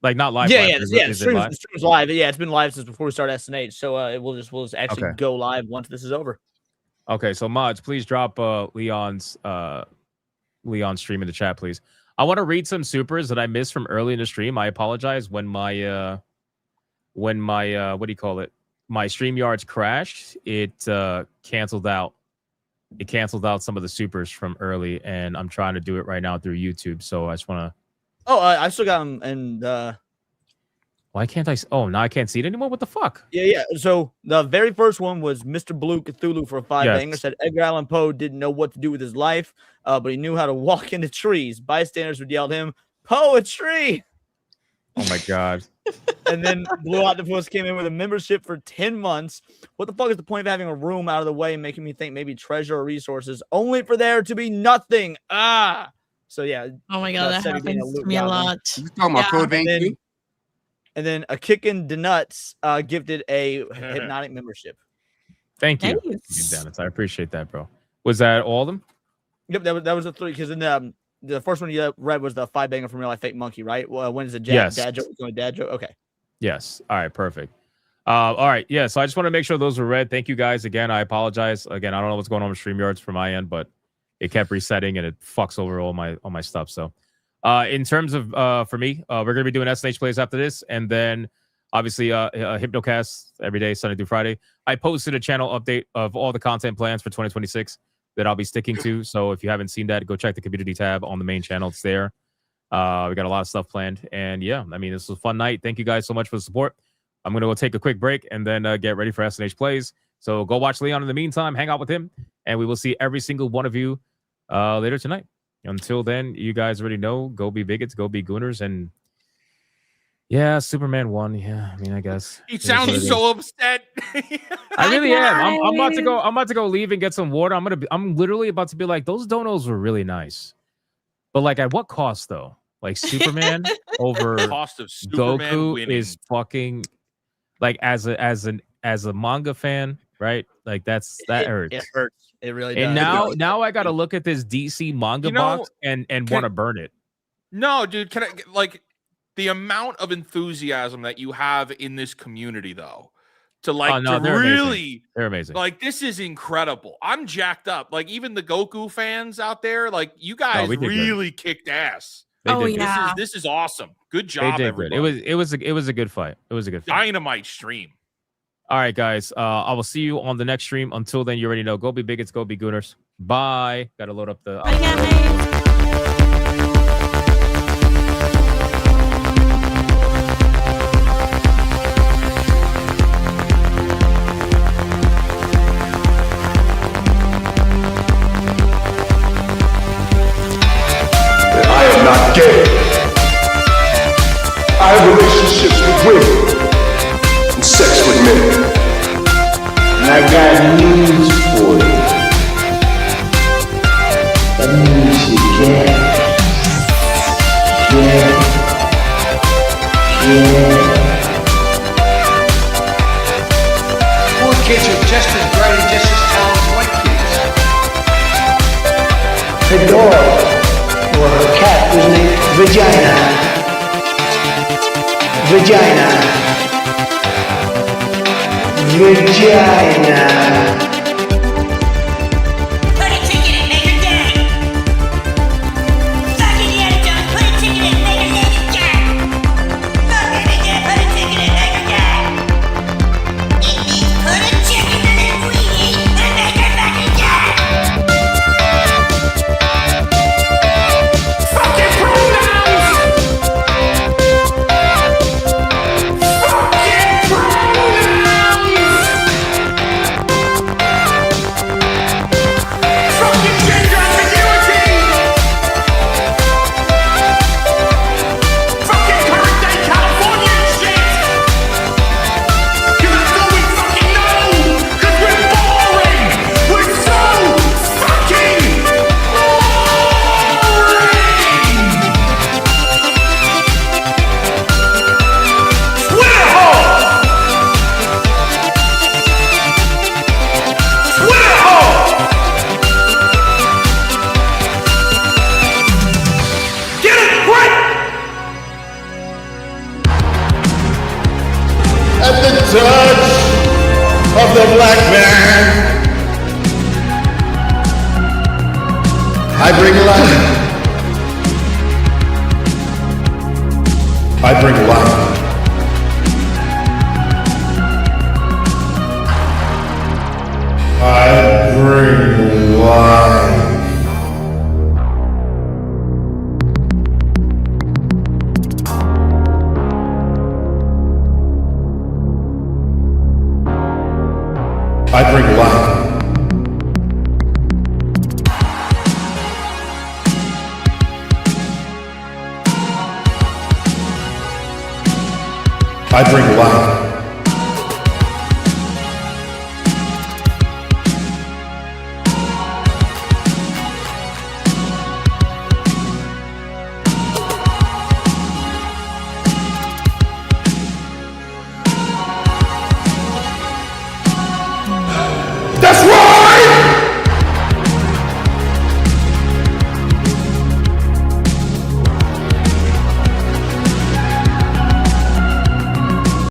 S4: Like not live?
S7: Yeah,
S4: live,
S7: yeah,
S4: is
S7: yeah.
S4: it
S7: The
S4: live?
S7: stream's live. Yeah, it's been live since before we started SNH. So we'll just actually
S4: Okay.
S7: go live once this is over.
S4: Okay, so mods, please drop Leon's stream in the chat, please. I want to read some supers that I missed from early in the stream. I apologize when my what do you call it? My StreamYards crashed. It canceled out. It canceled out some of the supers from early, and I'm trying to do it right now through YouTube. So I just want to.
S7: Oh, I still got them, and
S4: why can't I? Oh, now I can't see it anymore. What the fuck?
S7: yeah. So the very first one was Mr. Blue Cthulhu for a 5-banger.
S4: Yes.
S7: Said Edgar Allan Poe didn't know what to do with his life, but he knew how to walk into trees. Bystanders would yell at him, "Poetry!"
S4: Oh my god.
S7: And then Blue Octopus came in with a membership for 10 months. What the fuck is the point of having a room out of the way and making me think maybe treasure or resources, only for there to be nothing? Ah. So yeah.
S9: Oh my god, that happens to me a lot.
S10: You talking about Code Vein too?
S7: And then a Kickin' Denuts gifted a hypnotic membership.
S4: Thank you.
S9: Nice.
S4: Dennis. I appreciate that, bro. Was that all of them?
S7: Yep, that was the 3. Because in the first one you read was the 5-banger from Real Life Fake Monkey, right? Well, when is the
S4: Yes.
S7: dad joke? Dad joke? Okay.
S4: Yes. All right. Perfect. All right. Yeah. So I just want to make sure those were read. Thank you guys again. I apologize. Again, I don't know what's going on with StreamYards from my end, but it kept resetting and it fucks over all my stuff. So in terms of for me, we're gonna be doing SNH plays after this, and then obviously Hypnocast every day, Sunday through Friday. I posted a channel update of all the content plans for 2026 that I'll be sticking to. So if you haven't seen that, go check the community tab on the main channel. It's there. We got a lot of stuff planned, and yeah, I mean, this was a fun night. Thank you guys so much for the support. I'm gonna go take a quick break and then get ready for SNH plays. So go watch Leon in the meantime, hang out with him, and we will see every single one of you later tonight. Until then, you guys already know, go be bigots, go be gooners, and yeah, Superman won. Yeah, I mean, I guess
S8: He sounds so upset.
S4: I really am. I'm about to go leave and get some water. I'm literally about to be like, those donos were really nice, but like, at what cost though? Like Superman over
S8: Cost of Superman
S4: Goku
S8: winning.
S4: is fucking like as a manga fan, right? Like that hurts.
S7: It hurts. It really does.
S4: And now I got to look at this DC manga box and want to burn it.
S8: No, dude, can I like the amount of enthusiasm that you have in this community though to like to
S4: they're
S8: really
S4: amazing. They're amazing.
S8: Like this is incredible. I'm jacked up. Like even the Goku fans out there, like you guys really kicked ass. This is awesome. Good job,
S4: they did
S8: everybody.
S4: good. It was a good fight. It was a good fight.
S8: Dynamite stream.
S4: All right, guys. I will see you on the next stream. Until then, you already know. Go be bigots. Go be gooners. Bye. Got to load up the.
S9: Bye, guys.
S2: I am not gay. I have relationships with women and sex with men. And I got news for you. That means you can't.
S14: Poor kids are just as bright and just as talented as white kids.
S11: The dog or her cat was named Vagina.
S15: Put a ticket in Maker Day! Suck Indiana Jones, put a ticket in Maker Lady Jack! Suck Baby J, put a ticket in Maker Day! It means put a chicken in a queenie and make her fucking Jack! Fucking pronouns! Fucking pronouns!
S2: the black man. I bring life. I bring life. I bring life. I bring life. I bring life.